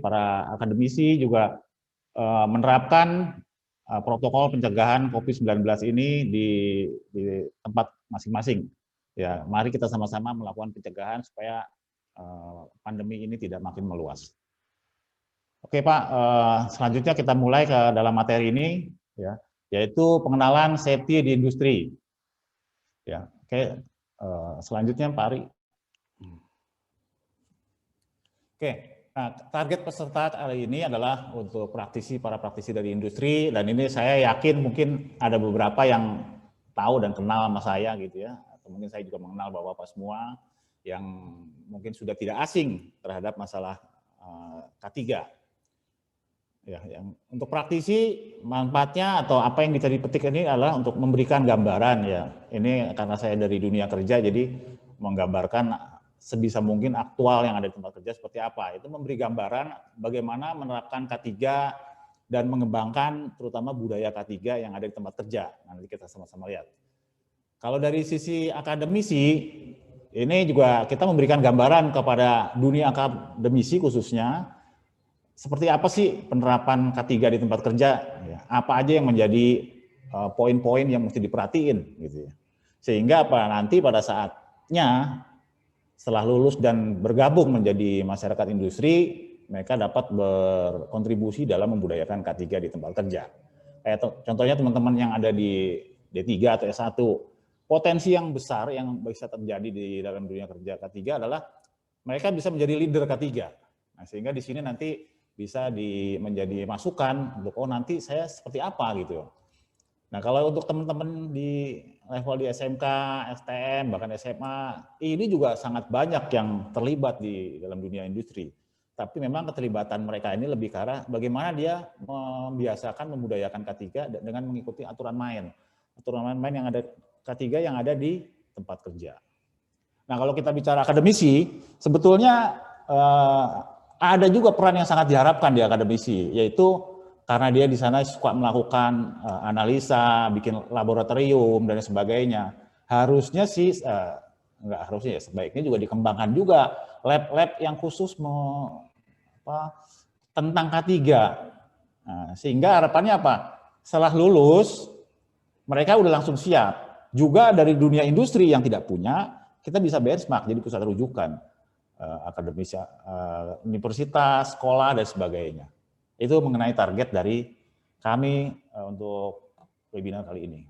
para akademisi juga menerapkan protokol pencegahan COVID-19 ini di tempat masing-masing. Ya, mari kita sama-sama melakukan pencegahan supaya pandemi ini tidak makin meluas. Oke Pak, selanjutnya kita mulai ke dalam materi ini, ya, yaitu pengenalan safety di industri. Ya, oke, selanjutnya Pak Ari. Oke, nah, target peserta kali ini adalah untuk para praktisi dari industri, dan ini saya yakin mungkin ada beberapa yang tahu dan kenal sama saya gitu ya, atau mungkin saya juga mengenal bapak-bapak semua yang mungkin sudah tidak asing terhadap masalah K3. Ya, yang untuk praktisi manfaatnya atau apa yang bisa dipetik ini adalah untuk memberikan gambaran ya. Ini karena saya dari dunia kerja jadi menggambarkan sebisa mungkin aktual yang ada di tempat kerja seperti apa. Itu memberi gambaran bagaimana menerapkan K3 dan mengembangkan terutama budaya K3 yang ada di tempat kerja. Nanti kita sama-sama lihat. Kalau dari sisi akademisi, ini juga kita memberikan gambaran kepada dunia akademisi khususnya, seperti apa sih penerapan K3 di tempat kerja, ya, apa aja yang menjadi poin-poin yang mesti diperhatiin, gitu ya. Sehingga nanti pada saatnya setelah lulus dan bergabung menjadi masyarakat industri, mereka dapat berkontribusi dalam membudayakan K3 di tempat kerja. Kayak contohnya teman-teman yang ada di D3 atau S1, potensi yang besar yang bisa terjadi di dalam dunia kerja K3 adalah mereka bisa menjadi leader K3. Nah, sehingga di sini nanti bisa menjadi masukan untuk nanti saya seperti apa gitu. Nah, kalau untuk teman-teman di level di SMK, STM, bahkan SMA, ini juga sangat banyak yang terlibat di dalam dunia industri. Tapi memang keterlibatan mereka ini lebih ke arah bagaimana dia membiasakan membudayakan K3 dengan mengikuti aturan main. Aturan main yang ada K3 yang ada di tempat kerja. Nah, kalau kita bicara akademisi, sebetulnya ada juga peran yang sangat diharapkan di akademisi, yaitu karena dia di sana suka melakukan analisa, bikin laboratorium dan sebagainya. Harusnya sih, enggak harusnya ya, sebaiknya juga dikembangkan juga lab-lab yang khusus tentang K3. Nah, sehingga harapannya apa? Setelah lulus, mereka udah langsung siap. Juga dari dunia industri yang tidak punya, kita bisa benchmark jadi pusat rujukan. Akademis, universitas, sekolah, dan sebagainya. Itu mengenai target dari kami untuk webinar kali ini.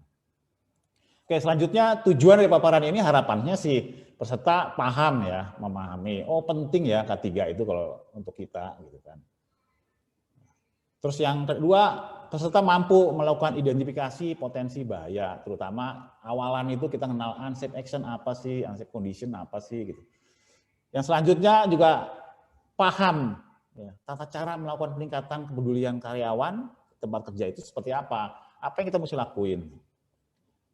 Oke, selanjutnya tujuan dari paparan ini harapannya sih peserta paham ya, memahami, oh penting ya K3 itu kalau untuk kita gitu kan. Terus yang kedua, peserta mampu melakukan identifikasi potensi bahaya, terutama awalan itu kita kenal unsafe action apa sih, unsafe condition apa sih gitu. Yang selanjutnya juga paham ya, tata cara melakukan peningkatan kepedulian karyawan tempat kerja itu seperti apa yang kita mesti lakuin.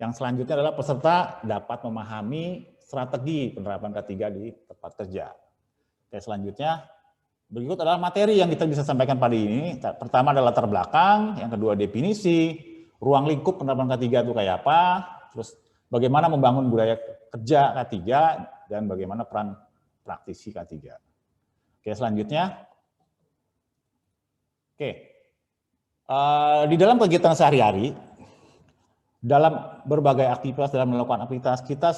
Yang selanjutnya adalah peserta dapat memahami strategi penerapan K3 di tempat kerja. Oke, selanjutnya berikut adalah materi yang kita bisa sampaikan pada ini. Pertama adalah latar belakang, yang kedua definisi, ruang lingkup penerapan K3 itu kayak apa, terus bagaimana membangun budaya kerja K3, dan bagaimana peran praktisi K3. Oke, selanjutnya. Oke. Di dalam kegiatan sehari-hari, dalam berbagai aktivitas, dalam melakukan aktivitas, kita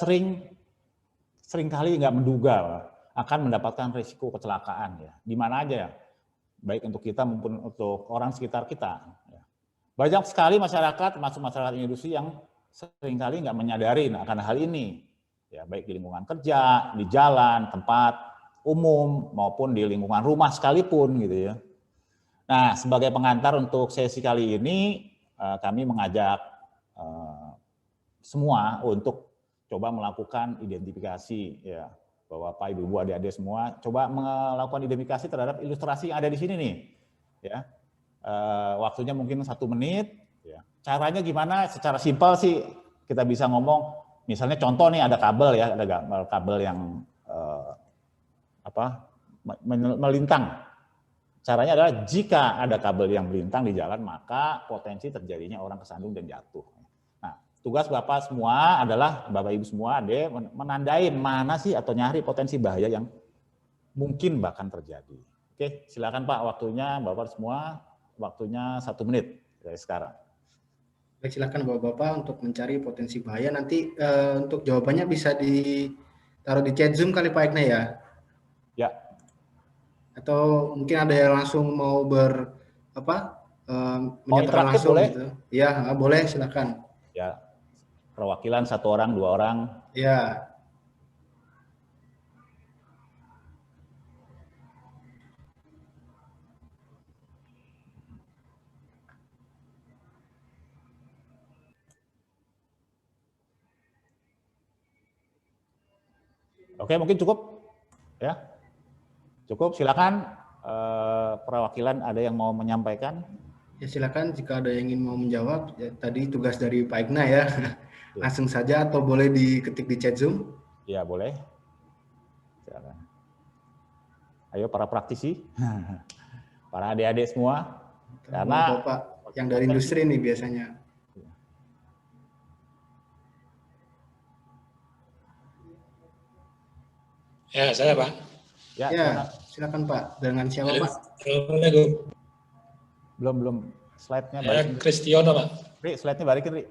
seringkali nggak menduga akan mendapatkan risiko kecelakaan ya. Di mana aja ya, baik untuk kita maupun untuk orang sekitar kita. Banyak sekali masyarakat, termasuk masyarakat industri yang seringkali nggak menyadari akan hal ini. Ya, baik di lingkungan kerja, di jalan, tempat umum, maupun di lingkungan rumah sekalipun gitu ya. Nah, sebagai pengantar untuk sesi kali ini, kami mengajak semua untuk coba melakukan identifikasi ya, Bapak, Ibu, adik-adik semua, coba melakukan identifikasi terhadap ilustrasi yang ada di sini nih. Ya, waktunya mungkin 1 menit. Ya. Caranya gimana? Secara simpel sih kita bisa ngomong. Misalnya contoh nih ada kabel ya, ada kabel yang melintang. Caranya adalah jika ada kabel yang melintang di jalan, maka potensi terjadinya orang kesandung dan jatuh. Nah, tugas Bapak semua adalah, Bapak Ibu semua, menandain mana sih atau nyari potensi bahaya yang mungkin bahkan terjadi. Oke, silakan Pak, waktunya Bapak semua, waktunya 1 menit dari sekarang. Baik, silakan Bapak-Bapak untuk mencari potensi bahaya. Nanti untuk jawabannya bisa ditaruh di chat Zoom kali Pak Ekna ya? Ya. Atau mungkin ada yang langsung mau menyatakan interaktif langsung boleh? gitu. Ya, boleh, silakan. Ya, perwakilan 1 orang, 2 orang. Ya. Oke, mungkin cukup ya. Cukup, silakan perwakilan ada yang mau menyampaikan. Ya, silakan jika ada yang ingin mau menjawab. Ya, tadi tugas dari Pak Ekna ya. Langsung saja atau boleh diketik di chat Zoom? Ya, boleh. Silakan. Ayo para praktisi. Para adik-adik semua. Karena Bapak yang dari industri nih biasanya. Ya, saya Pak. Ya, silakan Pak. Dengan siapa Pak? Assalamualaikum. Belum slide-nya. Saya Kristiono Pak. Ri, slide-nya balikin Ri.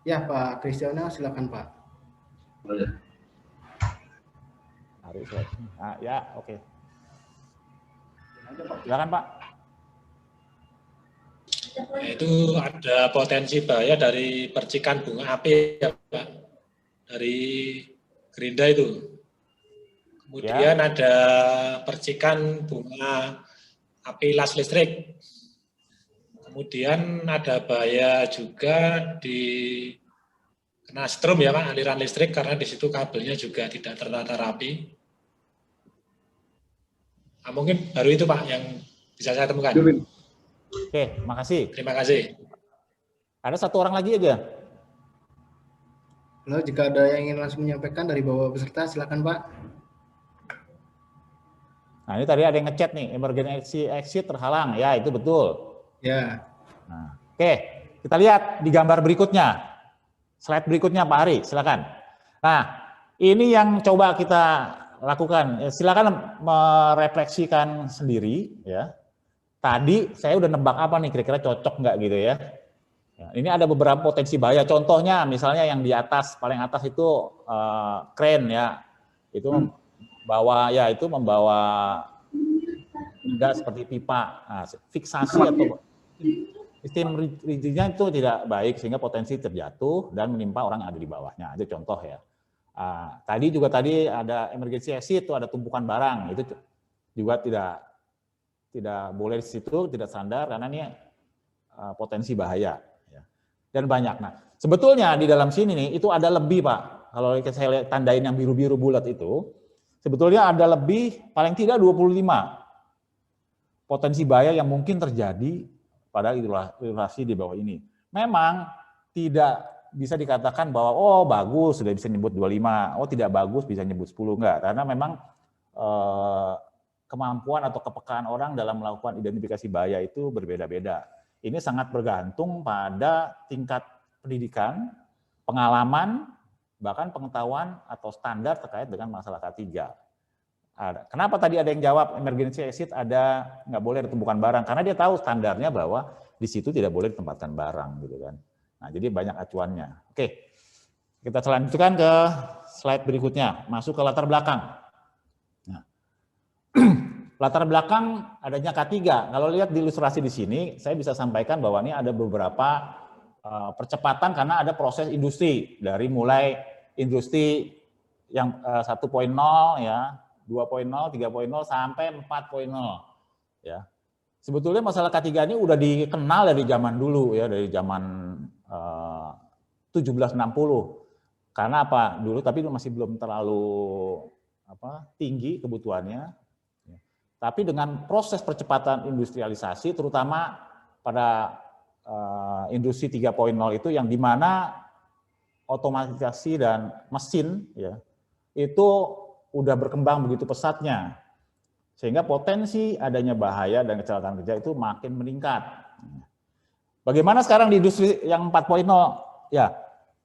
Ya Pak Kristiono, silakan Pak. Boleh. Nah, ya, oke. Silakan Pak. Itu ada potensi bahaya dari percikan bunga api ya Pak. Dari gerinda itu. Kemudian ada percikan bunga api las listrik. Kemudian ada bahaya juga di kena strom ya Pak, aliran listrik karena di situ kabelnya juga tidak tertata rapi. Nah, mungkin baru itu Pak yang bisa saya temukan. Oke, makasih. Terima kasih. Ada 1 orang lagi aja. Halo, jika ada yang ingin langsung menyampaikan dari Bapak peserta, silakan Pak. Nah, ini tadi ada yang ngechat nih, emergency exit terhalang. Ya, itu betul. Ya. Nah, oke, kita lihat di gambar berikutnya. Slide berikutnya Pak Ari, silakan. Nah, ini yang coba kita lakukan. Silakan merefleksikan sendiri ya. Tadi saya udah nebak apa nih, kira-kira cocok nggak gitu ya. Ya, ini ada beberapa potensi bahaya. Contohnya misalnya yang di atas, paling atas itu kren ya. Itu membawa benda seperti pipa. Nah, fiksasi atau sistem rigidnya itu tidak baik sehingga potensi terjatuh dan menimpa orang yang ada di bawahnya. Itu contoh ya. Tadi ada emergency exit, itu ada tumpukan barang. Itu juga tidak boleh di situ, tidak standar karena ini potensi bahaya. Ya. Dan banyak. Nah, sebetulnya di dalam sini nih itu ada lebih Pak. Kalau saya lihat tandain yang biru-biru bulat itu, sebetulnya ada lebih, paling tidak 25 potensi bahaya yang mungkin terjadi pada ilustrasi di bawah ini. Memang tidak bisa dikatakan bahwa oh bagus sudah bisa nyebut 25, oh tidak bagus bisa nyebut 10, enggak. Karena memang kemampuan atau kepekaan orang dalam melakukan identifikasi bahaya itu berbeda-beda. Ini sangat bergantung pada tingkat pendidikan, pengalaman, bahkan pengetahuan atau standar terkait dengan masalah K3. Kenapa tadi ada yang jawab emergency exit ada nggak boleh ada tumpukan barang? Karena dia tahu standarnya bahwa di situ tidak boleh ditempatkan barang gitu kan. Nah, jadi banyak acuannya. Oke. Kita selanjutkan ke slide berikutnya, masuk ke latar belakang. Nah, latar belakang adanya K3. Kalau lihat di ilustrasi di sini, saya bisa sampaikan bahwa ini ada beberapa percepatan karena ada proses industri dari mulai industri yang 1.0 ya, 2.0, 3.0 sampai 4.0 ya. Sebetulnya masalah K3 ini udah dikenal dari zaman dulu ya, dari zaman 1760. Karena apa? Dulu tapi masih belum terlalu tinggi kebutuhannya. Tapi dengan proses percepatan industrialisasi terutama pada industri 3.0 itu yang dimana otomatisasi dan mesin ya itu udah berkembang begitu pesatnya sehingga potensi adanya bahaya dan kecelakaan kerja itu makin meningkat. Bagaimana sekarang di industri yang 4.0 ya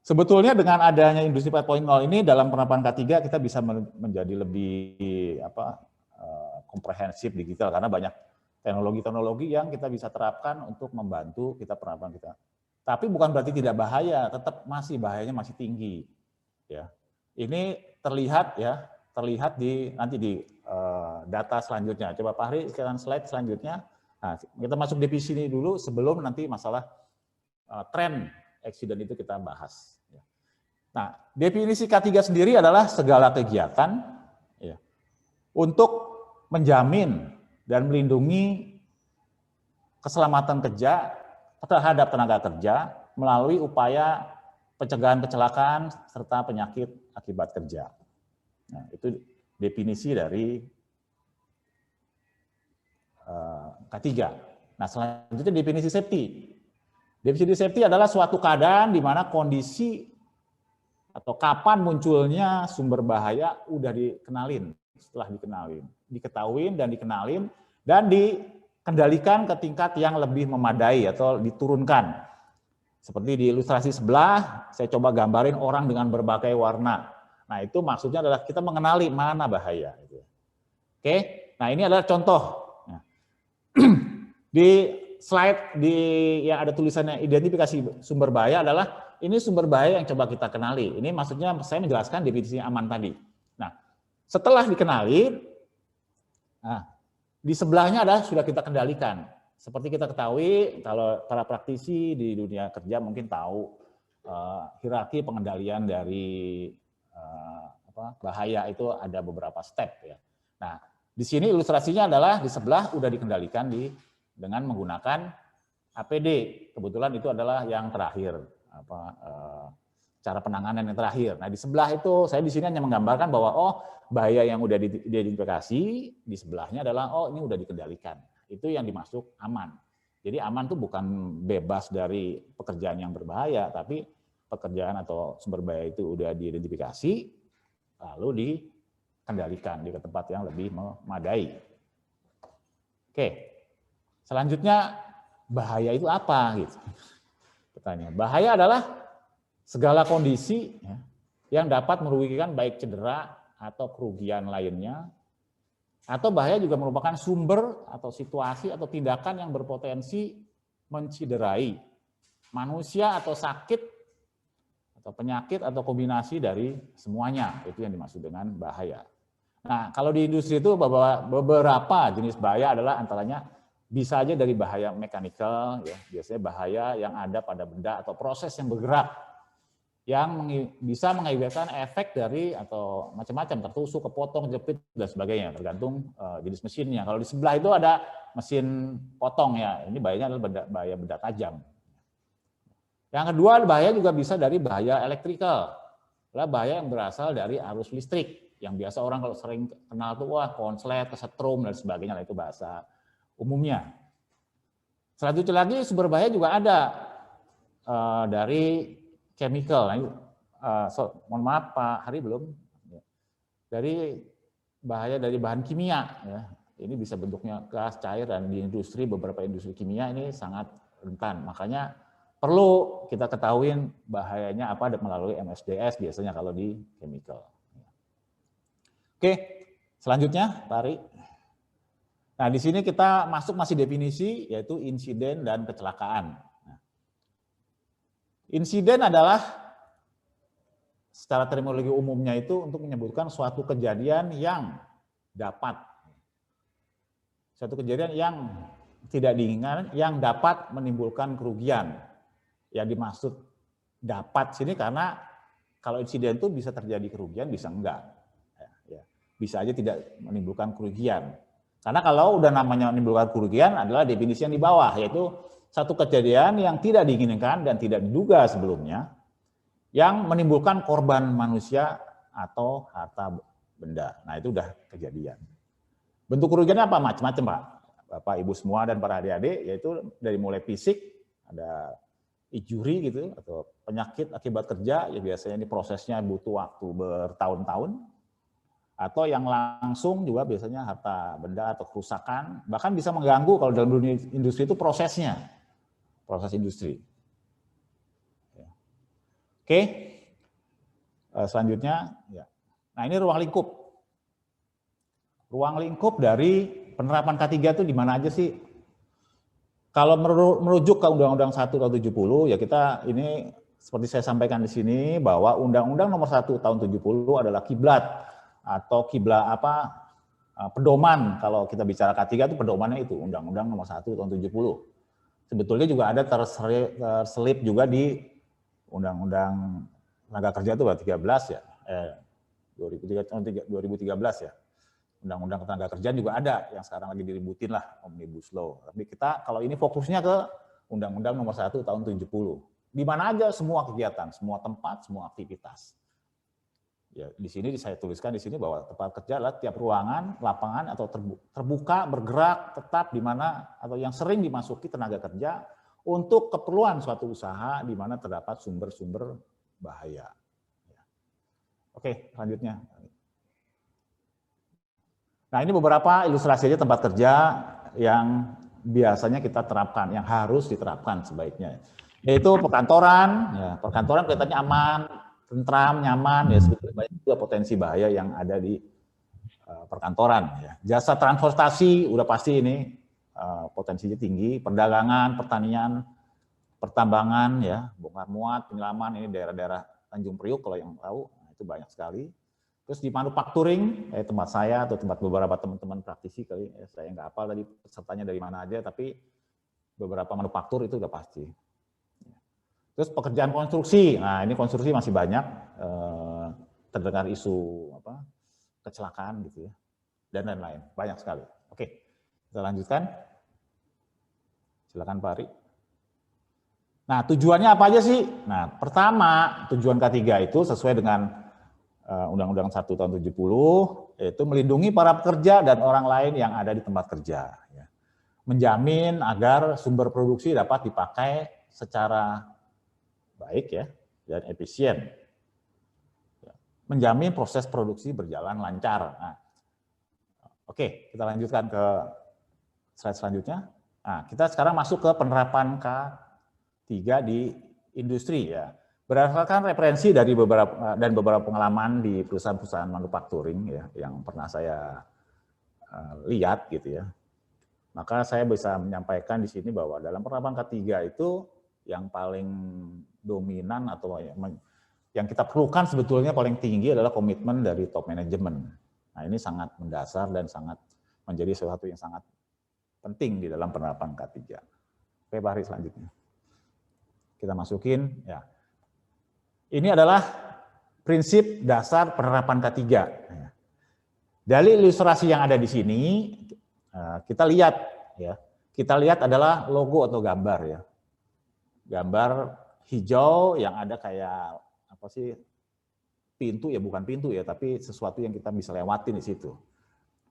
sebetulnya dengan adanya industri 4.0 ini dalam penerapan K3 kita bisa menjadi lebih komprehensif digital karena banyak teknologi-teknologi yang kita bisa terapkan untuk membantu kita penerapan kita. Tapi bukan berarti tidak bahaya, tetap bahayanya masih tinggi. Ya, ini terlihat di nanti di data selanjutnya. Coba Pak Hari sekarang slide selanjutnya. Nah, kita masuk definisi ini dulu sebelum nanti masalah tren accident itu kita bahas. Nah, definisi K3 sendiri adalah segala kegiatan ya, untuk menjamin dan melindungi keselamatan kerja terhadap tenaga kerja melalui upaya pencegahan kecelakaan serta penyakit akibat kerja. Nah, itu definisi dari K3. Nah, selanjutnya definisi safety. Definisi safety adalah suatu keadaan di mana kondisi atau kapan munculnya sumber bahaya udah dikenalin, setelah diketahui dan dikenalin dan dikendalikan ke tingkat yang lebih memadai atau diturunkan. Seperti di ilustrasi sebelah, saya coba gambarin orang dengan berbagai warna. Nah, itu maksudnya adalah kita mengenali mana bahaya. Oke, nah ini adalah contoh. Di slide yang ada tulisannya identifikasi sumber bahaya adalah ini sumber bahaya yang coba kita kenali. Ini maksudnya saya menjelaskan definisi aman tadi. Nah, setelah dikenali, nah, di sebelahnya adalah sudah kita kendalikan. Seperti kita ketahui, kalau para praktisi di dunia kerja mungkin tahu hierarki pengendalian dari bahaya itu ada beberapa step ya. Nah, di sini ilustrasinya adalah di sebelah sudah dikendalikan dengan menggunakan APD. Kebetulan itu adalah yang terakhir. Cara penanganan yang terakhir. Nah, di sebelah itu saya di sini hanya menggambarkan bahwa bahaya yang udah diidentifikasi, di sebelahnya adalah ini udah dikendalikan. Itu yang dimaksud aman. Jadi aman itu bukan bebas dari pekerjaan yang berbahaya, tapi pekerjaan atau sumber bahaya itu udah diidentifikasi lalu dikendalikan di tempat yang lebih memadai. Oke. Selanjutnya bahaya itu apa gitu. Pertanyaan. Bahaya adalah segala kondisi yang dapat merugikan baik cedera atau kerugian lainnya, atau bahaya juga merupakan sumber atau situasi atau tindakan yang berpotensi menciderai manusia atau sakit atau penyakit atau kombinasi dari semuanya. Itu yang dimaksud dengan bahaya. Nah, kalau di industri itu beberapa jenis bahaya adalah antaranya bisa aja dari bahaya mekanikal, ya, biasanya bahaya yang ada pada benda atau proses yang bergerak, yang bisa mengakibatkan efek dari atau macam-macam, tertusuk, kepotong, jepit, dan sebagainya, tergantung jenis mesinnya. Kalau di sebelah itu ada mesin potong ya, ini bahayanya adalah bahaya benda tajam. Yang kedua, bahaya juga bisa dari bahaya elektrikal, adalah bahaya yang berasal dari arus listrik, yang biasa orang kalau sering kenal tuh konslet, kesetrum, dan sebagainya, itu bahasa umumnya. Selanjutnya lagi sumber bahaya juga ada dari chemical. Mohon maaf Pak Hari belum. Dari bahaya dari bahan kimia. Ya. Ini bisa bentuknya gas, cair, dan di industri beberapa industri kimia ini sangat rentan. Makanya perlu kita ketahui bahayanya apa melalui MSDS biasanya kalau di chemical. Oke, selanjutnya Pak Hari. Nah, di sini kita masih definisi, yaitu insiden dan kecelakaan. Insiden adalah secara terminologi umumnya itu untuk menyebutkan suatu kejadian yang tidak diinginkan, yang dapat menimbulkan kerugian. Yang dimaksud dapat sini karena kalau insiden itu bisa terjadi kerugian, bisa enggak. Bisa aja tidak menimbulkan kerugian. Karena kalau udah namanya menimbulkan kerugian adalah definisi yang di bawah, yaitu satu kejadian yang tidak diinginkan dan tidak diduga sebelumnya, yang menimbulkan korban manusia atau harta benda. Nah, itu udah kejadian. Bentuk kerugiannya apa? Macam-macam, Pak. Bapak, Ibu semua dan para adik-adik, yaitu dari mulai fisik, ada injury gitu, atau penyakit akibat kerja, ya biasanya ini prosesnya butuh waktu bertahun-tahun, atau yang langsung juga biasanya harta benda atau kerusakan, bahkan bisa mengganggu kalau dalam dunia industri itu prosesnya, proses industri. Oke, selanjutnya, ya. Nah ini ruang lingkup. ruang lingkup dari penerapan K3 itu di mana aja sih? Kalau merujuk ke Undang-Undang 1 tahun 70, ya kita ini seperti saya sampaikan di sini bahwa Undang-Undang nomor 1 tahun 70 adalah kiblat atau kiblat pedoman. Kalau kita bicara K3 itu pedomannya itu Undang-Undang nomor 1 tahun 70. Sebetulnya juga ada terselip juga di Undang-Undang Tenaga Kerja itu 13 ya. 2013 ya. Undang-undang Tenaga Kerja juga ada yang sekarang lagi diributin lah, Omnibus Law. Tapi kita kalau ini fokusnya ke Undang-Undang nomor 1 tahun 70. Di mana aja semua kegiatan, semua tempat, semua aktivitas. Ya, di sini saya tuliskan di sini bahwa tempat kerja adalah tiap ruangan, lapangan atau terbuka, bergerak, tetap di mana atau yang sering dimasuki tenaga kerja untuk keperluan suatu usaha di mana terdapat sumber-sumber bahaya. Oke, selanjutnya. Nah, ini beberapa ilustrasi aja tempat kerja yang biasanya kita terapkan, yang harus diterapkan sebaiknya. Yaitu perkantoran, ya, perkantoran kelihatannya aman, tentram, nyaman, ya sebetulnya banyak juga potensi bahaya yang ada di perkantoran. Ya. Jasa transportasi udah pasti ini potensinya tinggi, perdagangan, pertanian, pertambangan, ya, bongkar muat, penyelaman, ini daerah-daerah Tanjung Priuk kalau yang tahu, itu banyak sekali. Terus di manufacturing, tempat saya atau tempat beberapa teman-teman praktisi kali, saya nggak hafal tadi pesertanya dari mana aja, tapi beberapa manufaktur itu udah pasti. Terus pekerjaan konstruksi, nah ini konstruksi masih banyak terdengar isu kecelakaan gitu ya, dan lain-lain, banyak sekali. Oke, kita lanjutkan. Silakan Pak Ari. Nah tujuannya apa aja sih? Nah pertama tujuan K3 itu sesuai dengan Undang-Undang 1 tahun 70, yaitu melindungi para pekerja dan orang lain yang ada di tempat kerja. Ya. Menjamin agar sumber produksi dapat dipakai secara baik ya dan efisien. Menjamin proses produksi berjalan lancar. Nah, oke, kita lanjutkan ke slide selanjutnya. Nah, kita sekarang masuk ke penerapan K3 di industri ya. Berdasarkan referensi dari beberapa pengalaman di perusahaan-perusahaan manufacturing ya yang pernah saya lihat gitu ya. Maka saya bisa menyampaikan di sini bahwa dalam penerapan K3 itu yang paling dominan atau yang kita perlukan sebetulnya paling tinggi adalah komitmen dari top manajemen. Nah, ini sangat mendasar dan sangat menjadi sesuatu yang sangat penting di dalam penerapan K3. Oke, Pak Hari selanjutnya. Kita masukin ya. Ini adalah prinsip dasar penerapan K3. Dari ilustrasi yang ada di sini, kita lihat ya. Kita lihat adalah logo atau gambar ya. Gambar hijau yang ada kayak apa sih? Pintu ya, bukan pintu ya, tapi sesuatu yang kita bisa lewatin di situ.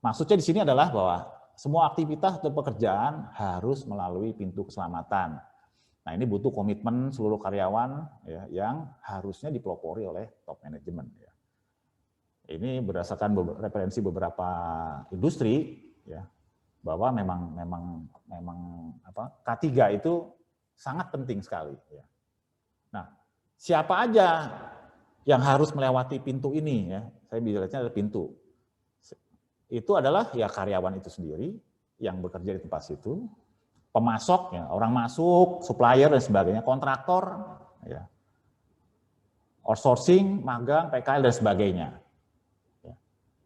Maksudnya di sini adalah bahwa semua aktivitas atau pekerjaan harus melalui pintu keselamatan. Nah, ini butuh komitmen seluruh karyawan ya, yang harusnya dipelopori oleh top manajemen. Ya. Ini berdasarkan referensi beberapa industri, ya, bahwa memang K3 itu sangat penting sekali. Ya. Nah, siapa aja yang harus melewati pintu ini? Ya, saya bicaranya ada pintu. Itu adalah ya karyawan itu sendiri yang bekerja di tempat situ. Pemasok, ya, orang masuk, supplier dan sebagainya, kontraktor, ya, outsourcing, magang, PKL dan sebagainya. Ya.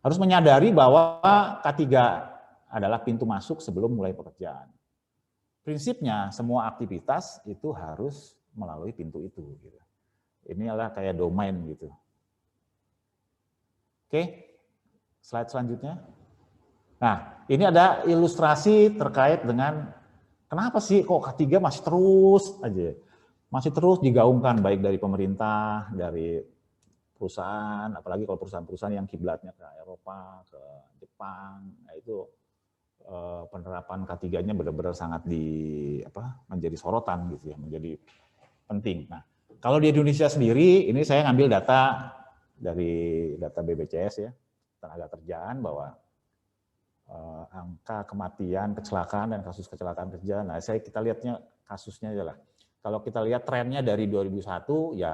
Harus menyadari bahwa K3 adalah pintu masuk sebelum mulai pekerjaan. Prinsipnya semua aktivitas itu harus melalui pintu itu. Gitu. Ini adalah kayak domain gitu. Oke, slide selanjutnya. Nah, ini ada ilustrasi terkait dengan kenapa sih kok K3 masih terus digaungkan baik dari pemerintah, dari perusahaan, apalagi kalau perusahaan-perusahaan yang kiblatnya ke Eropa, ke Jepang, nah itu penerapan K3-nya benar-benar sangat menjadi sorotan gitu ya, menjadi penting. Nah, kalau di Indonesia sendiri, ini saya ngambil data dari data BPJS ya, tenaga kerjaan bahwa angka kematian, kecelakaan dan kasus kecelakaan kerja. Nah, kita lihatnya kasusnya adalah kalau kita lihat trennya dari 2001 ya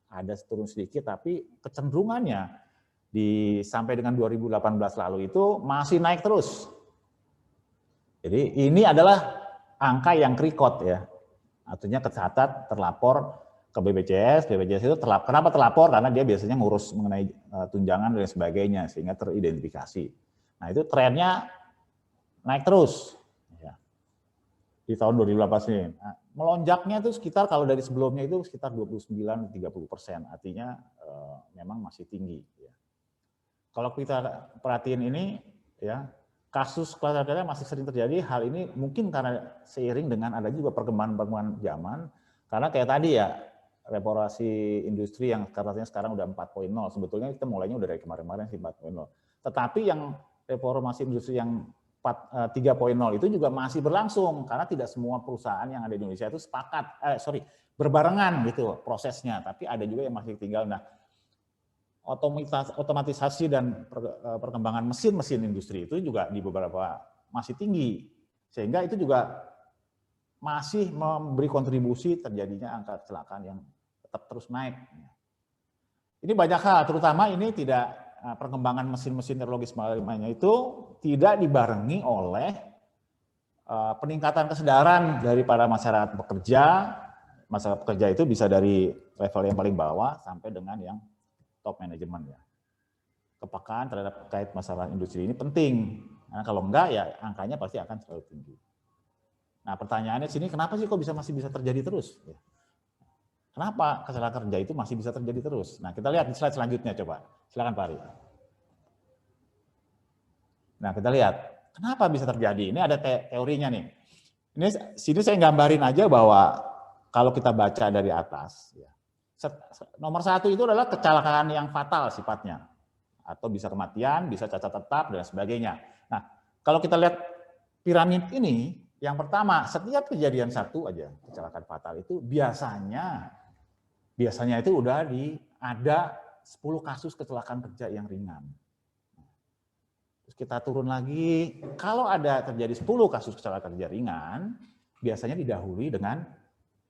ada turun sedikit, tapi kecenderungannya sampai dengan 2018 lalu itu masih naik terus. Jadi ini adalah angka yang record ya. Artinya tercatat, terlapor ke BPJS. BPJS itu kenapa terlapor? Karena dia biasanya ngurus mengenai tunjangan dan sebagainya sehingga teridentifikasi. Nah, itu trennya naik terus ya. Di tahun 2018 ini. Nah, melonjaknya itu sekitar kalau dari sebelumnya itu sekitar 29-30%. Artinya memang masih tinggi ya. Kalau kita perhatiin ini ya, kasus kelangkaan masih sering terjadi. Hal ini mungkin karena seiring dengan ada juga perkembangan zaman. Karena kayak tadi ya, reformasi industri yang katanya sekarang udah 4.0. Sebetulnya kita mulainya udah dari kemarin-kemarin sih 4.0. Tetapi yang reformasi industri yang 3.0 itu juga masih berlangsung karena tidak semua perusahaan yang ada di Indonesia itu berbarengan gitu prosesnya. Tapi ada juga yang masih tinggal. Nah, otomatisasi dan perkembangan mesin-mesin industri itu juga di beberapa masih tinggi, sehingga itu juga masih memberi kontribusi terjadinya angka kecelakaan yang tetap terus naik. Ini banyak hal, terutama ini tidak perkembangan mesin-mesin teknologi lainnya itu tidak dibarengi oleh peningkatan kesadaran dari para masyarakat pekerja. Masyarakat pekerja itu bisa dari level yang paling bawah sampai dengan yang top manajemen ya. Kepekaan terhadap terkait masalah industri ini penting. Karena kalau enggak ya angkanya pasti akan selalu tinggi. Nah, pertanyaannya sini kenapa sih kok masih bisa terjadi terus? Kenapa kecelakaan kerja itu masih bisa terjadi terus? Nah, kita lihat di slide selanjutnya coba. Silakan Pak Ari. Nah, kita lihat kenapa bisa terjadi. Ini ada teorinya nih. Sini saya gambarin aja bahwa kalau kita baca dari atas ya. Nomor 1 itu adalah kecelakaan yang fatal sifatnya, atau bisa kematian, bisa cacat tetap dan sebagainya. Nah, kalau kita lihat piramid ini, yang pertama setiap kejadian satu aja kecelakaan fatal itu biasanya itu udah ada 10 kasus kecelakaan kerja yang ringan. Terus kita turun lagi, kalau ada terjadi 10 kasus kecelakaan kerja ringan, biasanya didahului dengan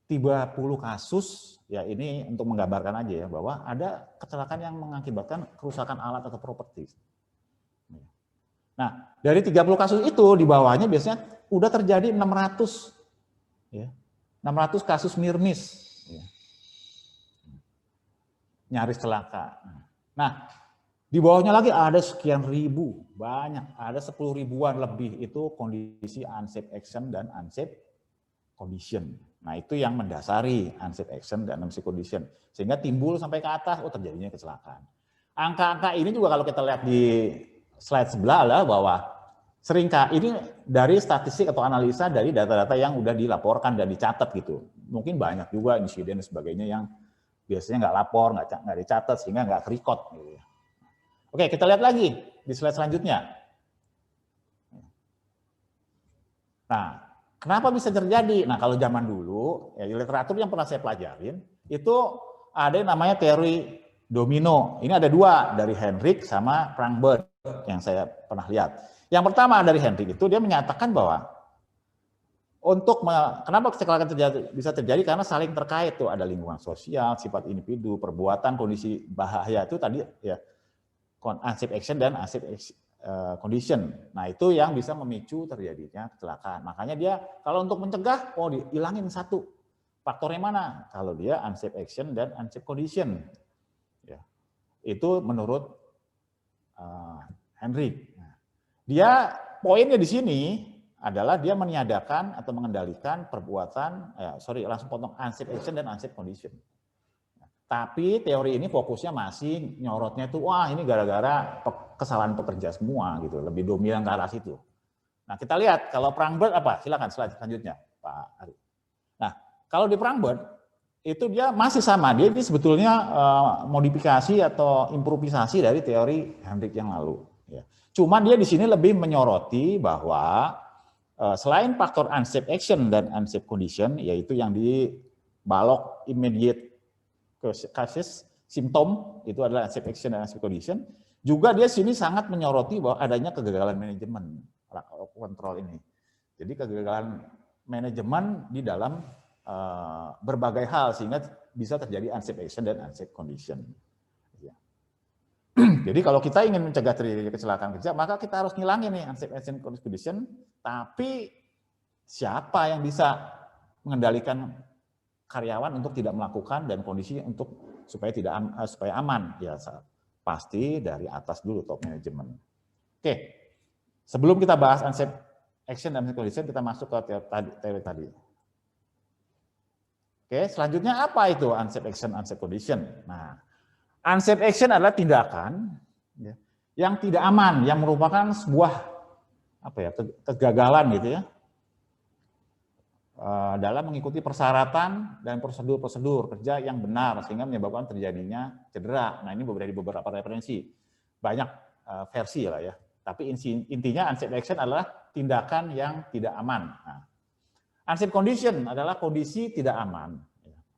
30 kasus, ya ini untuk menggambarkan aja ya, bahwa ada kecelakaan yang mengakibatkan kerusakan alat atau properti. Nah, dari 30 kasus itu, di bawahnya biasanya udah terjadi 600 kasus near miss. Ya. Nyaris celaka. Nah, di bawahnya lagi ada sekian ribu, banyak, ada 10 ribuan lebih itu kondisi unsafe action dan unsafe condition. Nah, itu yang mendasari unsafe action dan unsafe condition. Sehingga timbul sampai ke atas, terjadinya kecelakaan. Angka-angka ini juga kalau kita lihat di slide sebelah adalah bahwa seringkali ini dari statistik atau analisa dari data-data yang udah dilaporkan dan dicatat gitu. Mungkin banyak juga insiden dan sebagainya yang biasanya nggak lapor, nggak dicatat, sehingga nggak record. Gitu. Oke, kita lihat lagi di slide selanjutnya. Nah, kenapa bisa terjadi? Nah, kalau zaman dulu, ya literatur yang pernah saya pelajarin, itu ada yang namanya teori domino. Ini ada 2, dari Hendrik sama Frankfurt yang saya pernah lihat. Yang pertama dari Hendrik itu, dia menyatakan bahwa kenapa kecelakaan bisa terjadi? Karena saling terkait tuh, ada lingkungan sosial, sifat individu, perbuatan, kondisi bahaya itu tadi ya, unsafe action dan unsafe condition. Nah, itu yang bisa memicu terjadinya kecelakaan. Makanya dia kalau untuk mencegah, dihilangin satu. Faktornya mana? Kalau dia unsafe action dan unsafe condition. Ya. Itu menurut Hendrik. Dia poinnya di sini adalah dia meniadakan atau mengendalikan perbuatan, langsung potong unsafe action dan unsafe condition. Tapi teori ini fokusnya masih nyorotnya itu, ini gara-gara kesalahan pekerja semua gitu, lebih dominan ke arah situ. Nah, kita lihat kalau Frankfurt apa? Silakan slide selanjutnya, Pak Ari. Nah, kalau di Frankfurt itu dia masih sama, dia sebetulnya modifikasi atau improvisasi dari teori Hendrik yang lalu. Ya. Cuman dia di sini lebih menyoroti bahwa selain faktor unsafe action dan unsafe condition, yaitu yang dibalok immediate causes, simptom, itu adalah unsafe action dan unsafe condition, juga dia sini sangat menyoroti bahwa adanya kegagalan manajemen kontrol ini. Jadi kegagalan manajemen di dalam berbagai hal sehingga bisa terjadi unsafe action dan unsafe condition. Ya. Jadi kalau kita ingin mencegah terjadi kecelakaan kerja, maka kita harus ngilangin nih unsafe action condition, tapi siapa yang bisa mengendalikan karyawan untuk tidak melakukan dan kondisi untuk supaya aman? Ya pasti dari atas dulu, top management. Oke, sebelum kita bahas unsafe action dan unsafe condition, kita masuk ke teori tadi. Oke, selanjutnya apa itu unsafe action, unsafe condition? Nah, unsafe action adalah tindakan yang tidak aman, yang merupakan sebuah kegagalan gitu ya dalam mengikuti persyaratan dan prosedur-prosedur kerja yang benar sehingga menyebabkan terjadinya cedera. Nah, ini beberapa referensi, banyak versi lah ya. Tapi intinya unsafe action adalah tindakan yang tidak aman. Nah, unsafe condition adalah kondisi tidak aman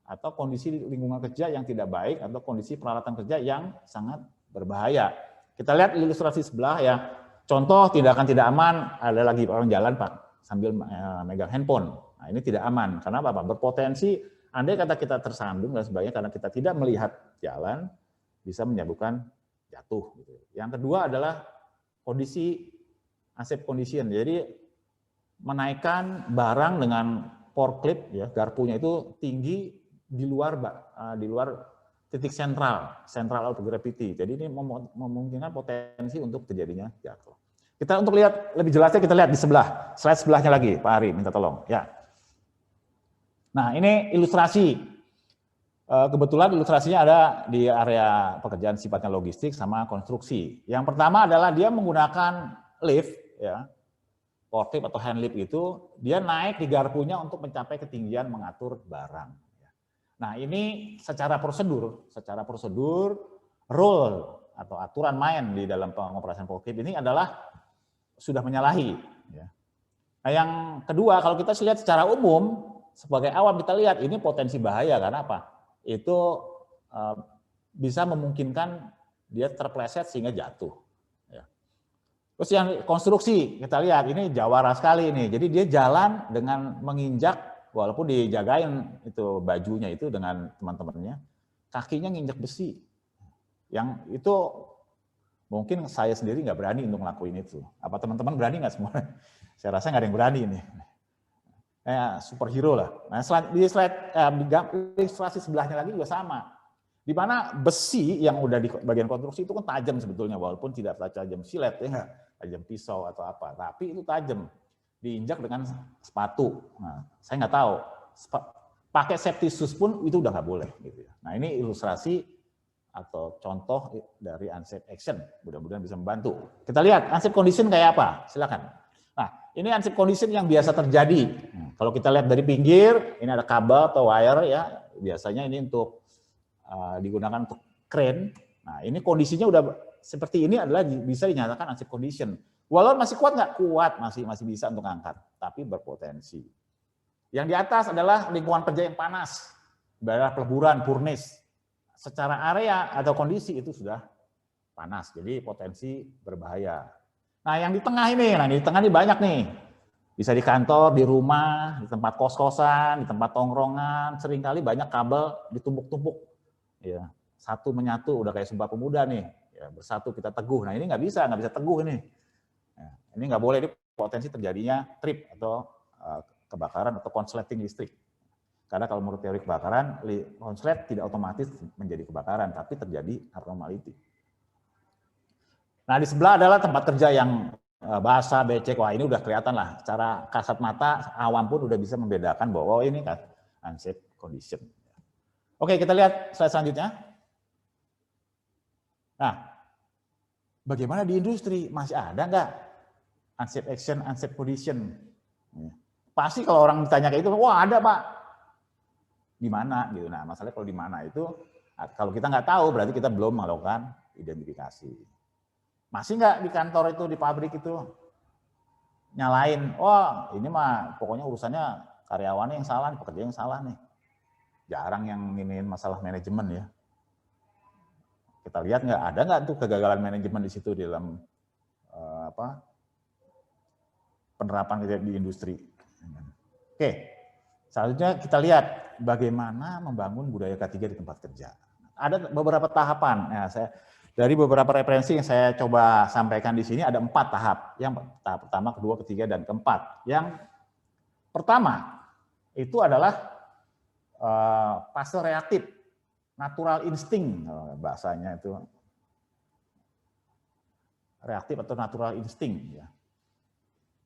atau kondisi lingkungan kerja yang tidak baik atau kondisi peralatan kerja yang sangat berbahaya. Kita lihat ilustrasi sebelah ya. Contoh tindakan tidak aman, ada lagi orang jalan Pak sambil megang handphone. Nah, ini tidak aman. Karena apa? Berpotensi andai kata kita tersandung dan sebagainya karena kita tidak melihat jalan bisa menyebabkan jatuh gitu. Yang kedua adalah kondisi unsafe condition. Jadi menaikkan barang dengan forklift ya, garpunya itu tinggi di luar titik sentral of gravity. Jadi ini memungkinkan potensi untuk terjadinya jatuh. Kita untuk lihat lebih jelasnya kita lihat di sebelah, slide sebelahnya lagi, Pak Ari minta tolong. Ya. Nah ini ilustrasi. Kebetulan ilustrasinya ada di area pekerjaan sifatnya logistik sama konstruksi. Yang pertama adalah dia menggunakan lift, ya, forklift atau hand lift itu, dia naik di garpunya untuk mencapai ketinggian mengatur barang. Nah ini secara prosedur rule atau aturan main di dalam pengoperasian forklift ini adalah sudah menyalahi. Nah yang kedua kalau kita lihat secara umum sebagai awam kita lihat ini potensi bahaya karena apa? Itu bisa memungkinkan dia terpleset sehingga jatuh. Terus yang konstruksi kita lihat ini jawara sekali ini. Jadi dia jalan dengan menginjak walaupun dijagain itu bajunya itu dengan teman-temannya, kakinya nginjak besi. Yang itu mungkin saya sendiri nggak berani untuk ngelakuin itu. Apa teman-teman berani nggak semua? Saya rasa nggak ada yang berani ini. Superhero lah. Nah, di ilustrasi sebelahnya lagi juga sama. Di mana besi yang udah di bagian konstruksi itu kan tajam sebetulnya, walaupun tidak tajam silet, ya, tajam pisau atau apa, tapi itu tajam. Diinjak dengan sepatu. Nah, saya nggak tahu. Pakai safety shoes pun itu udah nggak boleh. Gitu ya. Nah ini ilustrasi atau contoh dari unsafe action. Mudah-mudahan bisa membantu. Kita lihat unsafe condition kayak apa. Silakan. Nah ini unsafe condition yang biasa terjadi. Kalau kita lihat dari pinggir, ini ada kabel atau wire ya. Biasanya ini untuk digunakan untuk crane. Nah ini kondisinya udah seperti ini adalah bisa dinyatakan unsafe condition. Walaupun masih kuat nggak? Kuat, masih bisa untuk angkat, tapi berpotensi. Yang di atas adalah lingkungan kerja yang panas, daerah peleburan, furnace. Secara area atau kondisi itu sudah panas, jadi potensi berbahaya. Nah yang di tengah ini, banyak nih. Bisa di kantor, di rumah, di tempat kos-kosan, di tempat tongkrongan, seringkali banyak kabel ditumpuk-tumpuk. Ya, satu menyatu, udah kayak Sumpah Pemuda nih. Ya, bersatu kita teguh. Nah ini nggak bisa teguh ini. Ini nggak boleh, ini potensi terjadinya trip atau kebakaran atau konsleting listrik. Karena kalau menurut teori kebakaran, konslet tidak otomatis menjadi kebakaran, tapi terjadi abnormality. Nah di sebelah adalah tempat kerja yang basah, becek. Wah ini udah kelihatan lah, secara kasat mata awam pun udah bisa membedakan bahwa ini kan unsafe condition. Oke kita lihat slide selanjutnya. Nah bagaimana di industri? Masih ada nggak unsafe action, unsafe condition? Pasti kalau orang ditanya kayak itu, wah ada Pak. Di mana gitu. Nah, masalahnya kalau di mana itu kalau kita nggak tahu berarti kita belum melakukan identifikasi. Masih nggak di kantor itu, di pabrik itu nyalain, wah ini mah pokoknya urusannya karyawannya yang salah, pekerja yang salah nih. Jarang yang nginin masalah manajemen ya. Kita lihat ada nggak tuh kegagalan manajemen di situ di dalam penerapan di industri. Oke, selanjutnya kita lihat bagaimana membangun budaya K3 di tempat kerja. Ada beberapa tahapan. Nah, Dari beberapa referensi yang saya coba sampaikan di sini ada 4 tahap. Yang tahap pertama, kedua, ketiga, dan keempat. Yang pertama itu adalah fase reaktif, natural instinct bahasanya itu. Reaktif atau natural instinct. Ya.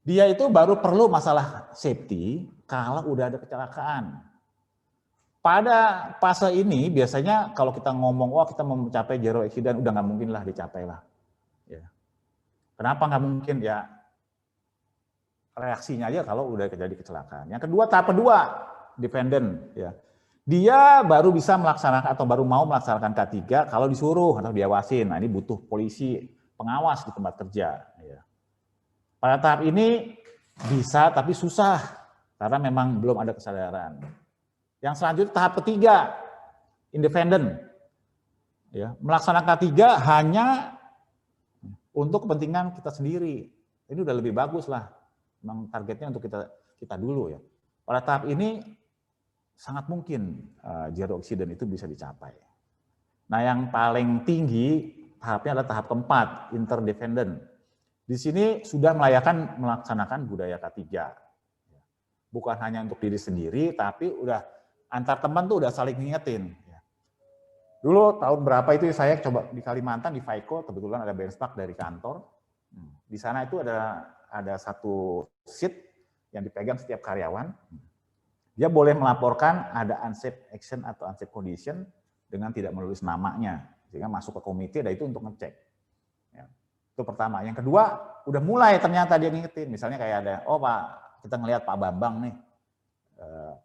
Dia itu baru perlu masalah safety kalau udah ada kecelakaan. Pada fase ini biasanya kalau kita ngomong, wah kita mau mencapai zero accident, udah nggak mungkin lah dicapai lah. Ya. Kenapa nggak mungkin? Ya reaksinya aja kalau udah terjadi kecelakaan. Yang kedua, tahap kedua, dependent. Ya. Dia baru bisa melaksanakan atau baru mau melaksanakan K3 kalau disuruh atau diawasin. Nah ini butuh polisi pengawas di tempat kerja. Ya. Pada tahap ini bisa tapi susah karena memang belum ada kesadaran. Yang selanjutnya tahap ketiga, independent. Ya, melaksanakan K3 hanya untuk kepentingan kita sendiri. Ini udah lebih bagus lah. Memang targetnya untuk kita dulu ya. Pada tahap ini sangat mungkin zero accident itu bisa dicapai. Nah, yang paling tinggi tahapnya adalah tahap keempat, interdependent. Di sini sudah melaksanakan budaya K3. Bukan hanya untuk diri sendiri, tapi udah antar teman tuh udah saling ngingetin. Dulu tahun berapa itu saya coba di Kalimantan, di FICO, kebetulan ada benchmark dari kantor. Di sana itu ada satu sheet yang dipegang setiap karyawan. Dia boleh melaporkan ada unsafe action atau unsafe condition dengan tidak menulis namanya. Sehingga masuk ke komite, dan itu untuk ngecek. Ya. Itu pertama. Yang kedua, udah mulai ternyata dia ngingetin. Misalnya kayak ada, oh Pak, kita ngelihat Pak Bambang nih,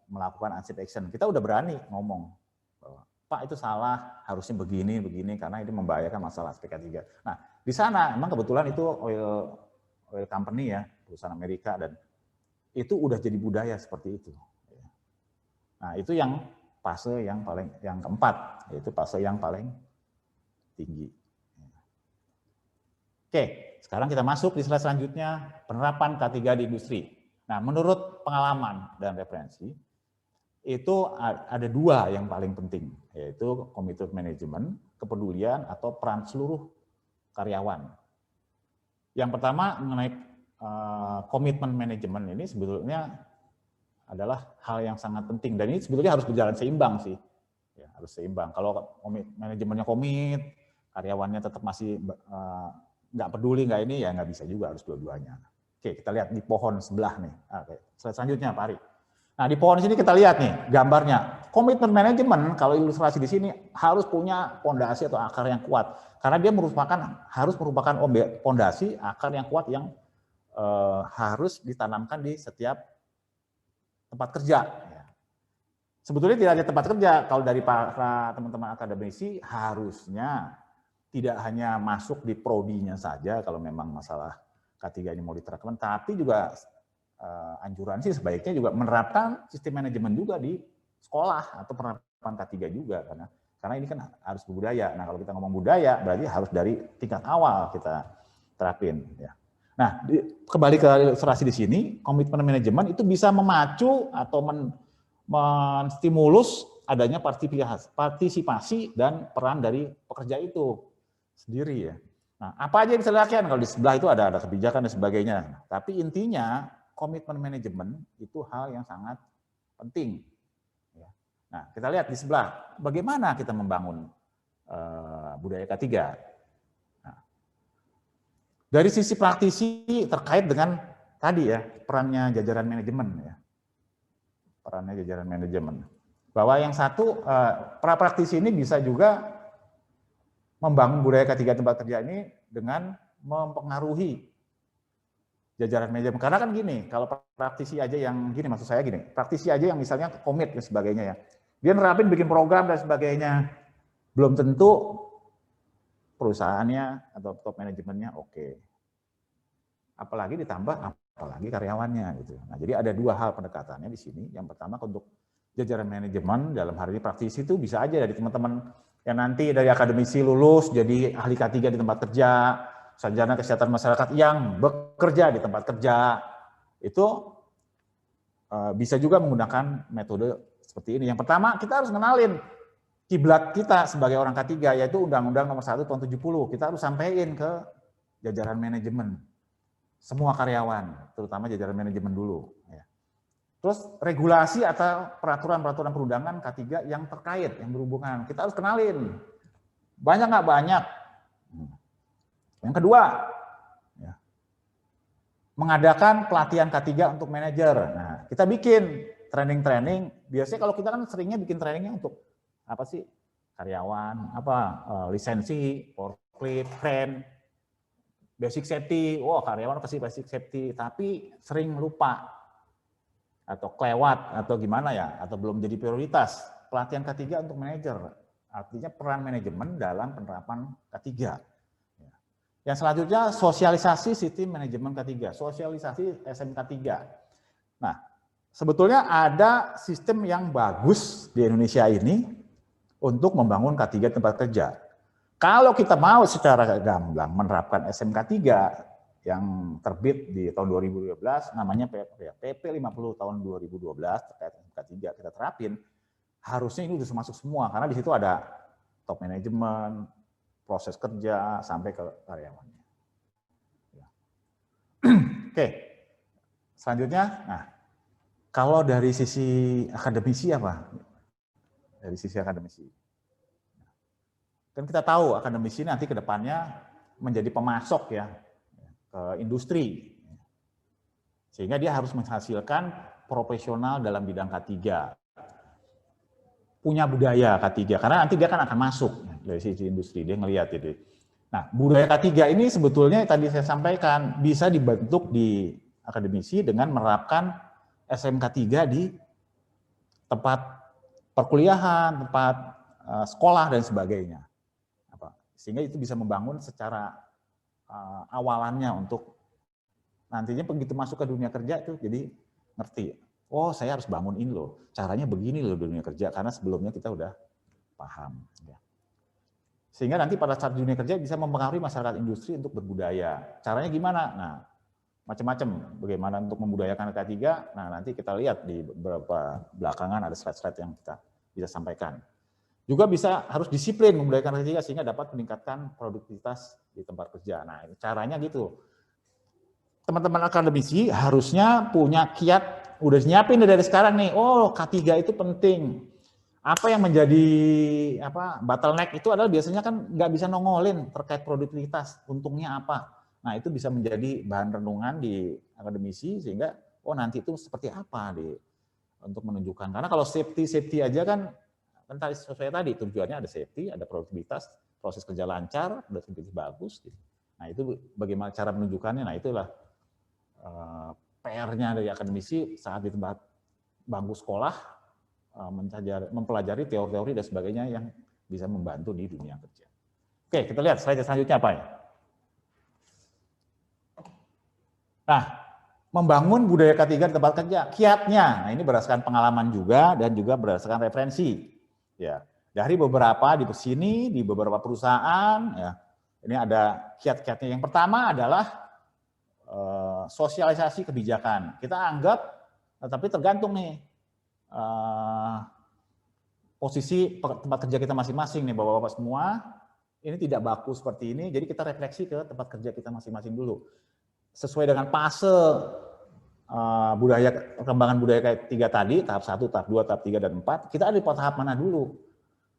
melakukan unsafe action, kita udah berani ngomong, Pak itu salah, harusnya begini, karena ini membahayakan masalah aspek K3. Nah, di sana memang kebetulan itu oil company ya, perusahaan Amerika, dan itu udah jadi budaya seperti itu. Nah, itu yang fase yang keempat, yaitu fase yang paling tinggi. Oke, sekarang kita masuk di slide selanjutnya, penerapan K3 di industri. Nah, menurut pengalaman dan referensi, itu ada 2 yang paling penting, yaitu commitment management, kepedulian atau peran seluruh karyawan. Yang pertama mengenai komitmen manajemen ini sebetulnya adalah hal yang sangat penting, dan ini sebetulnya harus berjalan seimbang sih, ya, harus seimbang. Kalau manajemennya komit, karyawannya tetap masih nggak peduli nggak ini, ya nggak bisa juga, harus dua-duanya. Oke, kita lihat di pohon sebelah nih. Oke, slide selanjutnya Pak Ari. Nah, di pohon sini kita lihat nih gambarnya. Komitmen manajemen kalau ilustrasi di sini harus punya pondasi atau akar yang kuat. Karena dia harus merupakan pondasi akar yang kuat yang harus ditanamkan di setiap tempat kerja. Sebetulnya tidak ada tempat kerja, kalau dari para teman-teman akademisi harusnya tidak hanya masuk di prodinya saja kalau memang masalah K3 ini mau diterapkan, tapi juga anjuran sih sebaiknya juga menerapkan sistem manajemen juga di sekolah atau penerapan K3 juga, karena ini kan harus budaya. Nah, kalau kita ngomong budaya berarti harus dari tingkat awal kita terapin ya. Nah, kembali ke ilustrasi di sini, komitmen manajemen itu bisa memacu atau menstimulus adanya partisipasi dan peran dari pekerja itu sendiri ya. Nah, apa aja yang bisa dilakukan? Kalau di sebelah itu ada kebijakan dan sebagainya. Tapi intinya komitmen manajemen itu hal yang sangat penting. Nah, kita lihat di sebelah, bagaimana kita membangun budaya K3. Nah, dari sisi praktisi terkait dengan tadi ya, perannya jajaran manajemen ya. Perannya jajaran manajemen. Bahwa yang satu, praktisi ini bisa juga membangun budaya K3 tempat kerja ini dengan mempengaruhi jajaran manajemen. Karena kan gini, kalau praktisi aja yang gini, maksud saya gini, praktisi aja yang misalnya komit dan sebagainya ya, dia nerapin bikin program dan sebagainya, belum tentu perusahaannya atau top manajemennya oke. Apalagi karyawannya gitu. Nah, jadi ada 2 hal pendekatannya di sini. Yang pertama untuk jajaran manajemen, dalam hal ini praktisi itu bisa aja dari teman-teman yang nanti dari akademisi lulus jadi ahli K3 di tempat kerja, sarjana kesehatan masyarakat yang bekerja di tempat kerja, itu bisa juga menggunakan metode seperti ini. Yang pertama, kita harus kenalin kiblat kita sebagai orang K3 yaitu Undang-Undang Nomor 1 Tahun 70. Kita harus sampaikan ke jajaran manajemen, semua karyawan, terutama jajaran manajemen dulu. Ya. Terus regulasi atau peraturan-peraturan perundangan K3 yang terkait, yang berhubungan, kita harus kenalin. Banyak nggak? Banyak. Yang kedua, ya, mengadakan pelatihan K3 untuk manajer. Nah, kita bikin training-training. Biasanya kalau kita kan seringnya bikin trainingnya untuk apa sih? Karyawan, lisensi, forklift, crane, basic safety. Wah, karyawan kasih basic safety, tapi sering lupa atau kelewat atau gimana ya, atau belum jadi prioritas. Pelatihan K3 untuk manajer, artinya peran manajemen dalam penerapan K3. Yang selanjutnya sosialisasi sistem manajemen K3, sosialisasi SMK 3. Nah, sebetulnya ada sistem yang bagus di Indonesia ini untuk membangun K3 tempat kerja. Kalau kita mau secara gamblang menerapkan SMK 3 yang terbit di tahun 2012, namanya PP 50 tahun 2012 terkait SMK 3 kita terapin, harusnya ini sudah masuk semua karena di situ ada top manajemen, proses kerja sampai ke karyawannya. Oke, selanjutnya, nah kalau dari sisi akademisi apa? Dari sisi akademisi, kan kita tahu akademisi nanti ke depannya menjadi pemasok ya ke industri, sehingga dia harus menghasilkan profesional dalam bidang K3, punya budaya K3, karena nanti dia kan akan masuk dari sisi industri, dia ngelihat itu. Nah, budaya K3 ini sebetulnya tadi saya sampaikan bisa dibentuk di akademisi dengan menerapkan SMK 3 di tempat perkuliahan, tempat sekolah dan sebagainya. Sehingga itu bisa membangun secara awalannya untuk nantinya begitu masuk ke dunia kerja itu jadi ngerti. Oh, saya harus bangun ini loh. Caranya begini loh dunia kerja karena sebelumnya kita udah paham. Sehingga nanti pada saat dunia kerja bisa mempengaruhi masyarakat industri untuk berbudaya. Caranya gimana? Nah, macam-macam. Bagaimana untuk membudayakan K3? Nah, nanti kita lihat di beberapa belakangan ada slide-slide yang kita bisa sampaikan. Juga bisa harus disiplin membudayakan K3 sehingga dapat meningkatkan produktivitas di tempat kerja. Nah, caranya gitu. Teman-teman akademisi harusnya punya kiat, udah nyiapin dari sekarang nih, oh K3 itu penting. Apa yang menjadi bottleneck itu adalah biasanya kan nggak bisa nongolin terkait produktivitas, untungnya apa. Nah, itu bisa menjadi bahan renungan di akademisi sehingga oh nanti itu seperti apa untuk menunjukkan. Karena kalau safety aja kan tadi sesuai tadi tujuannya ada safety, ada produktivitas, proses kerja lancar, produktivitas bagus. Nah, itu bagaimana cara menunjukkannya. Nah, itulah PR-nya dari akademisi saat di tempat bangku sekolah mempelajari teori-teori dan sebagainya yang bisa membantu di dunia kerja. Oke, kita lihat slide selanjutnya apa ya. Nah, membangun budaya K3 di tempat kerja, kiatnya. Nah, ini berdasarkan pengalaman juga dan juga berdasarkan referensi. Ya, dari beberapa di sini di beberapa perusahaan ya. Ini ada kiat-kiatnya. Yang pertama adalah sosialisasi kebijakan. Kita anggap, tapi tergantung nih posisi tempat kerja kita masing-masing nih bapak-bapak semua. Ini tidak baku seperti ini, jadi kita refleksi ke tempat kerja kita masing-masing dulu. Sesuai dengan fase perkembangan budaya K3 tadi, tahap 1, tahap 2, tahap 3, dan 4, kita ada di tahap mana dulu.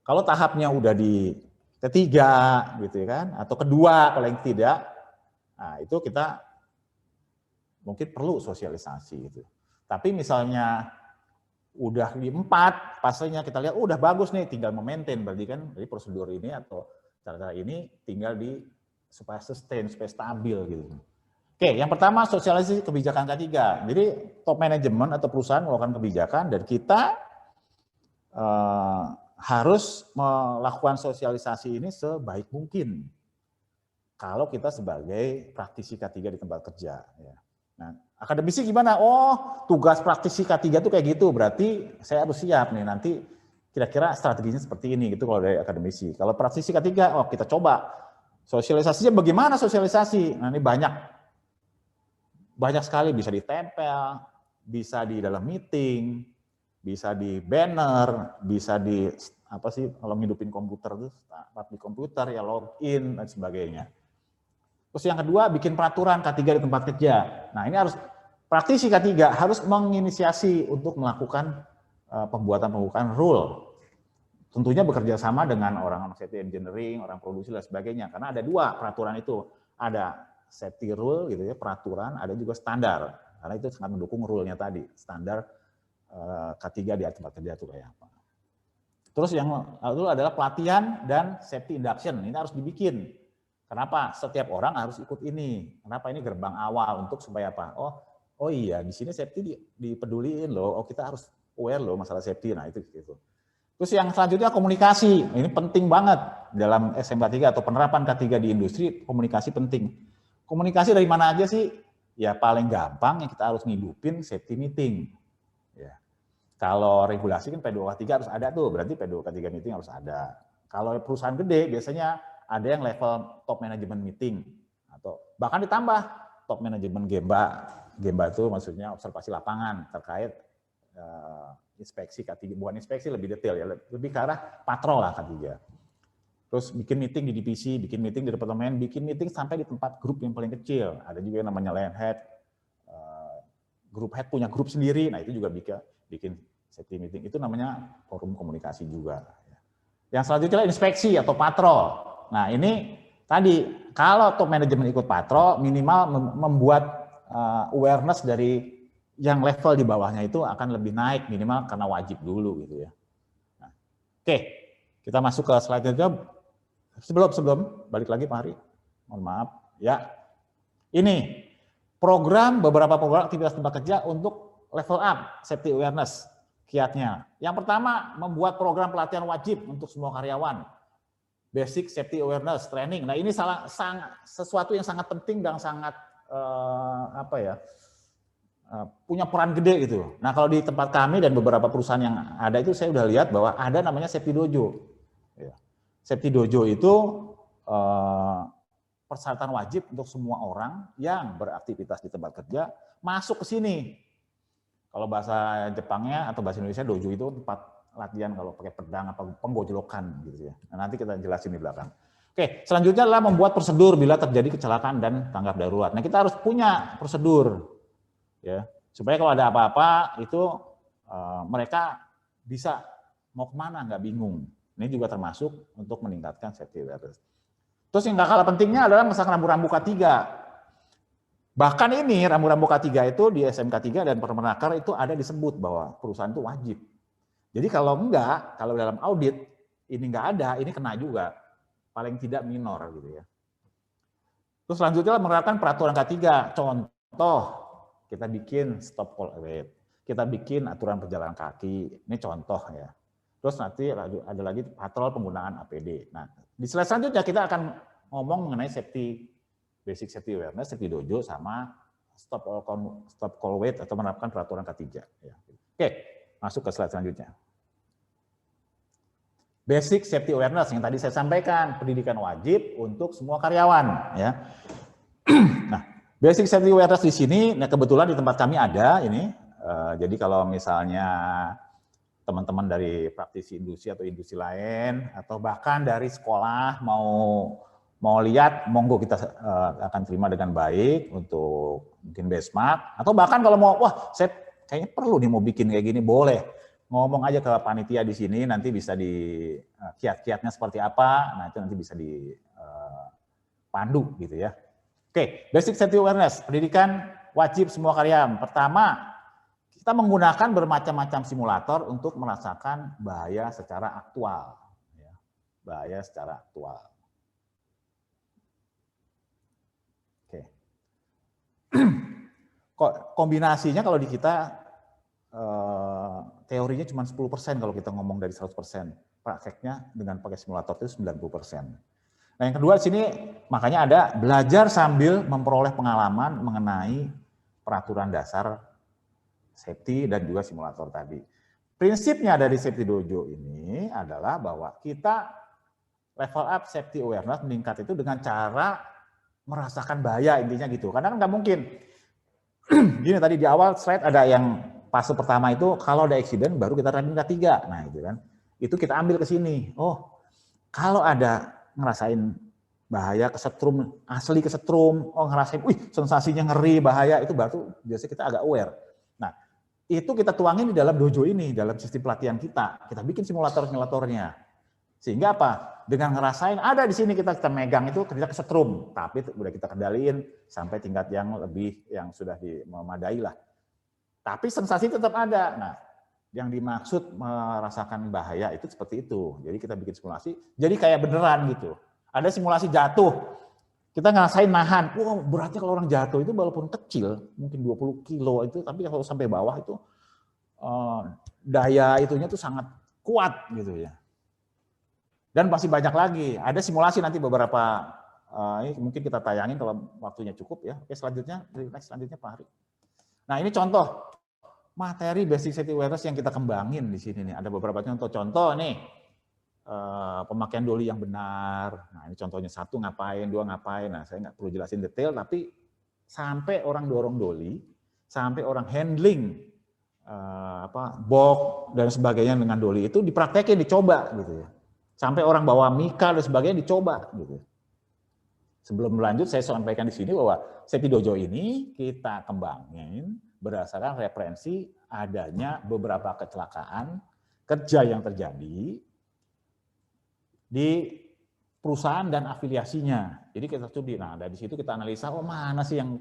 Kalau tahapnya udah di ketiga, gitu kan, atau kedua paling tidak, nah itu kita mungkin perlu sosialisasi gitu. Tapi misalnya udah di 4 fasenya kita lihat udah bagus nih, tinggal memaintain, berarti kan dari prosedur ini atau cara-cara ini tinggal supaya sustain, supaya stabil gitu. Oke, yang pertama sosialisasi kebijakan K3. Jadi top manajemen atau perusahaan melakukan kebijakan dan kita harus melakukan sosialisasi ini sebaik mungkin. Kalau kita sebagai praktisi K3 di tempat kerja. Ya. Nah, akademisi gimana? Oh, tugas praktisi K3 itu kayak gitu. Berarti saya harus siap nih nanti kira-kira strateginya seperti ini gitu kalau dari akademisi. Kalau praktisi K3, oh kita coba sosialisasinya bagaimana sosialisasi? Nah, ini banyak sekali, bisa ditempel, bisa di dalam meeting, bisa di banner, bisa di apa sih kalau ngidupin komputer tuh start di komputer ya login dan sebagainya. Terus yang kedua bikin peraturan K3 di tempat kerja. Nah ini harus praktisi K3 harus menginisiasi untuk melakukan pembuatan rule. Tentunya bekerja sama dengan orang safety engineering, orang produksi dan sebagainya. Karena ada dua peraturan itu, ada safety rule gitu ya peraturan, ada juga standar. Karena itu sangat mendukung rule-nya tadi, standar K3 di tempat kerja itu kayak apa. Terus yang lalu adalah pelatihan dan safety induction. Ini harus dibikin. Kenapa? Setiap orang harus ikut ini. Kenapa ini gerbang awal untuk supaya apa? Oh iya, di sini safety dipeduliin loh. Oh kita harus aware loh masalah safety. Nah itu gitu. Terus yang selanjutnya komunikasi. Ini penting banget dalam SMK 3 atau penerapan K3 di industri. Komunikasi penting. Komunikasi dari mana aja sih? Ya paling gampang yang kita harus ngidupin safety meeting. Ya. Kalau regulasi kan P2K3 harus ada tuh, berarti P2K3 meeting harus ada. Kalau perusahaan gede biasanya ada yang level top management meeting atau bahkan ditambah top management Gemba. Gemba itu maksudnya observasi lapangan terkait inspeksi K3, bukan inspeksi lebih detail ya, lebih ke arah patrol lah K3. Terus bikin meeting di divisi, bikin meeting di departemen, bikin meeting sampai di tempat grup yang paling kecil. Ada juga yang namanya line head, grup head punya grup sendiri, nah itu juga bikin safety meeting, itu namanya forum komunikasi juga. Yang selanjutnya inspeksi atau patrol. Nah ini tadi, kalau top manajemen ikut patrol, minimal membuat awareness dari yang level di bawahnya itu akan lebih naik, minimal karena wajib dulu gitu ya. Nah, oke, kita masuk ke slide selanjutnya. Sebelum balik lagi Pak Hari, mohon maaf ya. Ini beberapa program aktivitas tempat kerja untuk level up safety awareness kiatnya. Yang pertama, membuat program pelatihan wajib untuk semua karyawan. Basic safety awareness training. Nah, ini sesuatu yang sangat penting dan sangat punya peran gede gitu. Nah, kalau di tempat kami dan beberapa perusahaan yang ada itu saya udah lihat bahwa ada namanya safety dojo. Safety dojo itu persyaratan wajib untuk semua orang yang beraktivitas di tempat kerja masuk ke sini. Kalau bahasa Jepangnya atau bahasa Indonesia dojo itu tempat latihan kalau pakai pedang atau penggojlokan gitu ya. Nah, nanti kita jelasin di belakang. Oke, selanjutnya adalah membuat prosedur bila terjadi kecelakaan dan tanggap darurat. Nah, kita harus punya prosedur ya, supaya kalau ada apa-apa itu mereka bisa mau kemana nggak bingung. Ini juga termasuk untuk meningkatkan safety awareness. Terus yang nggak kalah pentingnya adalah masalah rambu-rambu K3. Bahkan ini rambu-rambu K3 itu di SMK 3 dan Permenaker itu ada disebut bahwa perusahaan itu wajib. Jadi kalau enggak, kalau dalam audit ini enggak ada, ini kena juga. Paling tidak minor gitu ya. Terus selanjutnya menerapkan peraturan K3. Contoh, kita bikin stop call await. Kita bikin aturan perjalanan kaki. Ini contoh ya. Terus nanti ada lagi patrol penggunaan APD. Nah, di slide selanjutnya kita akan ngomong mengenai basic safety awareness, safety dojo, sama stop call wait atau menerapkan peraturan K3. Ya. Oke, masuk ke slide selanjutnya. Basic safety awareness yang tadi saya sampaikan, pendidikan wajib untuk semua karyawan. Ya. Nah, basic safety awareness di sini, nah kebetulan di tempat kami ada ini. Jadi kalau misalnya teman-teman dari praktisi industri atau industri lain, atau bahkan dari sekolah mau lihat, monggo kita akan terima dengan baik untuk bikin benchmark, atau bahkan kalau mau, wah saya kayaknya perlu nih mau bikin kayak gini, boleh ngomong aja ke panitia di sini, nanti bisa di kiat-kiatnya seperti apa, nah itu nanti bisa dipandu gitu ya. Oke, basic safety awareness, pendidikan wajib semua karyawan. Pertama, kita menggunakan bermacam-macam simulator untuk merasakan bahaya secara aktual. Ya, bahaya secara aktual. Oke. Kombinasinya kalau di kita teorinya cuma 10% kalau kita ngomong dari 100%. Prakteknya dengan pakai simulator itu 90%. Nah yang kedua di sini makanya ada belajar sambil memperoleh pengalaman mengenai peraturan dasar safety dan juga simulator tadi. Prinsipnya dari Safety Dojo ini adalah bahwa kita level up safety awareness meningkat itu dengan cara merasakan bahaya, intinya gitu. Karena kan nggak mungkin. Gini tadi di awal slide ada yang fase pertama itu kalau ada accident baru kita running K3. Nah itu kan. itu kita ambil ke sini. Oh, kalau ada ngerasain bahaya kesetrum, asli kesetrum, oh ngerasain, wih sensasinya ngeri, bahaya, itu baru biasanya kita agak aware. Nah, itu kita tuangin di dalam dojo ini, dalam sistem pelatihan kita bikin simulator-simulatornya. Sehingga apa? Dengan ngerasain, ada di sini kita megang itu, kita kesetrum, tapi udah kita kendaliin sampai tingkat yang lebih, yang sudah memadai lah. Tapi sensasi tetap ada. Nah, yang dimaksud merasakan bahaya itu seperti itu. Jadi kita bikin simulasi, jadi kayak beneran gitu. Ada simulasi jatuh, kita ngerasain nahan. Wow, beratnya kalau orang jatuh itu walaupun kecil, mungkin 20 kilo itu, tapi kalau sampai bawah itu daya itunya tuh sangat kuat gitu ya. Dan masih banyak lagi. Ada simulasi nanti beberapa, ini mungkin kita tayangin kalau waktunya cukup ya. Oke, selanjutnya, selanjutnya Pak Hari. Nah, ini contoh materi basic safety awareness yang kita kembangin di sini nih. Ada beberapa contoh nih. Pemakaian doli yang benar. Nah, ini contohnya 1 ngapain, 2 ngapain. Nah, saya nggak perlu jelasin detail, tapi sampai orang dorong doli, sampai orang handling box dan sebagainya dengan doli itu dipraktekin, dicoba gitu ya. Sampai orang bawa mika dan sebagainya dicoba gitu. Sebelum lanjut, saya sampaikan di sini bahwa Safety Dojo ini kita kembangin berdasarkan referensi adanya beberapa kecelakaan kerja yang terjadi di perusahaan dan afiliasinya. Jadi kita studi, nah dari situ kita analisa, oh mana sih yang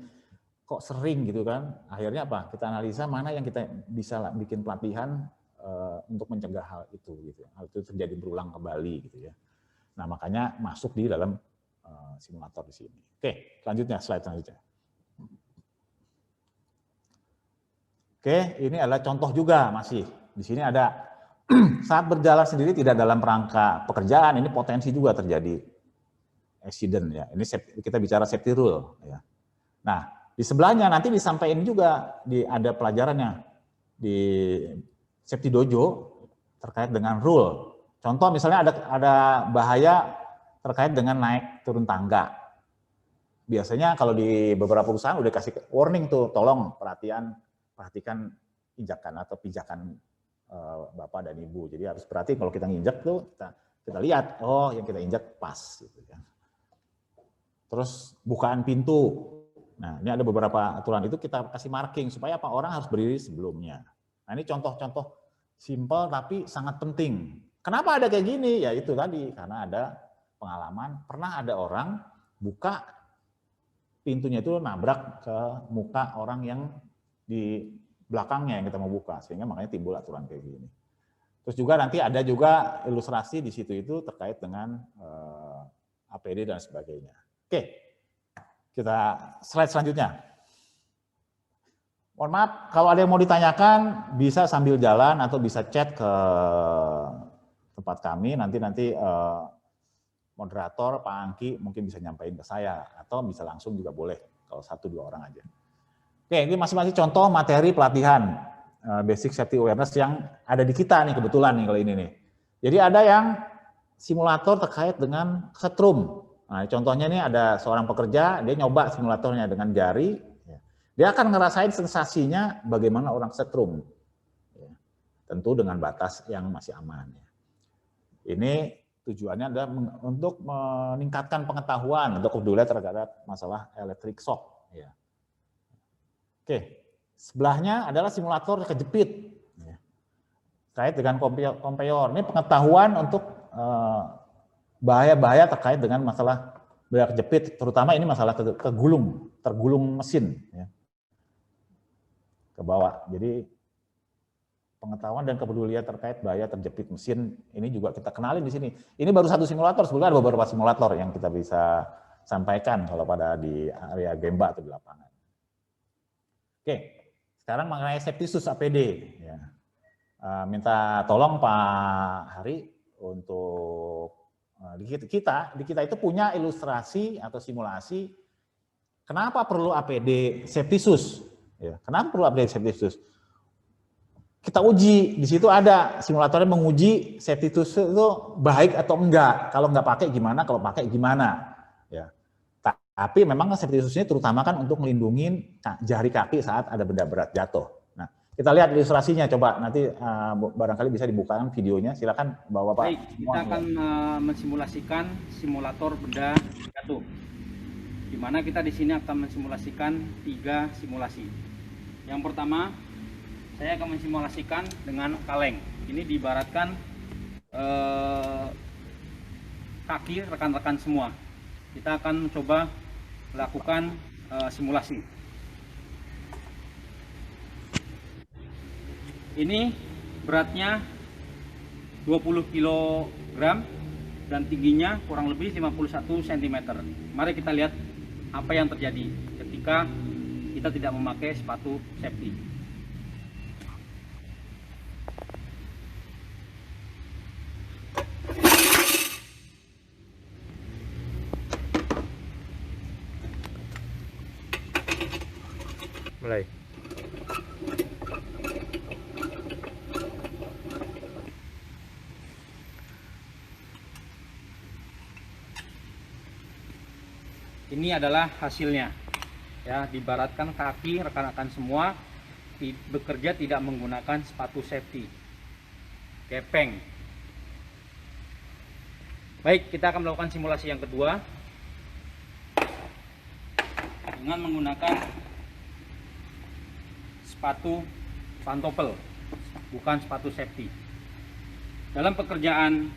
kok sering gitu kan. Akhirnya apa? Kita analisa mana yang kita bisa bikin pelatihan untuk mencegah hal itu gitu. Hal itu terjadi berulang kembali gitu ya. Nah, makanya masuk di dalam simulator di sini. Oke, selanjutnya, slide selanjutnya. Oke, ini adalah contoh juga masih. Di sini ada saat berjalan sendiri tidak dalam rangka pekerjaan, ini potensi juga terjadi accident ya. Ini kita bicara safety rule ya. Nah, di sebelahnya nanti disampaikan juga ada pelajarannya di Safety Dojo terkait dengan rule. Contoh misalnya ada bahaya terkait dengan naik turun tangga. Biasanya kalau di beberapa perusahaan udah kasih warning tuh, tolong perhatikan injakan atau pijakan Bapak dan Ibu. Jadi harus perhati kalau kita nginjak tuh kita lihat, oh yang kita injak pas gitu kan. Terus bukaan pintu. Nah, ini ada beberapa aturan itu kita kasih marking supaya apa? Orang harus berdiri sebelumnya. Nah, ini contoh-contoh simpel tapi sangat penting. Kenapa ada kayak gini? Ya itu tadi, karena ada pengalaman pernah ada orang buka pintunya itu nabrak ke muka orang yang di belakangnya yang kita mau buka, sehingga makanya timbul aturan kayak gini. Terus juga nanti ada juga ilustrasi di situ itu terkait dengan APD dan sebagainya. Oke, kita slide selanjutnya. Mohon maaf, kalau ada yang mau ditanyakan bisa sambil jalan atau bisa chat ke tempat kami, nanti moderator Pak Angki mungkin bisa nyampaikan ke saya, atau bisa langsung juga boleh, kalau 1-2 orang aja. Oke, ini masing-masing contoh materi pelatihan basic safety awareness yang ada di kita nih kebetulan nih kalau ini nih. Jadi ada yang simulator terkait dengan setrum. Nah, contohnya nih ada seorang pekerja, dia nyoba simulatornya dengan jari, dia akan ngerasain sensasinya bagaimana orang setrum. Tentu dengan batas yang masih aman. Ini tujuannya adalah untuk meningkatkan pengetahuan untuk kepedulian terhadap masalah electric shock. Oke, sebelahnya adalah simulator kejepit. Terkait dengan kompeyor. Ini pengetahuan untuk bahaya-bahaya terkait dengan masalah bahaya kejepit, terutama ini masalah tergulung mesin. Ke bawah. Jadi pengetahuan dan kepedulian terkait bahaya terjepit mesin, ini juga kita kenalin di sini. Ini baru satu simulator, sebelumnya ada beberapa simulator yang kita bisa sampaikan kalau pada di area Gemba atau di lapangan. Oke, sekarang mengenai safety shoes APD. Ya. Minta tolong Pak Hari untuk di kita itu punya ilustrasi atau simulasi kenapa perlu APD safety shoes. Ya, kenapa perlu APD safety shoes? Kita uji, di situ ada simulatornya menguji safety shoes itu baik atau enggak. Kalau enggak pakai gimana, kalau pakai gimana. Ya. Tapi memang safety shoes ini terutama kan untuk melindungi jari kaki saat ada benda berat jatuh. Nah, Kita lihat ilustrasinya, coba nanti barangkali bisa dibukakan videonya. Silakan Bapak-bapak. Baik, kita akan mensimulasikan simulator benda jatuh. Di mana kita di sini akan mensimulasikan 3 simulasi. Yang pertama, saya akan mensimulasikan dengan kaleng. Ini diibaratkan kaki rekan-rekan semua. Kita akan mencoba melakukan simulasi. Ini beratnya 20 kg dan tingginya kurang lebih 51 cm. Mari kita lihat apa yang terjadi ketika kita tidak memakai sepatu safety. Mulai. Ini adalah hasilnya. Ya, diibaratkan kaki rekan-rekan semua bekerja tidak menggunakan sepatu safety. Kepeng. Baik, kita akan melakukan simulasi yang kedua dengan menggunakan sepatu pantofel, bukan sepatu safety. Dalam pekerjaan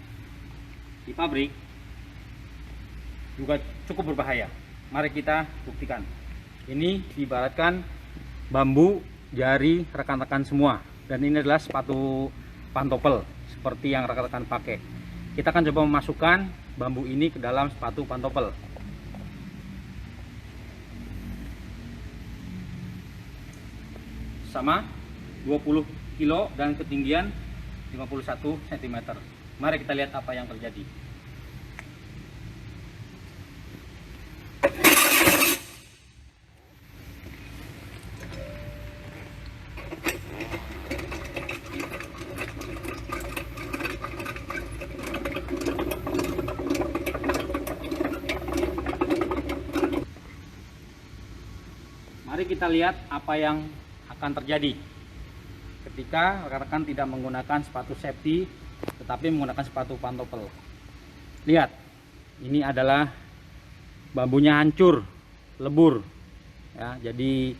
di pabrik juga cukup berbahaya. Mari kita buktikan. Ini diibaratkan bambu jari rekan-rekan semua, dan ini adalah sepatu pantofel seperti yang rekan-rekan pakai. Kita akan coba memasukkan bambu ini ke dalam sepatu pantofel. Sama 20 kilo dan ketinggian 51 cm. Mari kita lihat apa yang terjadi. Mari kita lihat apa yang akan terjadi ketika rekan-rekan tidak menggunakan sepatu safety tetapi menggunakan sepatu pantofel. Lihat, ini adalah bambunya hancur, lebur ya, jadi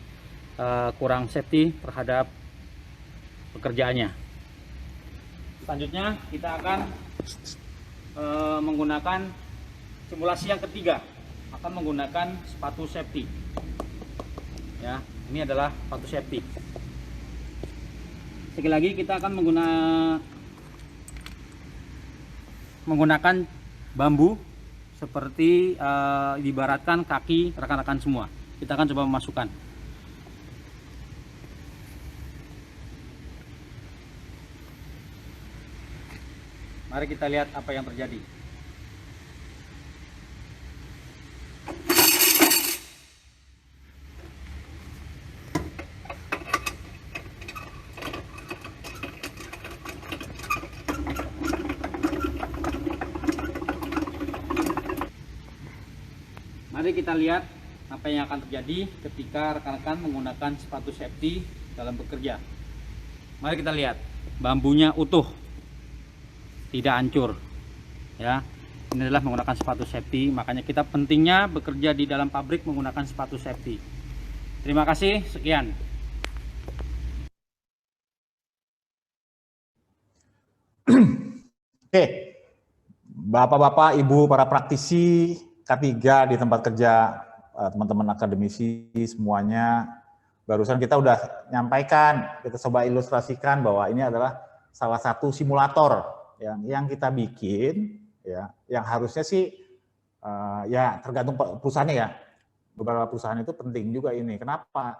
kurang safety terhadap pekerjaannya. Selanjutnya kita akan menggunakan simulasi yang ketiga, akan menggunakan sepatu safety ya. Ini adalah sepatu safety. Sekali lagi kita akan menggunakan bambu seperti diibaratkan kaki rekan-rekan semua. Kita akan coba memasukkan. Mari kita lihat apa yang terjadi. Mari kita lihat apa yang akan terjadi ketika rekan-rekan menggunakan sepatu safety dalam bekerja. Mari kita lihat, bambunya utuh, tidak hancur ya. Ini adalah menggunakan sepatu safety, makanya kita pentingnya bekerja di dalam pabrik menggunakan sepatu safety. Terima kasih, sekian. Oke, Bapak-bapak, Ibu, para praktisi K3 di tempat kerja, teman-teman akademisi semuanya, barusan kita udah nyampaikan, kita coba ilustrasikan bahwa ini adalah salah satu simulator yang kita bikin, ya, yang harusnya sih ya tergantung perusahaannya ya. Beberapa perusahaan itu penting juga ini. Kenapa?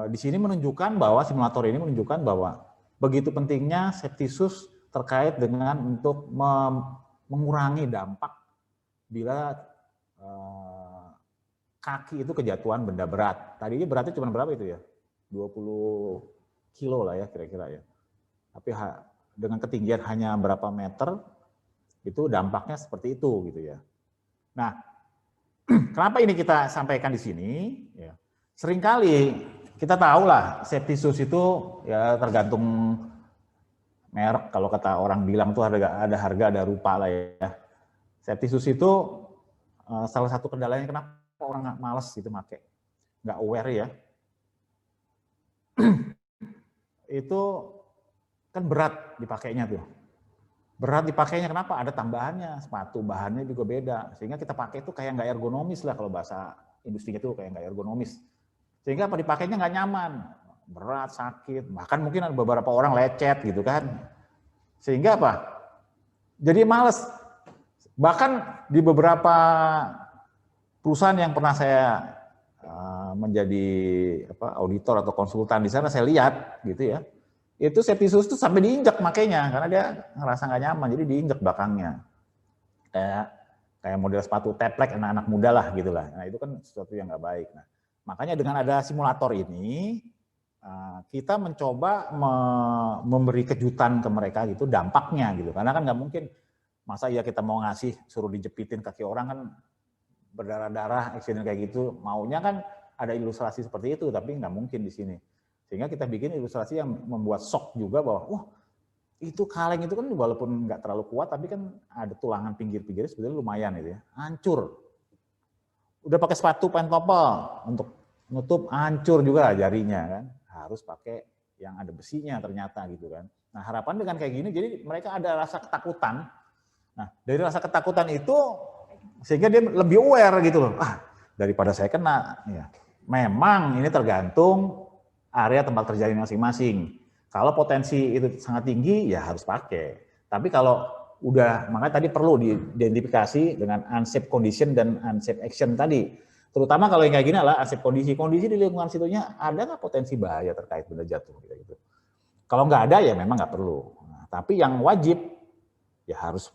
Di sini menunjukkan bahwa simulator ini menunjukkan bahwa begitu pentingnya safety shoes terkait dengan untuk mengurangi dampak bila kaki itu kejatuhan benda berat. Tadinya beratnya cuma berapa itu ya? 20 kilo lah ya kira-kira ya. Tapi dengan ketinggian hanya berapa meter, itu dampaknya seperti itu gitu ya. Nah, kenapa ini kita sampaikan di sini? Ya. Seringkali kita tahu lah safety shoes itu ya tergantung merek, kalau kata orang bilang tuh ada harga ada rupa lah ya. Safety shoes itu salah satu kendalanya kenapa orang males gitu pakai, nggak aware ya. Itu kan berat dipakainya tuh. Berat dipakainya kenapa? Ada tambahannya, sepatu bahannya juga beda. Sehingga kita pakai itu kayak nggak ergonomis lah, kalau bahasa industrinya itu kayak nggak ergonomis. Sehingga apa, dipakainya nggak nyaman, berat, sakit, bahkan mungkin ada beberapa orang lecet gitu kan. Sehingga apa? Jadi males. Bahkan di beberapa perusahaan yang pernah saya menjadi auditor atau konsultan di sana, saya lihat gitu ya. Itu safety shoes itu sampai diinjak makanya, karena dia ngerasa nggak nyaman, jadi diinjak belakangnya. Kayak model sepatu teplek anak-anak muda lah gitulah. Nah itu kan sesuatu yang nggak baik. Nah, makanya dengan ada simulator ini, kita mencoba memberi kejutan ke mereka gitu, dampaknya gitu. Karena kan nggak mungkin, masa ya kita mau ngasih, suruh dijepitin kaki orang kan berdarah-darah, accident kayak gitu. Maunya kan ada ilustrasi seperti itu, tapi nggak mungkin di sini. Sehingga kita bikin ilustrasi yang membuat shock juga bahwa, wah itu kaleng itu kan walaupun nggak terlalu kuat, tapi kan ada tulangan pinggir-pinggirnya sebetulnya lumayan itu ya, hancur. Udah pakai sepatu pentopel untuk nutup, hancur juga jarinya kan. Harus pakai yang ada besinya ternyata gitu kan. Nah harapan dengan kayak gini, jadi mereka ada rasa ketakutan. Nah dari rasa ketakutan itu, sehingga dia lebih aware gitu loh. Daripada saya kena, ya. Memang ini tergantung area tempat kerja masing-masing. Kalau potensi itu sangat tinggi, ya harus pakai. Tapi kalau udah, makanya tadi perlu diidentifikasi dengan unsafe condition dan unsafe action tadi. Terutama kalau yang kayak gini adalah unsafe kondisi di lingkungan situnya ada nggak potensi bahaya terkait benda jatuh gitu. Kalau nggak ada ya memang nggak perlu. Nah, tapi yang wajib ya harus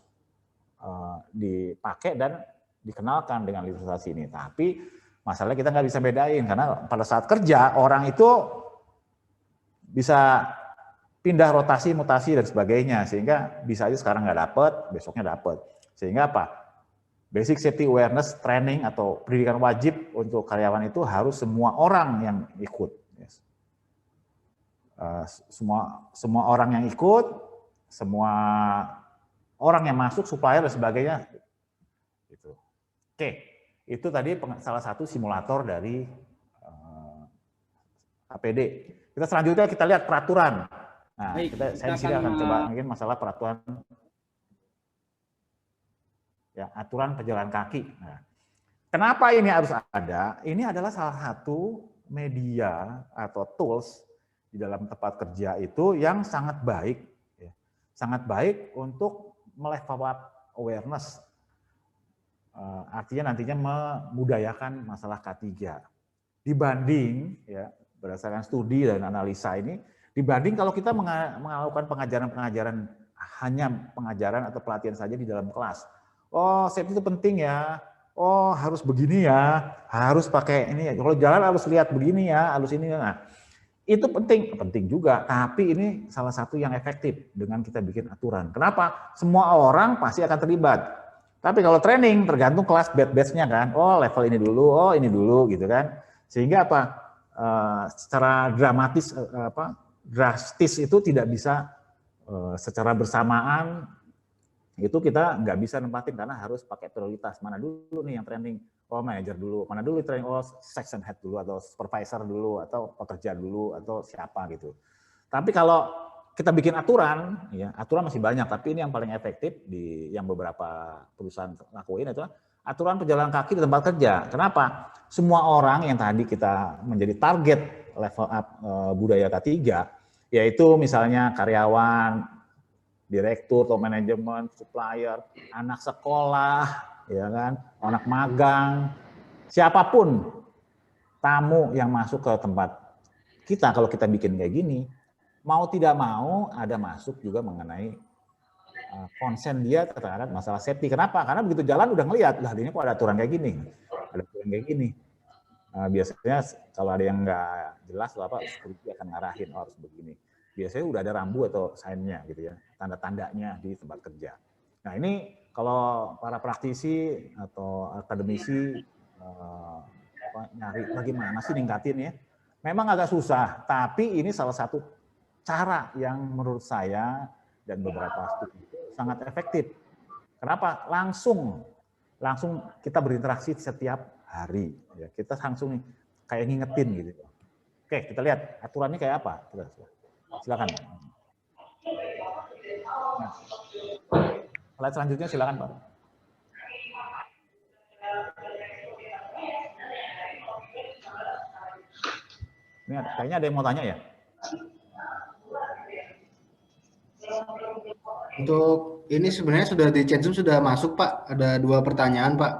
dipakai dan dikenalkan dengan ilustrasi ini. Tapi masalahnya kita nggak bisa bedain karena pada saat kerja orang itu bisa pindah rotasi, mutasi dan sebagainya, sehingga bisa aja sekarang nggak dapet, besoknya dapet. Sehingga apa? Basic safety awareness training atau pendidikan wajib untuk karyawan itu harus semua orang yang ikut. Semua orang yang ikut, semua orang yang masuk, supplier dan sebagainya. Gitu. Oke, itu tadi salah satu simulator dari APD. Kita selanjutnya kita lihat peraturan. Nah, saya di sini akan coba mungkin masalah peraturan, ya, aturan pejalan kaki. Nah, kenapa ini harus ada? Ini adalah salah satu media atau tools di dalam tempat kerja itu yang sangat baik, ya, sangat baik untuk melevel up awareness. Artinya nantinya memudayakan masalah K3 dibanding, ya, berdasarkan studi dan analisa ini, dibanding kalau kita melakukan pengajaran hanya pengajaran atau pelatihan saja di dalam kelas. Oh, safety itu penting ya. Oh, harus begini ya. Harus pakai ini ya. Kalau jalan harus lihat begini ya, harus ini. Nah, itu penting juga. Tapi ini salah satu yang efektif dengan kita bikin aturan. Kenapa? Semua orang pasti akan terlibat. Tapi kalau training tergantung kelas batch-nya kan. Oh, level ini dulu, oh ini dulu gitu kan. Sehingga apa? Secara drastis itu tidak bisa secara bersamaan, itu kita nggak bisa nempatin karena harus pakai prioritas. Mana dulu nih yang training? Oh manajer dulu. Mana dulu training? Oh section head dulu atau supervisor dulu atau pekerja dulu atau siapa gitu. Tapi kalau kita bikin aturan, ya aturan masih banyak. Tapi ini yang paling efektif di yang beberapa perusahaan lakuin itu aturan pejalan kaki di tempat kerja. Kenapa? Semua orang yang tadi kita menjadi target level up budaya K3, yaitu misalnya karyawan, direktur atau manajemen, supplier, anak sekolah, ya kan, anak magang, siapapun tamu yang masuk ke tempat kita, kalau kita bikin kayak gini, mau tidak mau ada masuk juga mengenai konsen dia terhadap masalah safety. Kenapa? Karena begitu jalan udah ngelihat, lah ini kok ada aturan kayak gini, ada aturan kayak gini. Biasanya kalau ada yang nggak jelas atau apa, security akan ngarahin, oh harus begini. Biasanya udah ada rambu atau sign-nya gitu ya, tanda-tandanya di tempat kerja. Nah ini kalau para praktisi atau akademisi nyari bagaimana sih ningkatin ya, Memang agak susah, tapi ini salah satu cara yang menurut saya dan beberapa studi sangat efektif. Kenapa? Langsung kita berinteraksi setiap hari. Ya, kita langsung kayak ngingetin gitu. Oke, kita lihat aturannya kayak apa. Silakan. Nah, slide selanjutnya silakan Pak. Ini kayaknya ada yang mau tanya ya? Untuk ini sebenarnya sudah di chat Zoom sudah masuk Pak, ada 2 pertanyaan Pak.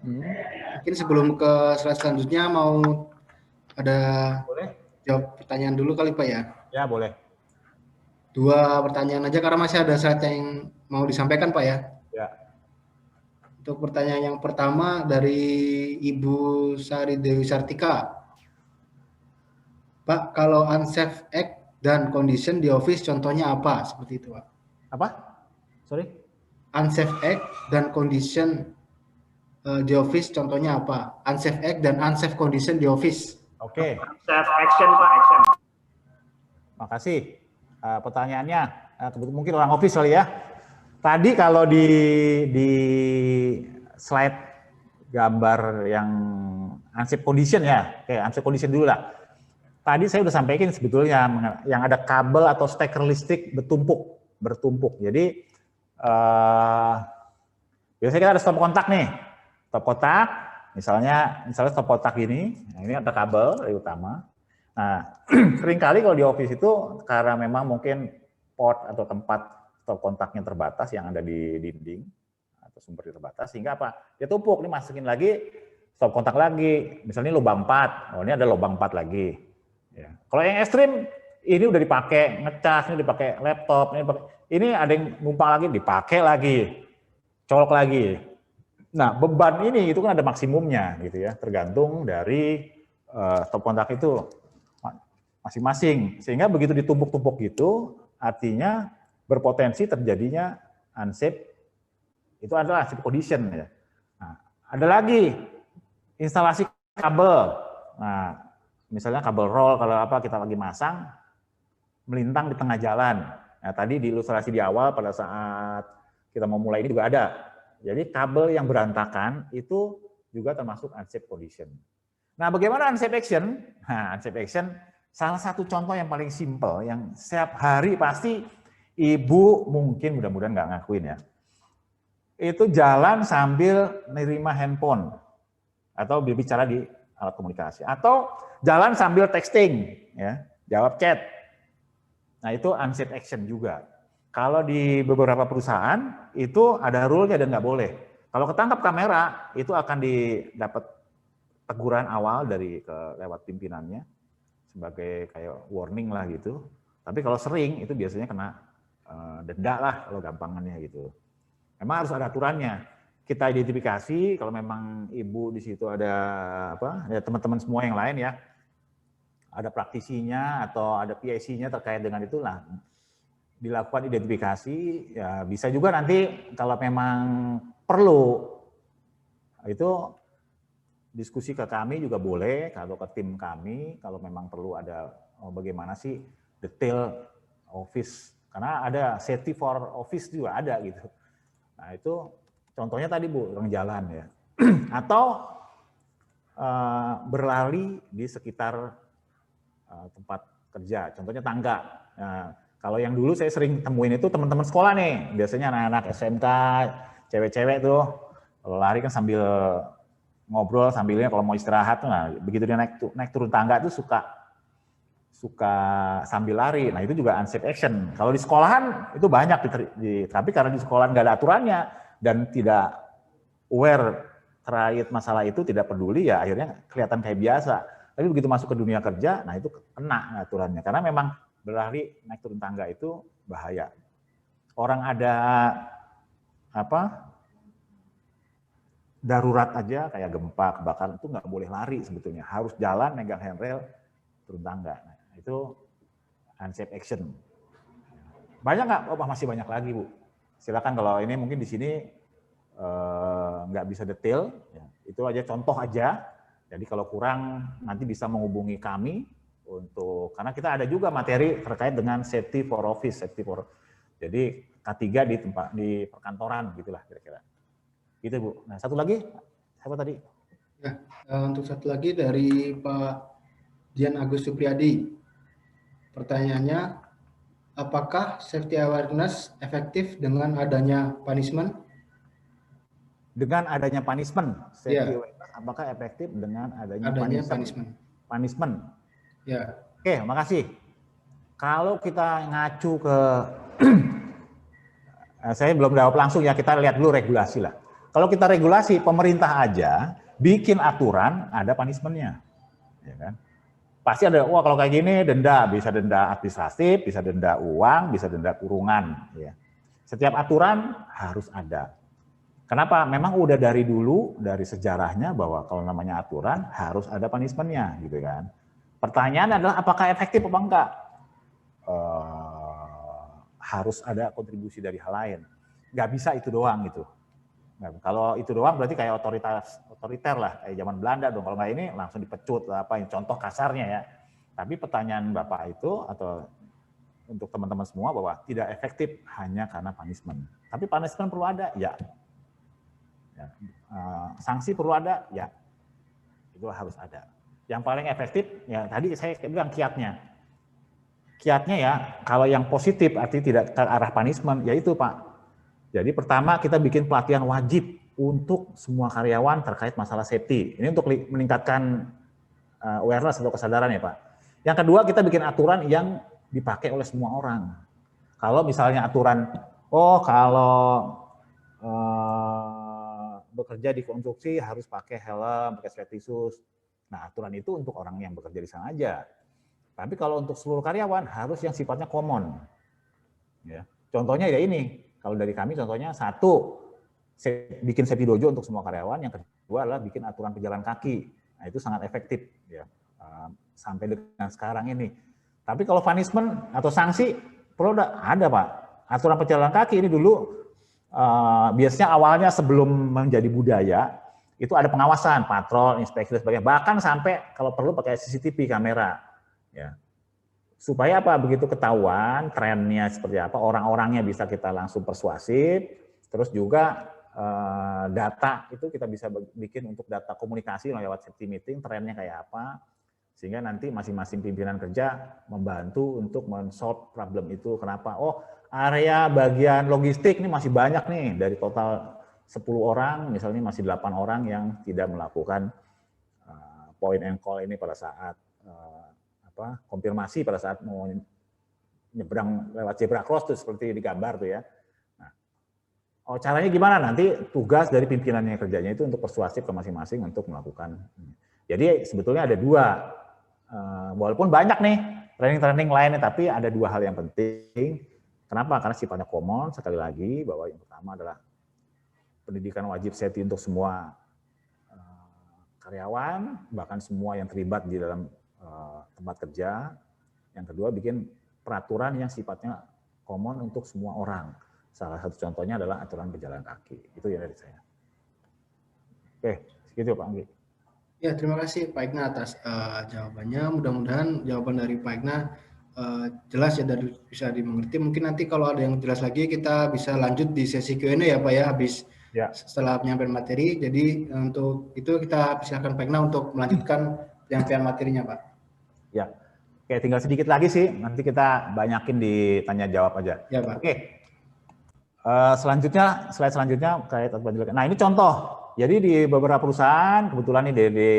Mungkin sebelum ke slide selanjutnya mau ada Boleh? jawab pertanyaan dulu kali Pak ya. Ya boleh. 2 pertanyaan aja karena masih ada slide yang mau disampaikan Pak ya. Ya. Untuk pertanyaan yang pertama dari Ibu Sari Dewi Sartika. Pak, kalau unsafe act dan condition di office contohnya apa? Seperti itu Pak. Apa? Sorry? Unsafe act dan condition di office contohnya apa? Unsafe act dan unsafe condition di office. Oke. Unsafe action Pak, action. Makasih. Pertanyaannya, mungkin orang office kali ya. Tadi kalau di slide gambar yang unsafe condition ya, kayak unsafe condition dulu lah. Tadi saya udah sampaikan sebetulnya yang ada kabel atau steker listrik bertumpuk. Jadi biasanya kita ada stop kontak nih, stop kontak. Misalnya stop kontak ini, nah ini ada kabel dari utama. Nah, seringkali kalau di office itu karena memang mungkin port atau tempat stop kontaknya terbatas yang ada di dinding atau sumber terbatas, sehingga apa? Dia tumpuk, nih masukin lagi stop kontak lagi. Misalnya lubang 4, oh ini ada lubang 4 lagi. Ya. Kalau yang ekstrim ini udah dipakai ngecas, ini dipakai laptop, ini ada yang numpang lagi, dipakai lagi, colok lagi. Nah beban ini itu kan ada maksimumnya gitu ya, tergantung dari stop kontak itu masing-masing. Sehingga begitu ditumpuk-tumpuk gitu, artinya berpotensi terjadinya unsafe, itu adalah unsafe condition ya. Nah, ada lagi instalasi kabel. Nah, misalnya kabel roll kalau apa kita lagi masang melintang di tengah jalan. Nah, tadi di ilustrasi di awal pada saat kita mau mulai ini juga ada. Jadi kabel yang berantakan itu juga termasuk unsafe condition. Nah, bagaimana unsafe action? Nah, unsafe action salah satu contoh yang paling simpel yang setiap hari pasti ibu mungkin mudah-mudahan nggak ngakuin ya. Itu jalan sambil nerima handphone atau berbicara di alat komunikasi atau jalan sambil texting ya, jawab chat. Nah, itu unsafe action juga. Kalau di beberapa perusahaan itu ada rule-nya dan nggak boleh. Kalau ketangkap kamera itu akan didapat teguran awal dari lewat pimpinannya sebagai kayak warning lah gitu. Tapi kalau sering itu biasanya kena denda lah kalau gampangannya gitu. Memang harus ada aturannya. Kita identifikasi kalau memang ibu di situ ada apa? Ada teman-teman semua yang lain ya. Ada praktisinya atau ada PIC-nya terkait dengan itulah. Dilakukan identifikasi, ya bisa juga nanti kalau memang perlu itu diskusi ke kami juga boleh, kalau ke tim kami, kalau memang perlu ada bagaimana sih detail office, karena ada safety for office juga ada gitu. Nah itu contohnya tadi Bu, orang jalan ya, atau berlari di sekitar tempat kerja, contohnya tangga. Nah, kalau yang dulu saya sering temuin itu teman-teman sekolah nih, biasanya anak-anak SMK, cewek-cewek tuh, kalau lari kan sambil ngobrol, sambilnya kalau mau istirahat, nah begitu dia naik turun tangga itu suka sambil lari, nah itu juga unsafe action. Kalau di sekolahan itu banyak, tapi karena di sekolahan nggak ada aturannya dan tidak aware terkait masalah itu, tidak peduli ya akhirnya kelihatan kayak biasa. Tapi begitu masuk ke dunia kerja, nah itu kena aturannya karena memang berlari naik turun tangga itu bahaya. Orang ada apa darurat aja kayak gempa, kebakaran itu nggak boleh lari sebetulnya, harus jalan megang handrail turun tangga. Nah, itu unsafe action. Banyak nggak? Oh masih banyak lagi Bu. Silakan kalau ini mungkin di sini nggak bisa detail, ya. Itu aja contoh aja Jadi kalau kurang nanti bisa menghubungi kami karena kita ada juga materi terkait dengan safety for office, jadi K3 di perkantoran gitulah kira-kira. Gitu Bu. Nah, satu lagi siapa tadi? Ya, untuk satu lagi dari Pak Dian Agus Supriyadi. Pertanyaannya, apakah safety awareness efektif dengan adanya punishment? Dengan adanya punishment, safety Ya. awareness apakah efektif dengan adanya punishment? Punishment. Ya. Oke, makasih. Kalau kita ngacu ke saya belum jawab langsung ya, kita lihat dulu regulasi lah. Kalau kita regulasi, pemerintah aja bikin aturan ada punishment-nya. Ya kan? Pasti ada, wah kalau kayak gini denda, bisa denda administratif, bisa denda uang, bisa denda kurungan. Ya. Setiap aturan harus ada. Kenapa? Memang udah dari dulu, dari sejarahnya bahwa kalau namanya aturan harus ada punishment-nya, gitu kan. Pertanyaan adalah apakah efektif apa enggak? Harus ada kontribusi dari hal lain. Nggak bisa itu doang gitu. Nah, kalau itu doang berarti kayak otoriter lah, kayak zaman Belanda dong. Kalau nggak ini langsung dipecut lah, apa contoh kasarnya ya. Tapi pertanyaan Bapak itu atau untuk teman-teman semua bahwa tidak efektif hanya karena punishment. Tapi punishment perlu ada, ya. Sanksi perlu ada, ya. Itu harus ada. Yang paling efektif, ya tadi saya bilang kiatnya. Kiatnya ya, kalau yang positif artinya tidak ke arah punishment, yaitu Pak. Jadi pertama kita bikin pelatihan wajib untuk semua karyawan terkait masalah safety. Ini untuk meningkatkan awareness atau kesadaran ya Pak. Yang kedua kita bikin aturan yang dipakai oleh semua orang. Kalau misalnya aturan, kalau bekerja di konstruksi harus pakai helm, pakai safety shoes. Nah aturan itu untuk orang yang bekerja di sana aja. Tapi kalau untuk seluruh karyawan harus yang sifatnya common. Ya. Contohnya ya ini, kalau dari kami contohnya satu, bikin safety dojo untuk semua karyawan. Yang kedua adalah bikin aturan pejalan kaki. Nah itu sangat efektif ya sampai dengan sekarang ini. Tapi kalau punishment atau sanksi perlu ada Pak. Aturan pejalan kaki ini dulu biasanya awalnya sebelum menjadi budaya itu ada pengawasan, patrol, inspeksi dan sebagainya. Bahkan sampai kalau perlu pakai CCTV kamera. Ya. Supaya apa? Begitu ketahuan trennya seperti apa, orang-orangnya bisa kita langsung persuasif, terus juga data itu kita bisa bikin untuk data komunikasi lewat safety meeting, trennya kayak apa, sehingga nanti masing-masing pimpinan kerja membantu untuk men-solve problem itu. Kenapa? Area bagian logistik ini masih banyak nih, dari total 10 orang, misalnya masih 8 orang yang tidak melakukan point and call ini pada saat konfirmasi pada saat mau nyebrang lewat zebra cross tuh seperti di gambar tuh ya. Nah, caranya gimana? Nanti tugas dari pimpinannya kerjanya itu untuk persuasif ke masing-masing untuk melakukan. Jadi sebetulnya ada dua, walaupun banyak nih training-training lainnya, tapi ada dua hal yang penting. Kenapa? Karena sifatnya common, sekali lagi bahwa yang pertama adalah pendidikan wajib safety untuk semua karyawan, bahkan semua yang terlibat di dalam tempat kerja. Yang kedua bikin peraturan yang sifatnya common untuk semua orang. Salah satu contohnya adalah aturan pejalan kaki. Itu ya dari saya. Oke, segitu Pak Anggi. Ya, terima kasih Pak Igna atas jawabannya. Mudah-mudahan jawaban dari Pak Igna jelas ya, dan bisa dimengerti. Mungkin nanti kalau ada yang jelas lagi kita bisa lanjut di sesi Q&A ya Pak ya, habis setelah penyampaian materi. Jadi untuk itu kita silakan Pak Igna untuk melanjutkan penyampaian materinya Pak. Ya, oke, tinggal sedikit lagi sih, nanti kita banyakin ditanya jawab aja. Ya Pak. Oke, slide selanjutnya terkait aturan. Nah ini contoh, jadi di beberapa perusahaan, kebetulan nih di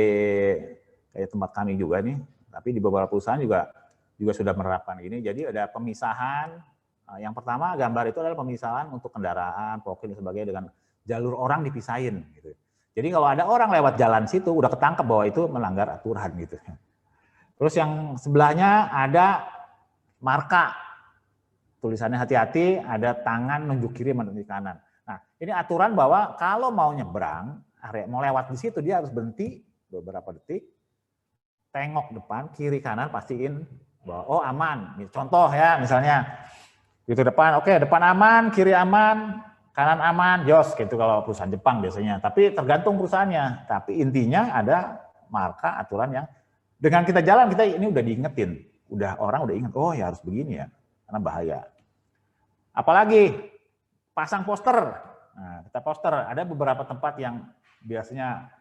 kayak tempat kami juga nih, tapi di beberapa perusahaan juga sudah menerapkan ini. Jadi ada pemisahan, yang pertama gambar itu adalah pemisahan untuk kendaraan, profil dan sebagainya dengan jalur orang dipisahin. Gitu. Jadi kalau ada orang lewat jalan situ, udah ketangkep bahwa itu melanggar aturan gitu. Terus yang sebelahnya ada marka, tulisannya hati-hati, ada tangan nunjuk kiri menunjuk kanan. Nah ini aturan bahwa kalau mau nyebrang, mau lewat di situ dia harus berhenti beberapa detik, tengok depan, kiri kanan, pastiin bahwa aman. Contoh ya misalnya, itu depan, oke depan aman, kiri aman, kanan aman, jos gitu kalau perusahaan Jepang biasanya. Tapi tergantung perusahaannya. Tapi intinya ada marka aturan yang dengan kita jalan kita ini udah diingetin, orang udah ingat, oh ya harus begini ya, karena bahaya. Apalagi pasang poster. Nah, kita poster, ada beberapa tempat yang biasanya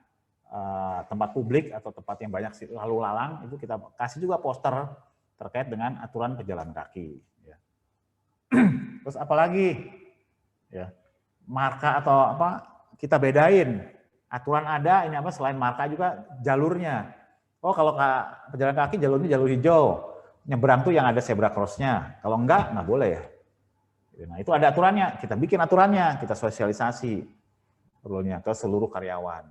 tempat publik atau tempat yang banyak lalu lalang, itu kita kasih juga poster terkait dengan aturan pejalan kaki. Ya. Terus apalagi, ya, marka atau apa, kita bedain, aturan ada, ini apa, selain marka juga jalurnya. Oh kalau pejalan kaki jalurnya jalur hijau, nyebrang tuh yang ada zebra cross-nya, kalau enggak boleh ya. Nah itu ada aturannya, kita bikin aturannya, kita sosialisasi rule-nya ke seluruh karyawan.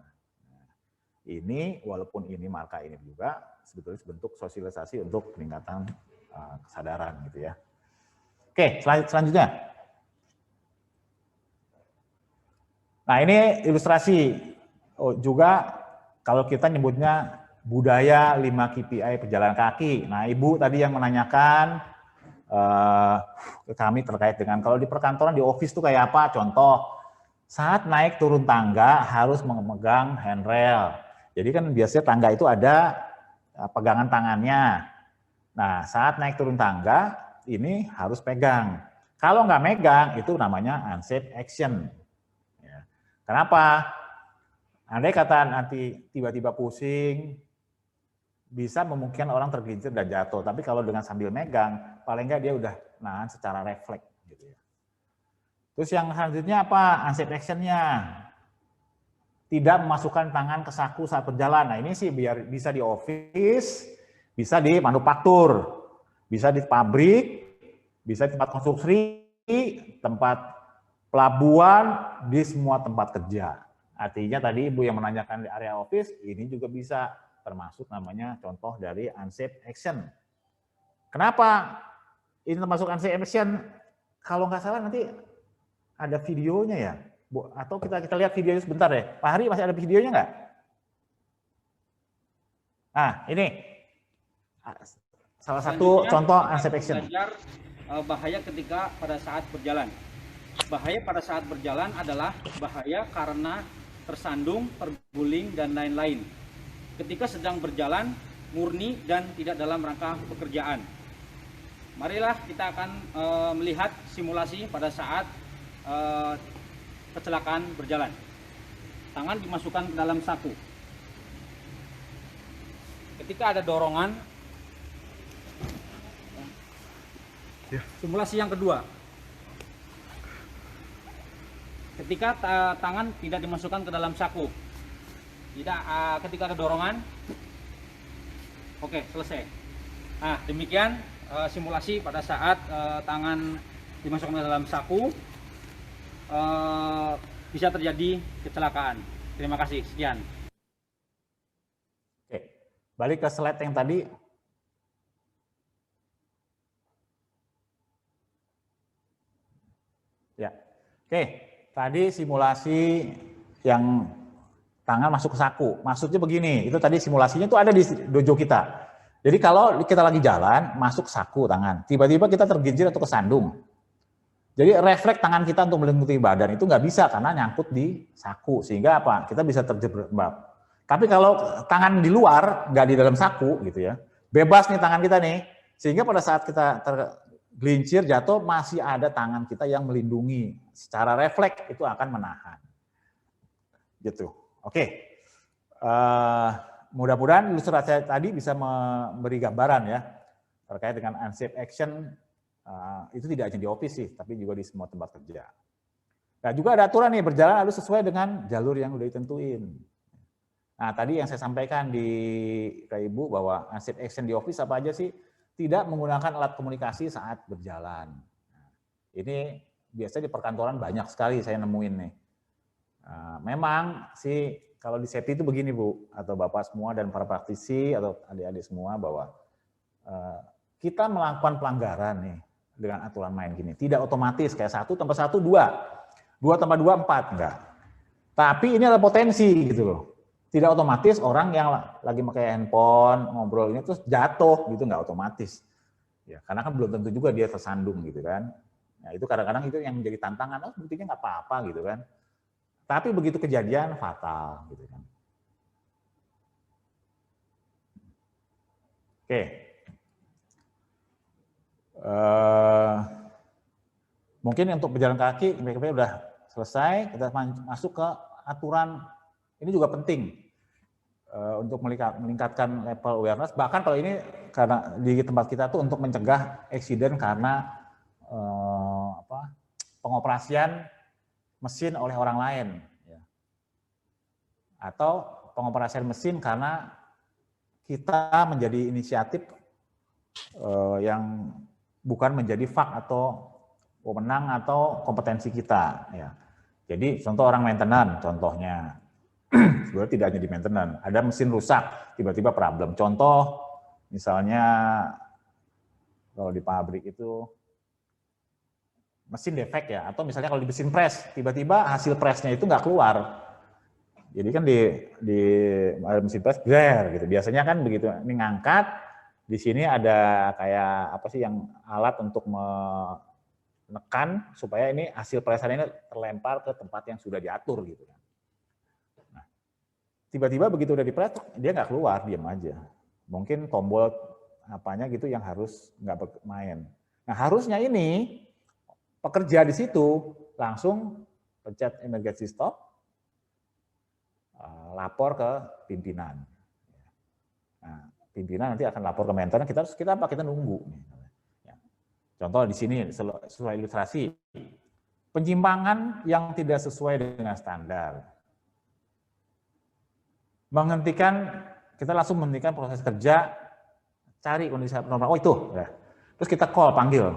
Ini walaupun ini marka ini juga sebetulnya bentuk sosialisasi untuk peningkatan kesadaran gitu ya. Oke, selanjutnya. Nah ini ilustrasi juga kalau kita nyebutnya budaya 5 KPI pejalan kaki. Nah Ibu tadi yang menanyakan ke kami terkait dengan kalau di perkantoran di office itu kayak apa? Contoh, saat naik turun tangga harus memegang handrail. Jadi kan biasanya tangga itu ada pegangan tangannya. Nah saat naik turun tangga ini harus pegang. Kalau nggak megang itu namanya unsafe action. Ya. Kenapa? Andai kata nanti tiba-tiba pusing, bisa memungkinkan orang tergelincir dan jatuh. Tapi kalau dengan sambil megang, paling nggak dia udah nahan secara refleks. Gitu ya. Terus yang selanjutnya apa? Unsafe action-nya. Tidak memasukkan tangan ke saku saat berjalan. Nah ini sih biar bisa di office, bisa di manufaktur, bisa di pabrik, bisa di tempat konstruksi, tempat pelabuhan, di semua tempat kerja. Artinya tadi Ibu yang menanyakan di area office, ini juga bisa termasuk namanya contoh dari unsafe action. Kenapa ini termasuk unsafe action? Kalau nggak salah nanti ada videonya ya, Bu, atau kita lihat videonya sebentar deh. Pak Hari masih ada videonya nggak? Nah ini salah satu contoh unsafe action. Belajar bahaya ketika pada saat berjalan. Bahaya pada saat berjalan adalah bahaya karena tersandung, terguling, dan lain-lain. Ketika sedang berjalan, murni dan tidak dalam rangka pekerjaan. Marilah kita akan melihat simulasi pada saat kecelakaan berjalan. Tangan dimasukkan ke dalam saku. Ketika ada dorongan, simulasi yang kedua. Ketika tangan tidak dimasukkan ke dalam saku, ketika ada dorongan, oke, selesai. Nah, demikian simulasi pada saat tangan dimasukkan ke dalam saku, bisa terjadi kecelakaan. Terima kasih, sekian. Oke, balik ke slide yang tadi. Ya, oke. Tadi simulasi yang tangan masuk ke saku. Maksudnya begini, itu tadi simulasinya itu ada di dojo kita. Jadi kalau kita lagi jalan, masuk saku tangan. Tiba-tiba kita tergelincir atau kesandung. Jadi refleks tangan kita untuk melindungi badan itu nggak bisa karena nyangkut di saku. Sehingga apa? Kita bisa terjebak. Tapi kalau tangan di luar, nggak di dalam saku gitu ya, bebas nih tangan kita nih. Sehingga pada saat kita tergelincir, jatuh, masih ada tangan kita yang melindungi. Secara refleks itu akan menahan. Gitu. Oke. Mudah-mudahan ilustrasi tadi bisa memberi gambaran ya terkait dengan unsafe action. Itu tidak hanya di office sih, tapi juga di semua tempat kerja. Nah, juga ada aturan nih, berjalan harus sesuai dengan jalur yang udah ditentuin. Nah, tadi yang saya sampaikan ke Ibu bahwa unsafe action di office apa aja sih? Tidak menggunakan alat komunikasi saat berjalan. Ini biasanya di perkantoran banyak sekali saya nemuin nih. Memang sih kalau di safety itu begini Bu, atau Bapak semua dan para praktisi atau adik-adik semua bahwa kita melakukan pelanggaran nih dengan aturan main gini. Tidak otomatis kayak 1 tambah 1 2, 2 tambah 2 4, enggak. Tapi ini ada potensi gitu loh. Tidak otomatis orang yang lagi pakai handphone ngobrol ini terus jatuh gitu, nggak otomatis. Ya, karena kan belum tentu juga dia tersandung gitu kan. Nah, itu kadang-kadang itu yang menjadi tantangan, oh buktinya nggak apa-apa gitu kan. Tapi begitu kejadian fatal gitu kan. Oke. Mungkin untuk berjalan kaki, kira-kira udah selesai, kita masuk ke aturan, ini juga penting untuk meningkatkan level awareness, bahkan kalau ini karena di tempat kita tuh untuk mencegah accident karena pengoperasian mesin oleh orang lain, ya. Atau pengoperasian mesin karena kita menjadi inisiatif yang bukan menjadi fak atau wewenang atau kompetensi kita, ya. Jadi contoh orang maintenance, contohnya sebenarnya tidak hanya di maintenance, ada mesin rusak, tiba-tiba problem. Contoh misalnya kalau di pabrik itu mesin defek ya, atau misalnya kalau di mesin press, tiba-tiba hasil pressnya itu nggak keluar. Jadi kan di mesin press gitu. Biasanya kan begitu, ini ngangkat, di sini ada kayak apa sih yang alat untuk menekan supaya ini hasil pressannya ini terlempar ke tempat yang sudah diatur gitu kan. Nah, tiba-tiba begitu udah dipres, dia nggak keluar, diam aja. Mungkin tombol apanya gitu yang harus nggak bermain. Nah harusnya ini pekerja di situ langsung pencet emergency stop, lapor ke pimpinan. Nah, pimpinan nanti akan lapor ke maintenance, kita nunggu. Contoh di sini sesuai ilustrasi, penyimpangan yang tidak sesuai dengan standar. Kita langsung menghentikan proses kerja, cari kondisi abnormal, oh itu, ya. Terus kita panggil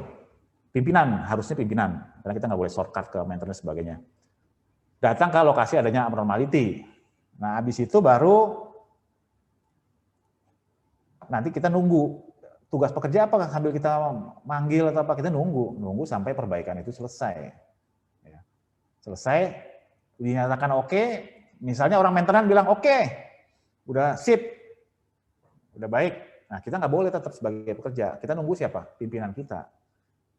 pimpinan, harusnya pimpinan, karena kita nggak boleh shortcut ke maintenance sebagainya. Datang ke lokasi adanya abnormality. Nah, habis itu baru nanti kita nunggu. Tugas pekerja apa sambil kita manggil atau apa, kita nunggu sampai perbaikan itu selesai. Ya. Selesai, dinyatakan oke, misalnya orang maintenance bilang oke, udah sip, udah baik. Nah kita nggak boleh tetap sebagai pekerja, kita nunggu siapa? Pimpinan kita.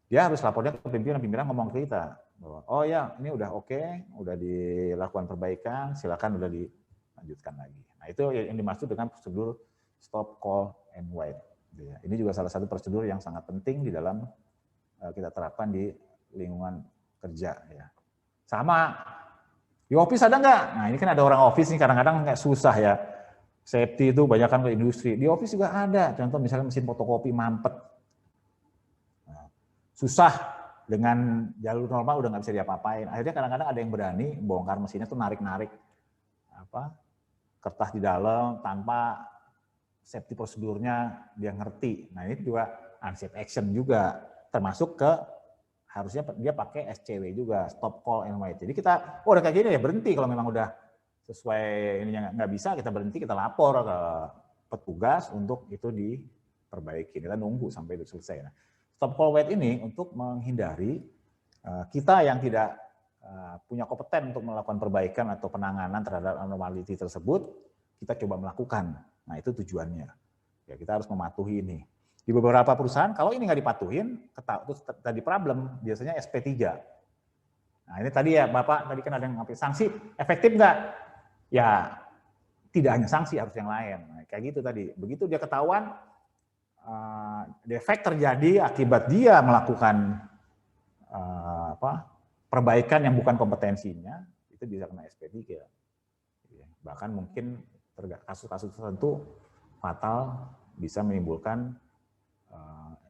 Dia harus lapornya ke pimpinan ngomong ke kita, bahwa oh ya ini udah oke, udah dilakukan perbaikan, silakan udah dilanjutkan lagi. Nah itu yang dimaksud dengan prosedur stop, call, and wait. Ini juga salah satu prosedur yang sangat penting di dalam kita terapkan di lingkungan kerja. Ya. Sama, di office ada nggak? Nah ini kan ada orang office nih kadang-kadang nggak susah ya. Safety itu banyak kan ke industri. Di office juga ada, contoh misalnya mesin fotokopi mampet. Nah, susah, dengan jalur normal udah nggak bisa diapa-apain. Akhirnya kadang-kadang ada yang berani bongkar mesinnya tuh narik-narik kertas di dalam tanpa safety prosedurnya dia ngerti. Nah ini juga unsafe action juga, termasuk ke harusnya dia pakai SCW juga, stop, call, and wait. Jadi kita, udah kayak gini ya berhenti, kalau memang udah sesuai ininya nggak bisa, kita berhenti, kita lapor ke petugas untuk itu diperbaiki. Kita nunggu sampai itu selesai. Nah, stop, call, wait ini untuk menghindari kita yang tidak punya kompeten untuk melakukan perbaikan atau penanganan terhadap anomali tersebut, kita coba melakukan. Nah itu tujuannya. Ya kita harus mematuhi ini. Di beberapa perusahaan kalau ini nggak dipatuhin, terus tadi problem biasanya SP3. Nah ini tadi ya Bapak tadi kan ada yang ngambil sanksi, efektif nggak? Ya tidak hanya sanksi, harus yang lain. Nah, kayak gitu tadi. Begitu dia ketahuan defek terjadi akibat dia melakukan perbaikan yang bukan kompetensinya, itu bisa kena SP3. Bahkan mungkin kasus-kasus tertentu fatal bisa menimbulkan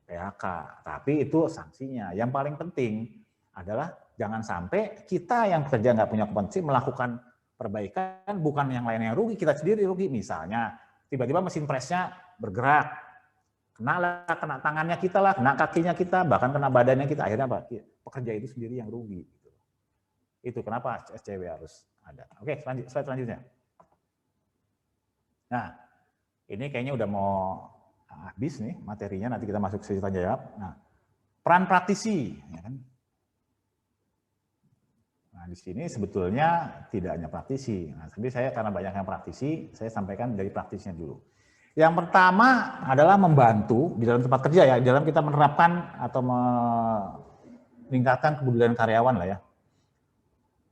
PHK. Tapi itu sanksinya. Yang paling penting adalah jangan sampai kita yang kerja nggak punya kompetensi melakukan perbaikan, bukan yang lain yang rugi, kita sendiri rugi. Misalnya tiba-tiba mesin presnya bergerak, kena tangannya kita lah, kena kakinya kita, bahkan kena badannya kita. Akhirnya apa? Pekerja itu sendiri yang rugi. Itu kenapa SCW harus ada. Oke, slide selanjutnya. Nah, ini kayaknya udah mau habis nih materinya, nanti kita masuk ke sesi tanya jawab. Nah, peran praktisi. Ya kan? Nah, di sini sebetulnya tidak hanya praktisi. Nah, tapi saya karena banyak yang praktisi, saya sampaikan dari praktisnya dulu. Yang pertama adalah membantu di dalam tempat kerja ya, di dalam kita menerapkan atau meningkatkan kebudayaan karyawan lah ya.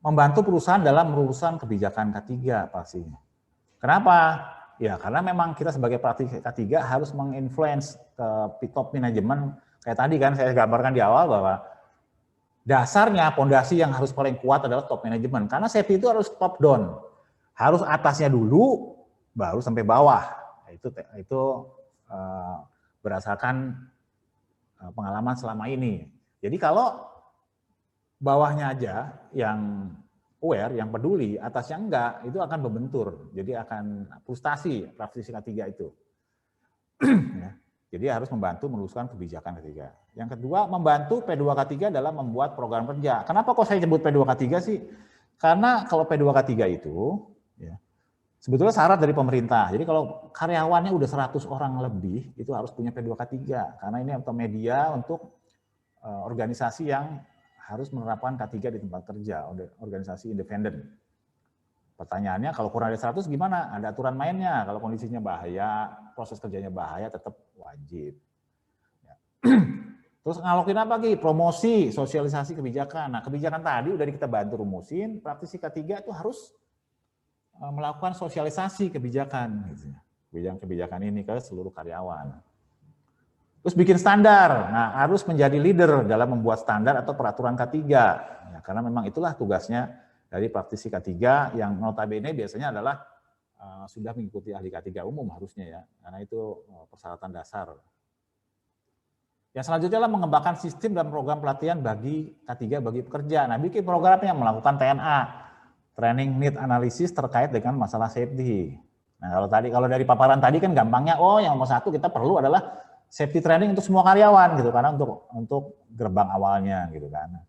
Membantu perusahaan dalam urusan kebijakan K3 pastinya. Kenapa? Ya, karena memang kita sebagai praktisi K3 harus menginfluence ke top manajemen. Kayak tadi kan saya gambarkan di awal bahwa dasarnya, pondasi yang harus paling kuat adalah top manajemen. Karena safety itu harus top down. Harus atasnya dulu, baru sampai bawah. Itu berdasarkan pengalaman selama ini. Jadi kalau bawahnya aja yang aware, yang peduli, atasnya enggak, itu akan membentur. Jadi akan frustasi praktisi K3 itu. Ya. Jadi harus membantu meluruskan kebijakan K3. Yang kedua, membantu P2K3 dalam membuat program kerja. Kenapa kok saya sebut P2K3 sih? Karena kalau P2K3 itu, ya, sebetulnya syarat dari pemerintah. Jadi kalau karyawannya udah 100 orang lebih, itu harus punya P2K3. Karena ini atau media untuk organisasi yang harus menerapkan K3 di tempat kerja, organisasi independen. Pertanyaannya, kalau kurang dari 100 gimana? Ada aturan mainnya. Kalau kondisinya bahaya, proses kerjanya bahaya, tetap wajib. Ya. Terus ngalokin apa lagi? Promosi, sosialisasi kebijakan. Nah, kebijakan tadi udah kita bantu rumusin, praktisi K3 itu harus melakukan sosialisasi kebijakan. Kebijakan ini ke seluruh karyawan. Terus bikin standar, nah harus menjadi leader dalam membuat standar atau peraturan K3. Ya, karena memang itulah tugasnya dari praktisi K3 yang notabene biasanya adalah sudah mengikuti ahli K3 umum harusnya ya, karena itu persyaratan dasar. Yang selanjutnya adalah mengembangkan sistem dan program pelatihan bagi K3 bagi pekerja. Nah, bikin programnya melakukan TNA, training need analysis terkait dengan masalah safety. Nah, kalau dari paparan tadi kan gampangnya, oh yang nomor satu kita perlu adalah safety training untuk semua karyawan gitu, karena untuk gerbang awalnya gitu kan.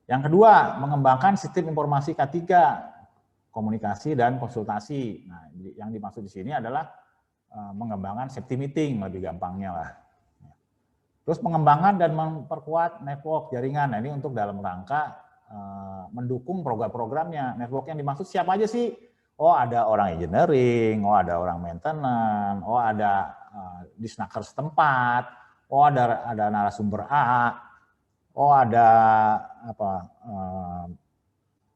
Yang kedua, mengembangkan sistem informasi K3, komunikasi dan konsultasi. Nah, yang dimaksud di sini adalah mengembangkan safety meeting, lebih gampangnya lah. Terus mengembangkan dan memperkuat network jaringan. Nah, ini untuk dalam rangka mendukung program-programnya. Network yang dimaksud siapa aja sih? Oh, ada orang engineering, oh ada orang maintenance, oh ada disnaker setempat, oh ada narasumber A, oh ada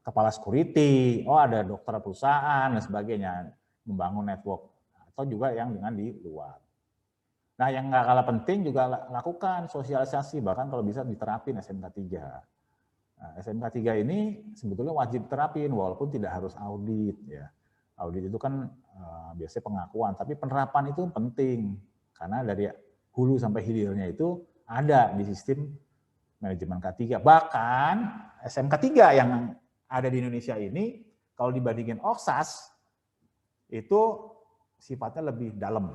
kepala security, oh ada dokter perusahaan dan sebagainya, membangun network atau juga yang dengan di luar. Nah, yang nggak kalah penting juga lakukan sosialisasi, bahkan kalau bisa diterapin SMK 3. Nah, SMK 3 ini sebetulnya wajib terapin walaupun tidak harus audit ya. Audit itu kan biasanya pengakuan, tapi penerapan itu penting karena dari hulu sampai hilirnya itu ada di sistem manajemen K3. Bahkan SMK 3 yang ada di Indonesia ini kalau dibandingin OKSAS itu sifatnya lebih dalam.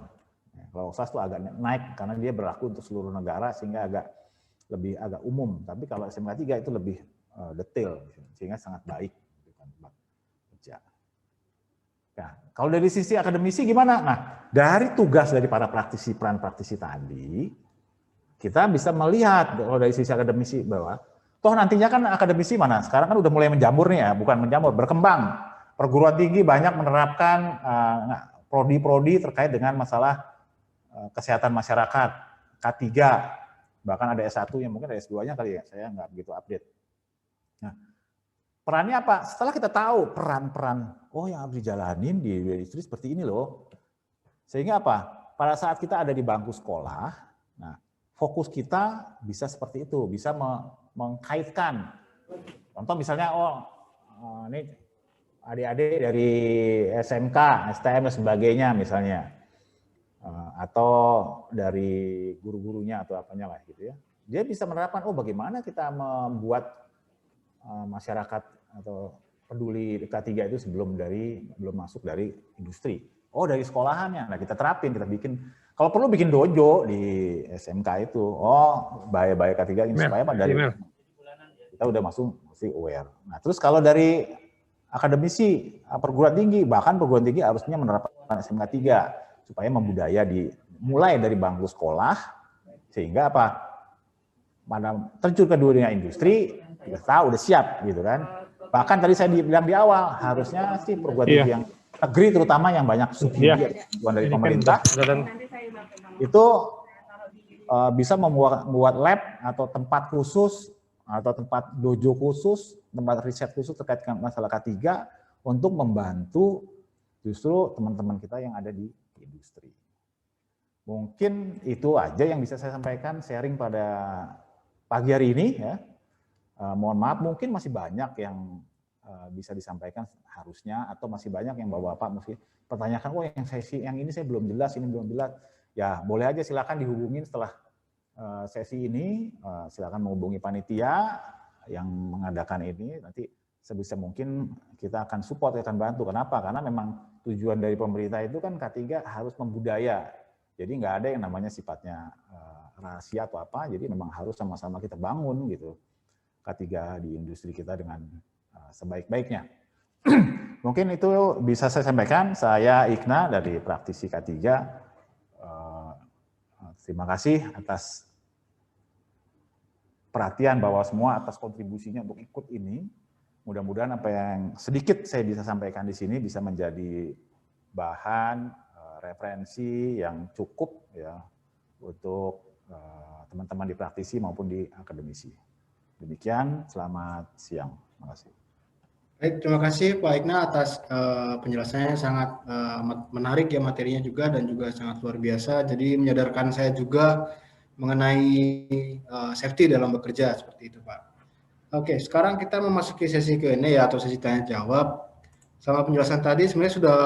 Kalau OKSAS itu agak naik karena dia berlaku untuk seluruh negara sehingga agak umum. Tapi kalau SMK 3 itu lebih detail sehingga sangat baik. Nah, kalau dari sisi akademisi gimana? Nah, dari tugas dari para peran praktisi tadi, kita bisa melihat kalau dari sisi akademisi bahwa toh nantinya kan akademisi mana? Sekarang kan udah mulai menjamur nih ya, bukan menjamur, berkembang. Perguruan tinggi banyak menerapkan prodi-prodi terkait dengan masalah kesehatan masyarakat, K3, bahkan ada S1 yang mungkin ada S2-nya kali ya, saya nggak begitu update. Nah, perannya apa? Setelah kita tahu peran-peran, oh yang harus dijalanin di industri seperti ini loh. Sehingga apa? Pada saat kita ada di bangku sekolah, nah fokus kita bisa seperti itu, bisa mengkaitkan. Contoh misalnya, ini adik-adik dari SMK, STM dan sebagainya misalnya. Atau dari guru-gurunya atau apanya lah gitu ya. Dia bisa menerapkan, oh bagaimana kita membuat masyarakat atau peduli K3 itu belum masuk dari industri. Oh dari sekolahannya, nah kita terapin, kita bikin, kalau perlu bikin dojo di SMK itu. Oh bahaya-bahaya K3 ini supaya dari kita udah masih aware. Nah terus kalau dari akademisi, perguruan tinggi, bahkan perguruan tinggi harusnya menerapkan SMK 3 supaya membudaya mulai dari bangku sekolah sehingga apa? Pada terjun ke dunia industri, kita tahu udah siap gitu kan. Bahkan tadi saya bilang di awal, harusnya sih perguruan tinggi yang negeri terutama yang banyak subsidi dari pemerintah itu bisa membuat lab atau tempat khusus atau tempat dojo khusus, tempat riset khusus terkait dengan masalah K3 untuk membantu justru teman-teman kita yang ada di industri. Mungkin itu aja yang bisa saya sampaikan sharing pada pagi hari ini ya. Mohon maaf mungkin masih banyak yang bisa disampaikan harusnya, atau masih banyak yang bapak-bapak mesti pertanyakan, oh yang ini saya belum jelas, ini belum jelas. Ya boleh aja, silakan dihubungin setelah sesi ini, silakan menghubungi panitia yang mengadakan ini, nanti sebisa mungkin kita akan support, akan bantu. Kenapa? Karena memang tujuan dari pemerintah itu kan K3 harus membudaya. Jadi nggak ada yang namanya sifatnya rahasia atau apa, jadi memang harus sama-sama kita bangun gitu K3 di industri kita dengan sebaik-baiknya. Mungkin itu bisa saya sampaikan. Saya Ikna dari praktisi K3. Terima kasih atas perhatian bahwa semua, atas kontribusinya untuk ikut ini. Mudah-mudahan apa yang sedikit saya bisa sampaikan di sini bisa menjadi bahan referensi yang cukup ya untuk teman-teman di praktisi maupun di akademisi. Demikian, selamat siang. Terima kasih. Baik, terima kasih Pak Ikna atas penjelasannya, sangat menarik ya materinya juga, dan juga sangat luar biasa. Jadi menyadarkan saya juga mengenai safety dalam bekerja, seperti itu Pak. Oke, sekarang kita memasuki sesi Q&A ya, atau sesi tanya jawab. Sama penjelasan tadi sebenarnya sudah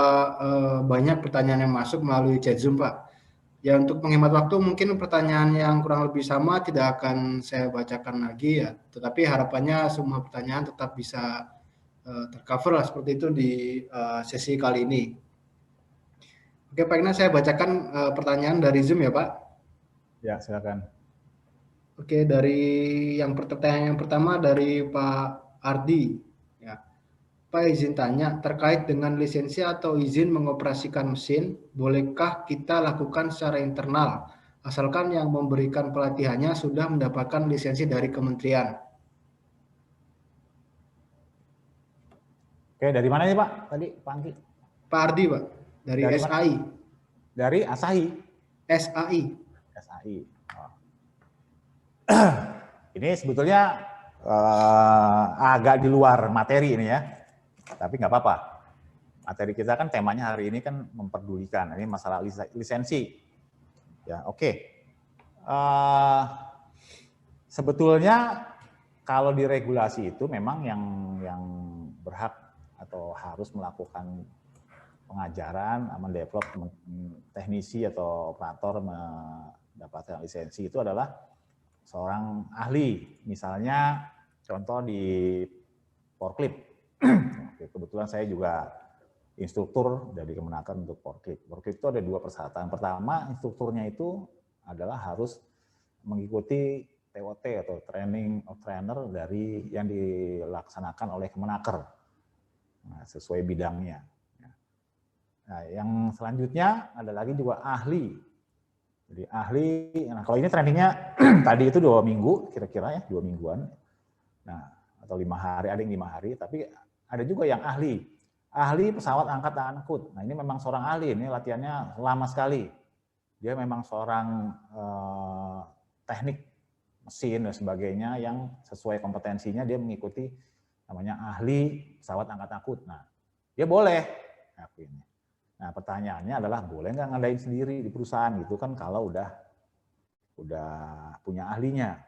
banyak pertanyaan yang masuk melalui chat Zoom Pak. Ya, untuk menghemat waktu mungkin pertanyaan yang kurang lebih sama tidak akan saya bacakan lagi ya, tetapi harapannya semua pertanyaan tetap bisa tercover lah seperti itu di sesi kali ini. Oke Pak Ikna, saya bacakan pertanyaan dari Zoom ya Pak. Ya, silakan. Oke, dari pertanyaan yang pertama dari Pak Ardi. Ya. Pak, izin tanya, terkait dengan lisensi atau izin mengoperasikan mesin, bolehkah kita lakukan secara internal, asalkan yang memberikan pelatihannya sudah mendapatkan lisensi dari kementerian? Oke, dari mana nih Pak? Tadi Pak Angki? Pak Ardi Pak, dari SAI. Dari Asahi? SAI. SAI. Oh. Ini sebetulnya agak di luar materi ini ya, tapi nggak apa-apa. Materi kita kan temanya hari ini kan memperdulikan, ini masalah lisensi. Ya, oke. Sebetulnya kalau di regulasi itu memang yang berhak atau harus melakukan pengajaran, mendevelop teknisi atau operator mendapatkan lisensi itu adalah seorang ahli, misalnya contoh di forklift. Kebetulan saya juga instruktur dari Kemenaker untuk forklift. Forklift itu ada 2 persyaratan. Pertama, instrukturnya itu adalah harus mengikuti TOT atau Training of Trainer dari yang dilaksanakan oleh Kemenaker, nah, sesuai bidangnya. Nah, yang selanjutnya ada lagi juga ahli. Jadi ahli, nah kalau ini trainingnya tadi itu 2 minggu kira-kira ya, 2 mingguan. Nah, atau 5 hari, ada yang 5 hari, tapi ada juga yang ahli. Ahli pesawat angkat dan angkut. Nah, ini memang seorang ahli, ini latihannya lama sekali. Dia memang seorang teknik mesin dan sebagainya yang sesuai kompetensinya, dia mengikuti namanya ahli pesawat angkat angkut. Nah, dia boleh. Nah, pertanyaannya adalah boleh nggak ngadain sendiri di perusahaan gitu kan kalau udah punya ahlinya.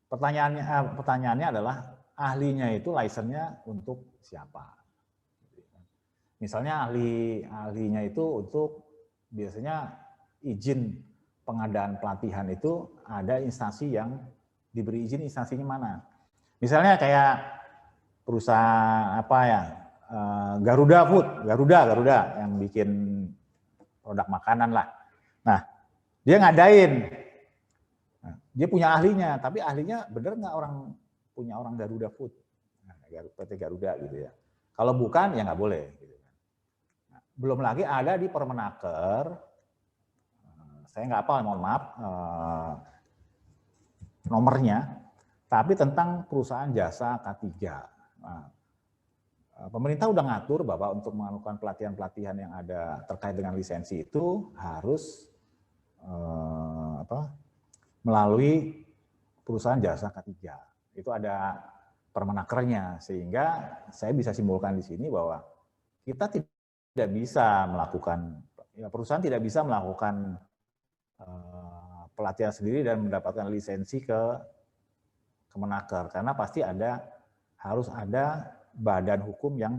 Pertanyaannya adalah ahlinya itu lisensinya untuk siapa? Misalnya ahlinya itu untuk biasanya izin pengadaan pelatihan itu ada instansi yang diberi izin, instansinya mana? Misalnya kayak perusahaan apa ya? Garuda Food, Garuda yang bikin produk makanan lah. Nah, dia ngadain, nah, dia punya ahlinya, tapi ahlinya bener nggak punya orang Garuda Food, nah, PT Garuda gitu ya. Kalau bukan ya nggak boleh. Gitu. Nah, belum lagi ada di Permenaker, saya nggak apa, mohon maaf nomornya, tapi tentang perusahaan jasa K3. Nah, pemerintah udah ngatur bahwa untuk melakukan pelatihan-pelatihan yang ada terkait dengan lisensi itu harus melalui perusahaan jasa K3. Itu ada Permenakernya, sehingga saya bisa simpulkan di sini bahwa kita tidak bisa melakukan, ya perusahaan tidak bisa melakukan pelatihan sendiri dan mendapatkan lisensi ke Kemenaker, karena pasti harus ada badan hukum yang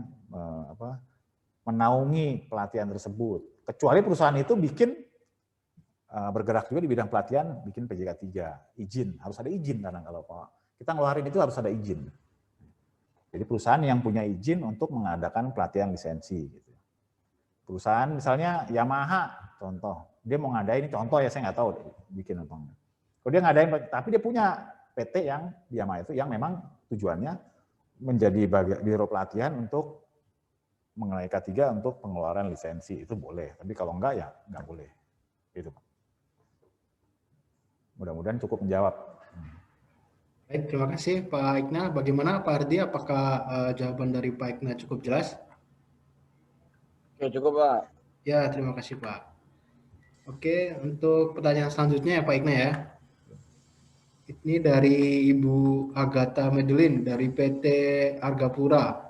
menaungi pelatihan tersebut. Kecuali perusahaan itu bergerak juga di bidang pelatihan, bikin PJK 3, izin, harus ada izin, karena kalau kita ngeluarin itu harus ada izin. Jadi perusahaan yang punya izin untuk mengadakan pelatihan lisensi. Gitu. Perusahaan misalnya Yamaha, contoh, dia mau ngadain, contoh ya saya nggak tahu bikin apa enggak. Kalau dia ngadain, tapi dia punya PT yang Yamaha itu yang memang tujuannya menjadi biro pelatihan untuk mengenai K3 untuk pengeluaran lisensi, itu boleh. Tapi kalau enggak ya enggak boleh. Gitu, Pak. Mudah-mudahan cukup menjawab. Baik, terima kasih Pak Ikna. Bagaimana Pak Ardi? Apakah jawaban dari Pak Ikna cukup jelas? Oke, cukup Pak. Ya, terima kasih Pak. Oke, untuk pertanyaan selanjutnya ya Pak Ikna ya. Ini dari Ibu Agatha Medelin dari PT Argapura.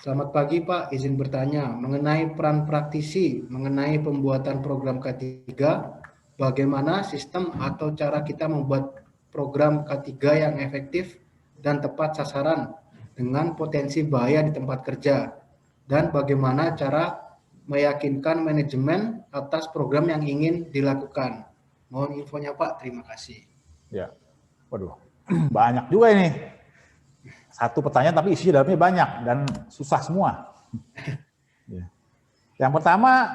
Selamat pagi Pak, izin bertanya mengenai peran praktisi, mengenai pembuatan program K3, bagaimana sistem atau cara kita membuat program K3 yang efektif dan tepat sasaran dengan potensi bahaya di tempat kerja, dan bagaimana cara meyakinkan manajemen atas program yang ingin dilakukan. Mohon infonya Pak, terima kasih. Ya, waduh, banyak juga ini. Satu pertanyaan tapi isi dalamnya banyak dan susah semua. Ya. Yang pertama,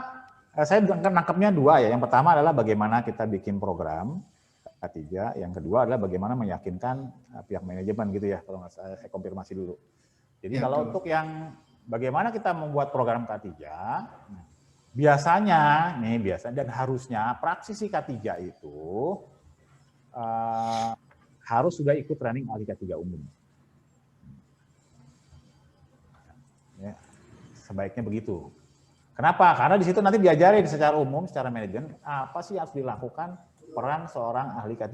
saya nangkepnya dua ya. Yang pertama adalah bagaimana kita bikin program K3, yang kedua adalah bagaimana meyakinkan pihak manajemen gitu ya. Kalau nggak saya konfirmasi dulu. Jadi ya, kalau untuk yang bagaimana kita membuat program K3, biasanya dan harusnya praktisi K3 itu harus sudah ikut training ahli K3 umum. Ya, sebaiknya begitu. Kenapa? Karena di situ nanti diajarin secara umum, secara manajemen, apa sih harus dilakukan peran seorang ahli K3,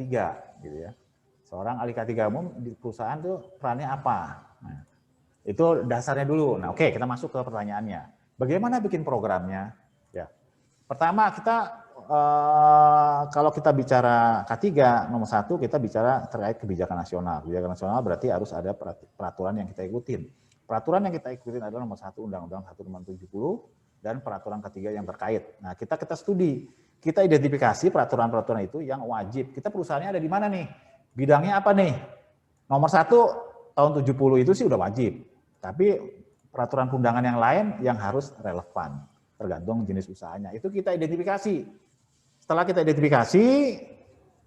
gitu ya. Seorang ahli K3 umum di perusahaan tuh perannya apa? Nah, itu dasarnya dulu. Nah, oke, kita masuk ke pertanyaannya. Bagaimana bikin programnya? Ya, pertama kita kalau kita bicara K3 nomor 1 kita bicara terkait kebijakan nasional. Kebijakan nasional berarti harus ada peraturan yang kita ikutin. Peraturan yang kita ikutin adalah nomor 1 Undang-Undang 1/70 dan peraturan K3 yang terkait. Nah, kita studi. Kita identifikasi peraturan-peraturan itu yang wajib. Kita perusahaannya ada di mana nih? Bidangnya apa nih? Nomor 1 tahun 70 itu sih udah wajib. Tapi peraturan undangan yang lain yang harus relevan. Tergantung jenis usahanya. Itu kita identifikasi. Setelah kita identifikasi,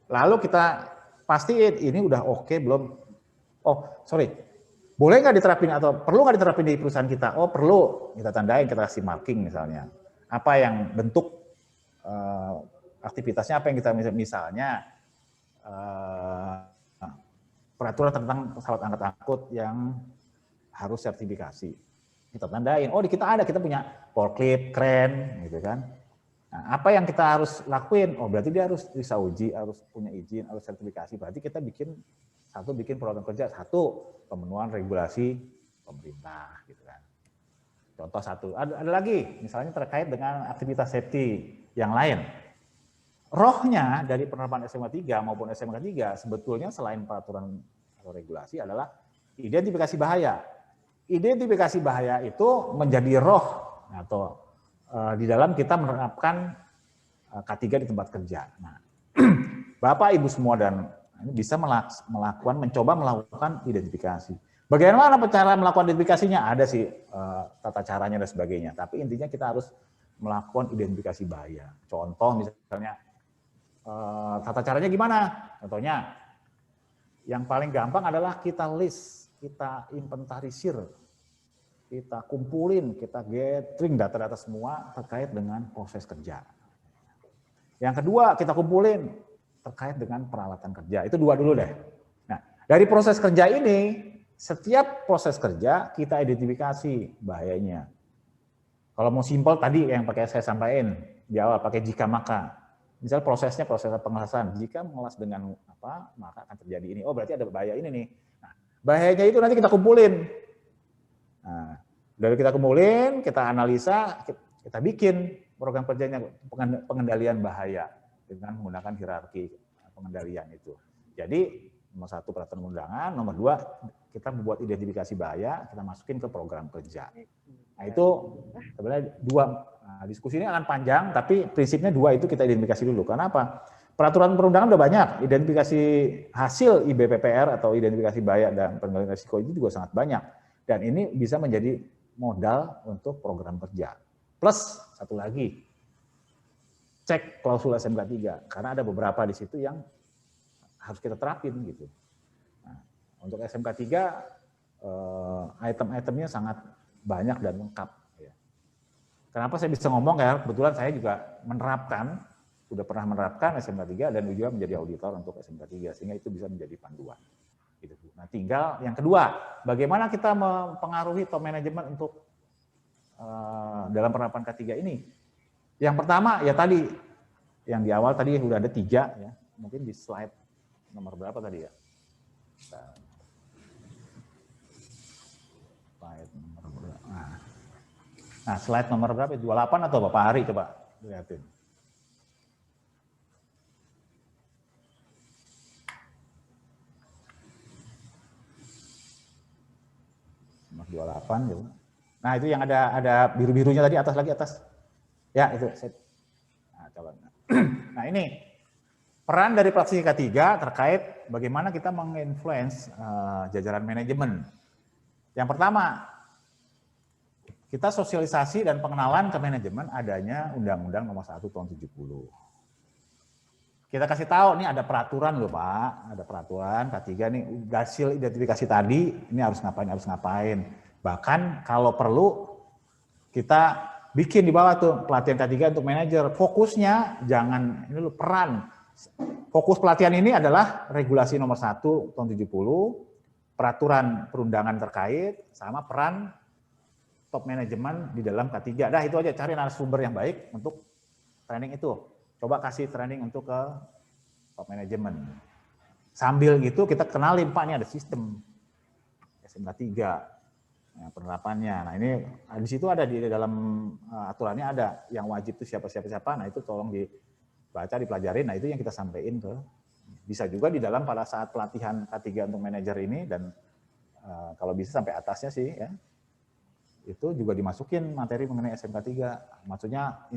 lalu kita pastiin ini udah oke belum? Oh, sorry. Boleh nggak diterapin atau perlu nggak diterapin di perusahaan kita? Oh, perlu. Kita tandain, kita kasih marking misalnya. Apa yang bentuk aktivitasnya apa yang kita misalnya peraturan tentang pesawat angkut yang harus sertifikasi kita tandain. Oh, di kita ada, kita punya forklift, keren, gitu kan. Nah, apa yang kita harus lakuin? Oh, berarti dia harus bisa uji, harus punya izin, harus sertifikasi. Berarti kita bikin peraturan kerja, pemenuhan regulasi pemerintah, gitu kan. Contoh satu. Ada lagi, misalnya terkait dengan aktivitas safety yang lain. Rohnya dari penerapan SMA 3 maupun SMK 3 sebetulnya selain peraturan atau regulasi adalah identifikasi bahaya. Identifikasi bahaya itu menjadi roh atau di dalam kita menerapkan K3 di tempat kerja. Nah, Bapak Ibu semua dan bisa mencoba melakukan identifikasi. Bagaimana cara melakukan identifikasinya? Ada sih tata caranya dan sebagainya. Tapi intinya kita harus melakukan identifikasi bahaya. Contoh misalnya tata caranya gimana? Contohnya yang paling gampang adalah kita list, kita inventarisir, kita kumpulin, kita gathering data-data semua terkait dengan proses kerja. Yang kedua kita kumpulin terkait dengan peralatan kerja. Itu dua dulu deh. Nah, dari proses kerja ini, setiap proses kerja kita identifikasi bahayanya. Kalau mau simpel tadi yang pakai saya sampaikan di awal, pakai jika maka. Misal proses pengelasan, jika mengelas dengan apa, maka akan terjadi ini. Oh, berarti ada bahaya ini nih. Nah, bahayanya itu nanti kita kumpulin. Nah, Dari kita kumpulin, kita analisa, kita bikin program kerjanya pengendalian bahaya dengan menggunakan hierarki pengendalian itu. Jadi nomor 1 peraturan undangan, nomor 2 kita membuat identifikasi bahaya, kita masukin ke program kerja. Nah itu sebenarnya 2 diskusi ini akan panjang, tapi prinsipnya 2 itu kita identifikasi dulu. Karena apa? Peraturan perundangan udah banyak, identifikasi hasil IBPPR atau identifikasi bahaya dan pengendalian risiko itu juga sangat banyak. Dan ini bisa menjadi modal untuk program kerja. Plus satu lagi, cek klausul SMK 3 karena ada beberapa di situ yang harus kita terapin gitu. Nah, untuk SMK 3 item-itemnya sangat banyak dan lengkap. Ya. Kenapa saya bisa ngomong ya? Kebetulan saya juga sudah pernah menerapkan SMK 3 dan juga menjadi auditor untuk SMK 3 sehingga itu bisa menjadi panduan. Gitu. Nah, tinggal yang kedua, bagaimana kita mempengaruhi top management untuk dalam penerapan K3 ini? Yang pertama ya tadi, yang di awal tadi sudah ada 3 ya, mungkin di slide nomor berapa tadi ya? Slide nomor berapa? Nah, slide nomor berapa? 28 atau Bapak Hari coba lihatin. Nomor 28 gitu. Nah, itu yang ada biru-birunya tadi atas lagi atas. Ya, itu. Nah, coba. Nah, ini peran dari praksi K3 terkait bagaimana kita menginfluence jajaran manajemen. Yang pertama, kita sosialisasi dan pengenalan ke manajemen adanya Undang-Undang Nomor 1 Tahun 70. Kita kasih tahu nih ada peraturan loh Pak, ada peraturan K3 nih hasil identifikasi tadi ini harus ngapain. Bahkan kalau perlu kita bikin di bawah tuh pelatihan K3 untuk manajer. Fokusnya jangan ini loh peran. Fokus pelatihan ini adalah regulasi nomor 1 tahun 70, peraturan perundangan terkait sama peran top manajemen di dalam K3. Dah itu aja, cari narasumber yang baik untuk training itu. Coba kasih training untuk ke top manajemen. Sambil gitu kita kenalin Pak, ini ada sistem SMK 3 ya, penerapannya. Nah ini di situ ada di dalam aturannya ada yang wajib itu siapa. Nah itu tolong dibaca, dipelajarin. Nah itu yang kita sampaikan ke. Bisa juga di dalam pada saat pelatihan K3 untuk manajer ini dan kalau bisa sampai atasnya sih ya. Itu juga dimasukin materi mengenai SMK 3. Maksudnya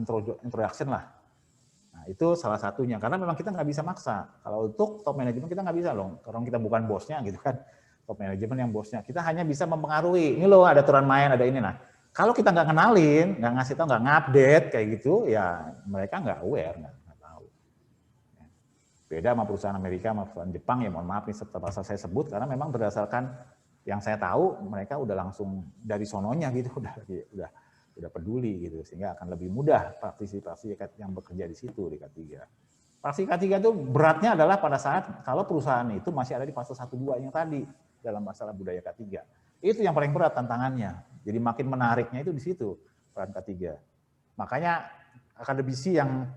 introduction lah. Nah, itu salah satunya. Karena memang kita nggak bisa maksa. Kalau untuk top manajemen kita nggak bisa loh. Karena kita bukan bosnya gitu kan. Top manajemen yang bosnya. Kita hanya bisa mempengaruhi. Ini loh ada aturan main, ada ini. Nah, kalau kita nggak kenalin, nggak ngasih tahu, nggak ngupdate kayak gitu, ya mereka nggak aware, nggak tahu. Beda sama perusahaan Amerika, sama perusahaan Jepang, ya mohon maaf nih pasal saya sebut, karena memang berdasarkan yang saya tahu, mereka udah langsung dari sononya gitu, udah peduli gitu, sehingga akan lebih mudah praktisi yang bekerja di situ di K3. Praksi K3 itu beratnya adalah pada saat kalau perusahaan itu masih ada di fase 1-2 yang tadi dalam masalah budaya K3. Itu yang paling berat tantangannya. Jadi makin menariknya itu di situ peran K3. Makanya akademisi yang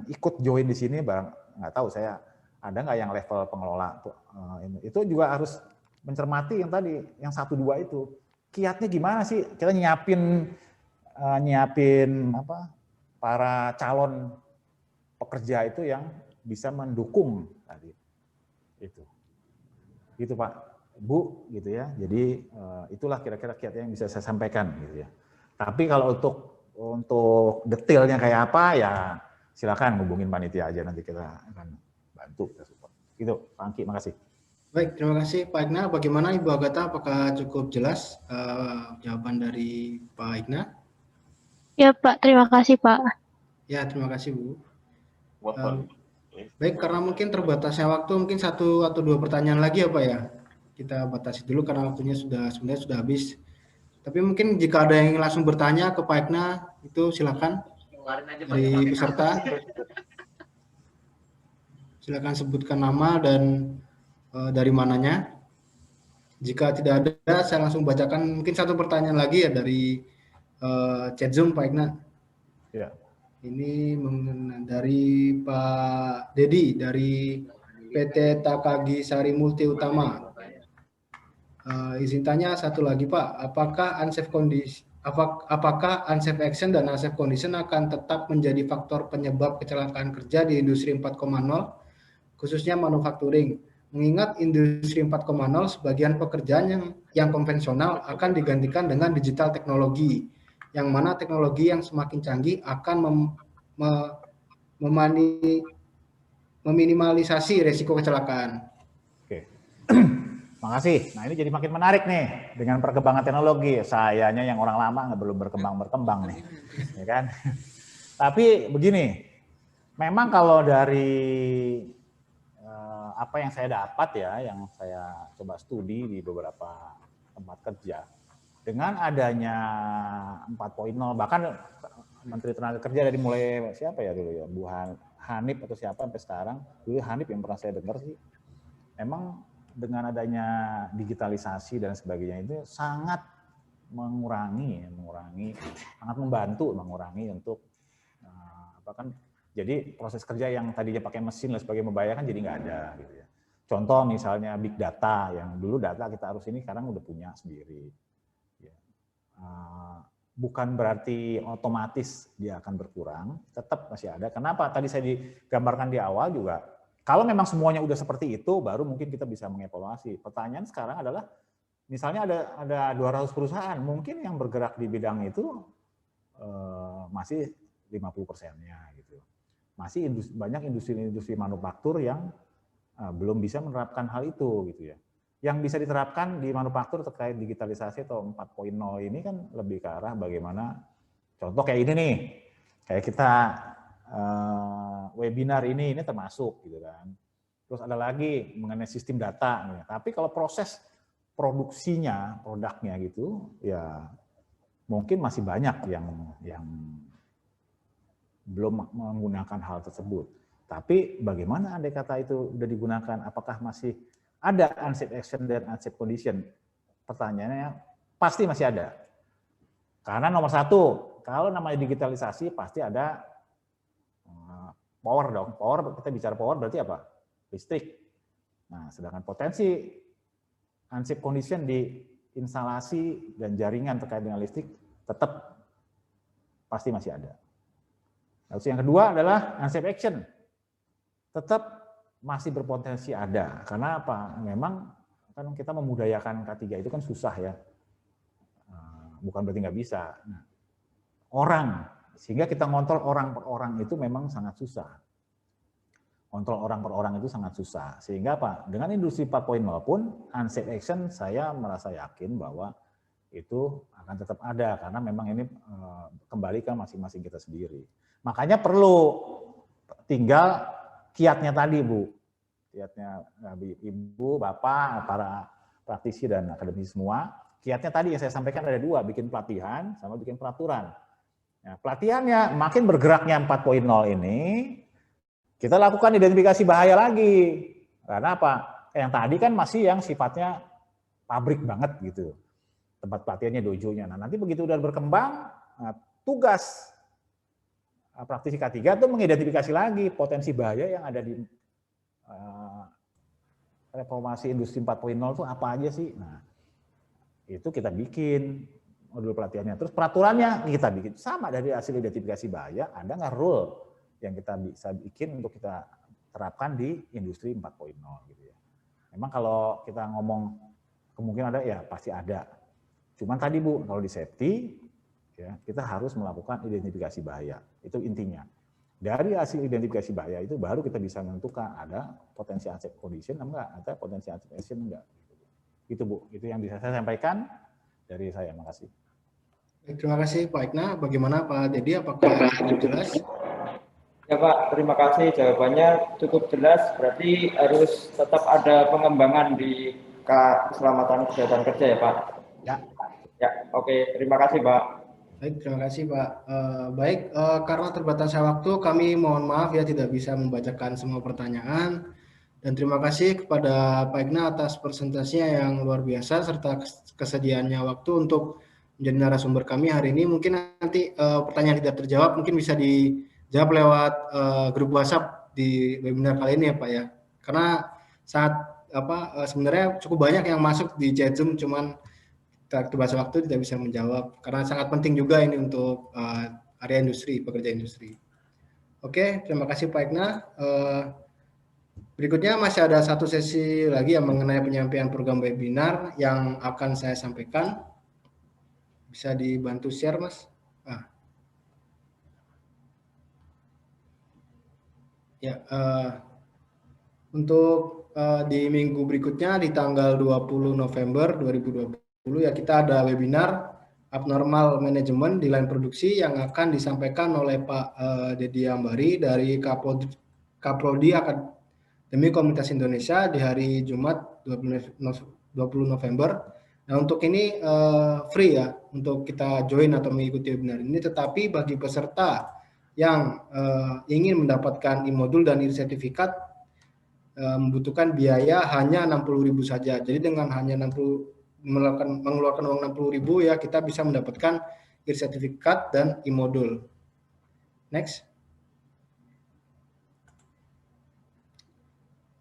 ikut join di sini, nggak tahu saya ada nggak yang level pengelola itu juga harus mencermati yang tadi, yang 1-2 itu. Kiatnya gimana sih? Kita nyiapin apa? Para calon pekerja itu yang bisa mendukung tadi. Itu Pak, Bu, gitu ya. Jadi itulah kira-kira kiatnya yang bisa saya sampaikan gitu ya. Tapi kalau untuk detailnya kayak apa ya silakan hubungin panitia aja, nanti kita akan bantu, kita support. Gitu, Pak Angki, makasih. Baik, terima kasih Pak Igna. Bagaimana Ibu Agatha, apakah cukup jelas jawaban dari Pak Igna? Ya Pak, terima kasih Pak. Ya, terima kasih Bu. Baik, karena mungkin terbatasnya waktu, mungkin 1 atau 2 pertanyaan lagi ya Pak ya. Kita batasi dulu karena waktunya sebenarnya sudah habis. Tapi mungkin jika ada yang langsung bertanya ke Pak Igna, itu silakan dari peserta. Silakan sebutkan nama dan dari mananya. Jika tidak ada, saya langsung bacakan mungkin 1 pertanyaan lagi ya dari chat Zoom Pak Igna. Ya. Ini dari Pak Dedi dari PT Takagi Sari Multi Utama. Izin tanya satu lagi Pak, apakah unsafe action dan unsafe condition akan tetap menjadi faktor penyebab kecelakaan kerja di industri 4.0, khususnya manufacturing? Mengingat industri 4.0 sebagian pekerjaan yang konvensional akan digantikan dengan digital teknologi, yang mana teknologi yang semakin canggih akan meminimalisasi resiko kecelakaan. Oke. Makasih. Nah, ini jadi makin menarik nih dengan perkembangan teknologi. Sayanya yang orang lama nggak belum berkembang nih, ya kan? Tapi begini, memang kalau dari apa yang saya dapat ya, yang saya coba studi di beberapa tempat kerja, dengan adanya 4.0, bahkan Menteri Tenaga Kerja dari mulai siapa ya dulu ya, Bu Hanif atau siapa sampai sekarang, dulu Hanif yang pernah saya dengar sih, memang dengan adanya digitalisasi dan sebagainya itu sangat mengurangi, sangat membantu mengurangi untuk apa kan, jadi proses kerja yang tadinya pakai mesin dan sebagainya membahayakan jadi nggak ada gitu ya. Contoh misalnya big data, yang dulu data kita harus ini sekarang udah punya sendiri. Ya. Bukan berarti otomatis dia akan berkurang, tetap masih ada. Kenapa? Tadi saya digambarkan di awal juga, kalau memang semuanya udah seperti itu, baru mungkin kita bisa mengevaluasi. Pertanyaan sekarang adalah, misalnya ada 200 perusahaan, mungkin yang bergerak di bidang itu masih 50%-nya gitu. Masih banyak industri manufaktur yang belum bisa menerapkan hal itu gitu ya. Yang bisa diterapkan di manufaktur terkait digitalisasi atau 4.0 ini kan lebih ke arah bagaimana, contoh kayak ini nih, kayak kita webinar ini termasuk gitu kan. Terus ada lagi mengenai sistem data nih. Tapi kalau proses produksinya, produknya gitu, ya mungkin masih banyak yang belum menggunakan hal tersebut. Tapi bagaimana andai kata itu sudah digunakan, apakah masih ada unsafe action dan unsafe condition? Pertanyaannya pasti masih ada. Karena nomor satu, kalau namanya digitalisasi pasti ada power dong. Power, kita bicara power berarti apa? Listrik. Nah, sedangkan potensi unsafe condition di instalasi dan jaringan terkait dengan listrik tetap pasti masih ada. Lalu yang kedua adalah unsafe action. Tetap masih berpotensi ada. Karena apa? Memang kan kita memudayakan K3 itu kan susah ya. Bukan berarti nggak bisa. Nah, orang, sehingga kita ngontrol orang per orang itu memang sangat susah. Kontrol orang per orang itu sangat susah. Sehingga apa? Dengan industri 4.0 pun unsafe action saya merasa yakin bahwa itu akan tetap ada, karena memang ini kembali ke masing-masing kita sendiri. Makanya perlu tinggal kiatnya tadi Bu, kiatnya Ibu, Bapak, para praktisi dan akademisi semua. Kiatnya tadi yang saya sampaikan ada dua, bikin pelatihan sama bikin peraturan. Nah, pelatihannya makin bergeraknya 4.0 ini, kita lakukan identifikasi bahaya lagi. Karena apa? Yang tadi kan masih yang sifatnya pabrik banget gitu. Tempat pelatihannya, dojonya. Nah, nanti begitu udah berkembang, tugas praktisi K3 itu mengidentifikasi lagi potensi bahaya yang ada di reformasi industri 4.0 itu apa aja sih. Nah, itu kita bikin modul pelatihannya. Terus peraturannya kita bikin. Sama dari hasil identifikasi bahaya, ada nggak rule yang kita bisa bikin untuk kita terapkan di industri 4.0 gitu ya. Memang kalau kita ngomong kemungkinan ada, ya pasti ada. Cuman tadi Bu, kalau di safety, ya, kita harus melakukan identifikasi bahaya. Itu intinya. Dari hasil identifikasi bahaya itu baru kita bisa menentukan ada potensi unsafe condition enggak, ada potensi unsafe action enggak. Itu Bu, itu yang bisa saya sampaikan dari saya. Makasih. Terima kasih Pak Igna. Bagaimana Pak Dedi, apakah cukup jelas? Ya Pak, terima kasih, jawabannya cukup jelas. Berarti harus tetap ada pengembangan di keselamatan kesehatan kerja ya Pak? Ya. Ya, oke. Terima kasih Pak. Baik, terima kasih Pak. Karena terbatasnya waktu, kami mohon maaf ya tidak bisa membacakan semua pertanyaan. Dan terima kasih kepada Pak Igna atas presentasinya yang luar biasa serta kesediaannya waktu untuk menjadi narasumber kami hari ini. Mungkin nanti pertanyaan tidak terjawab mungkin bisa dijawab lewat grup WhatsApp di webinar kali ini ya Pak ya. Karena sangat sebenarnya cukup banyak yang masuk di chat Zoom, cuman terbatas waktu tidak bisa menjawab karena sangat penting juga ini untuk area industri, pekerja industri. Oke, terima kasih Pak Igna. Berikutnya masih ada satu sesi lagi yang mengenai penyampaian program webinar yang akan saya sampaikan. Bisa dibantu share, Mas? Ya, untuk di minggu berikutnya di tanggal 20 November 2020 ya kita ada webinar abnormal manajemen di line produksi yang akan disampaikan oleh Pak Dedi Ambari dari Kaprodi Akademi Komunitas Indonesia di hari Jumat 20 November. Nah, untuk ini free ya untuk kita join atau mengikuti webinar ini, tetapi bagi peserta yang ingin mendapatkan e-modul dan e-sertifikat membutuhkan biaya hanya 60.000 saja. Jadi dengan hanya mengeluarkan uang 60.000 ya kita bisa mendapatkan e-sertifikat dan e-modul. Next.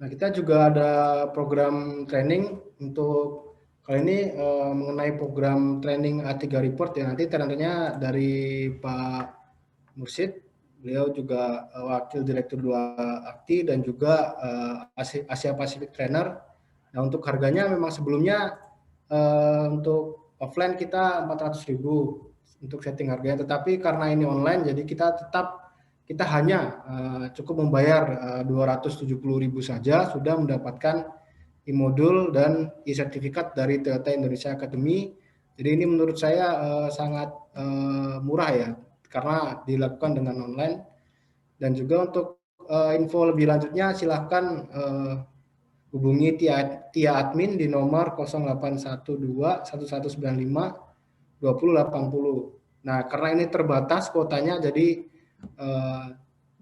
Nah, kita juga ada program training untuk kali ini mengenai program training A3 report ya, nanti tentunya dari Pak Mursid, beliau juga wakil direktur 2 Akti dan juga Asia Pacific Trainer. Nah, untuk harganya memang sebelumnya untuk offline kita 400.000 untuk setting harganya, tetapi karena ini online jadi kita hanya cukup membayar 270.000 saja sudah mendapatkan e-modul dan e-sertifikat dari Toyota Indonesia Academy. Jadi ini menurut saya sangat murah ya, karena dilakukan dengan online. Dan juga untuk info lebih lanjutnya silahkan hubungi Tia Admin di nomor 0812 1195 2080. Nah, karena ini terbatas kuotanya, jadi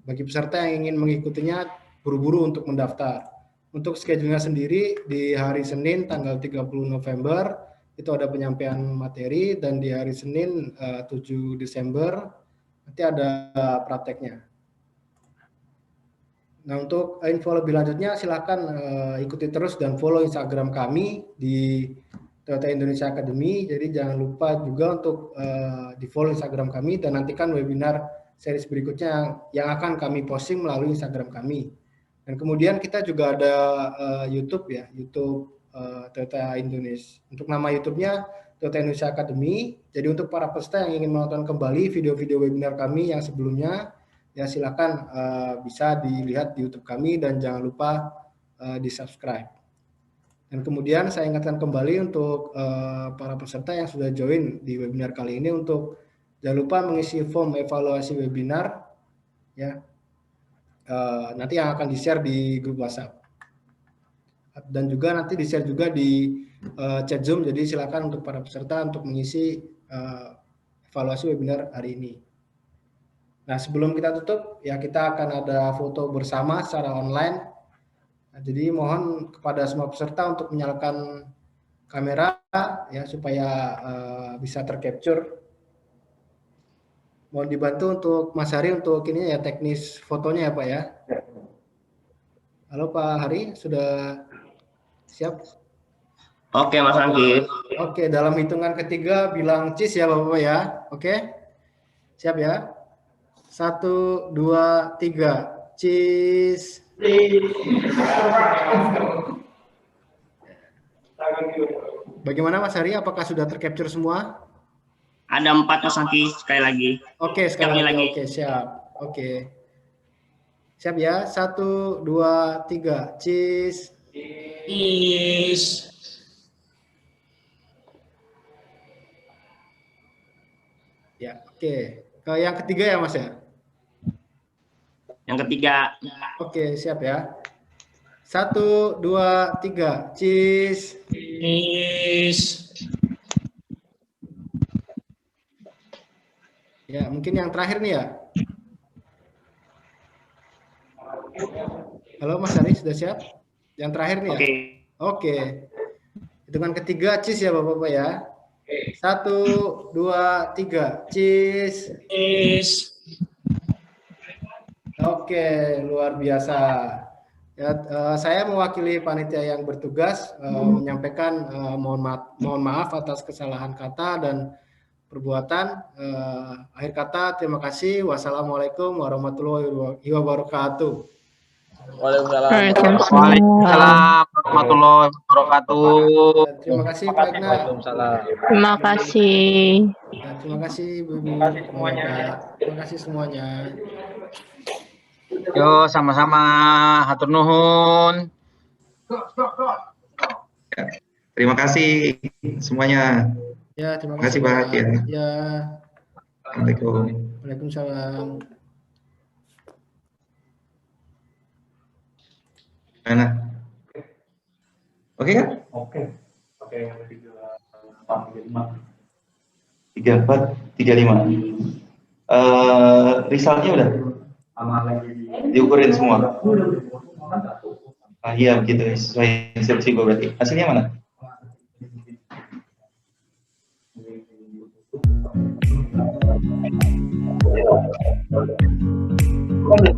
bagi peserta yang ingin mengikutinya buru-buru untuk mendaftar. Untuk schedule-nya sendiri di hari Senin tanggal 30 November itu ada penyampaian materi, dan di hari Senin 7 Desember nanti ada prakteknya. Nah, untuk info lebih lanjutnya silakan ikuti terus dan follow Instagram kami di Toyota Indonesia Academy. Jadi jangan lupa juga untuk di follow Instagram kami dan nantikan webinar series berikutnya yang akan kami posting melalui Instagram kami. Dan kemudian kita juga ada YouTube ya, YouTube Toyota Indonesia. Untuk nama YouTube-nya Toyota Indonesia Academy. Jadi untuk para peserta yang ingin menonton kembali video-video webinar kami yang sebelumnya, ya silakan bisa dilihat di YouTube kami dan jangan lupa di-subscribe. Dan kemudian saya ingatkan kembali untuk para peserta yang sudah join di webinar kali ini untuk jangan lupa mengisi form evaluasi webinar ya. Nanti yang akan di-share di grup WhatsApp. Dan juga nanti di-share juga di chat Zoom, jadi silakan untuk para peserta untuk mengisi evaluasi webinar hari ini. Nah, sebelum kita tutup, ya kita akan ada foto bersama secara online. Nah, jadi mohon kepada semua peserta untuk menyalakan kamera ya supaya bisa tercapture. Mohon dibantu untuk Mas Hari untuk ini ya teknis fotonya ya Pak ya. Halo Pak Hari, sudah siap? Oke Mas Anggi. Oke, dalam hitungan ketiga bilang cheese ya Bapak ya. Oke, siap ya? 1, 2, 3, cheese. Bagaimana Mas Hari? Apakah sudah tercapture semua? Ada 4 Mas Anggi, sekali lagi. Oke, sekali lagi. Oke, siap. Oke. Siap ya? 1, 2, 3, cheese. Cheese. Ya, oke. Yang ketiga ya Mas ya? Yang ketiga. Oke, siap ya. 1, 2, 3, cheese. Cheese. Ya, mungkin yang terakhir nih ya. Halo Mas Ari, sudah siap? Yang terakhir nih ya? Oke. Hitungan ketiga, cheese ya Bapak-Bapak ya. 1, 2, 3, cheese. Cheese. Oke, luar biasa. Ya, saya mewakili panitia yang bertugas menyampaikan mohon maaf atas kesalahan kata dan perbuatan. Akhir kata, terima kasih. Wassalamualaikum warahmatullahi wabarakatuh. Waalaikumsalam. Waalaikumsalam warahmatullahi wabarakatuh. Terima kasih Pak Igna. Terima kasih. Ya, terima kasih Bu. Terima kasih semuanya. Terima kasih semuanya. Yo, sama-sama. Hatur nuhun. Terima kasih semuanya. Ya, terima Terima kasih Pak. Ya. Ya, Assalamualaikum. Waalaikumsalam. Mana? Oke kan? Oke. Oke, yang 34, 35. Resultnya udah diukurin semua. Iya begitu, sesuai instruksi gue berarti. Hasilnya mana? Oke.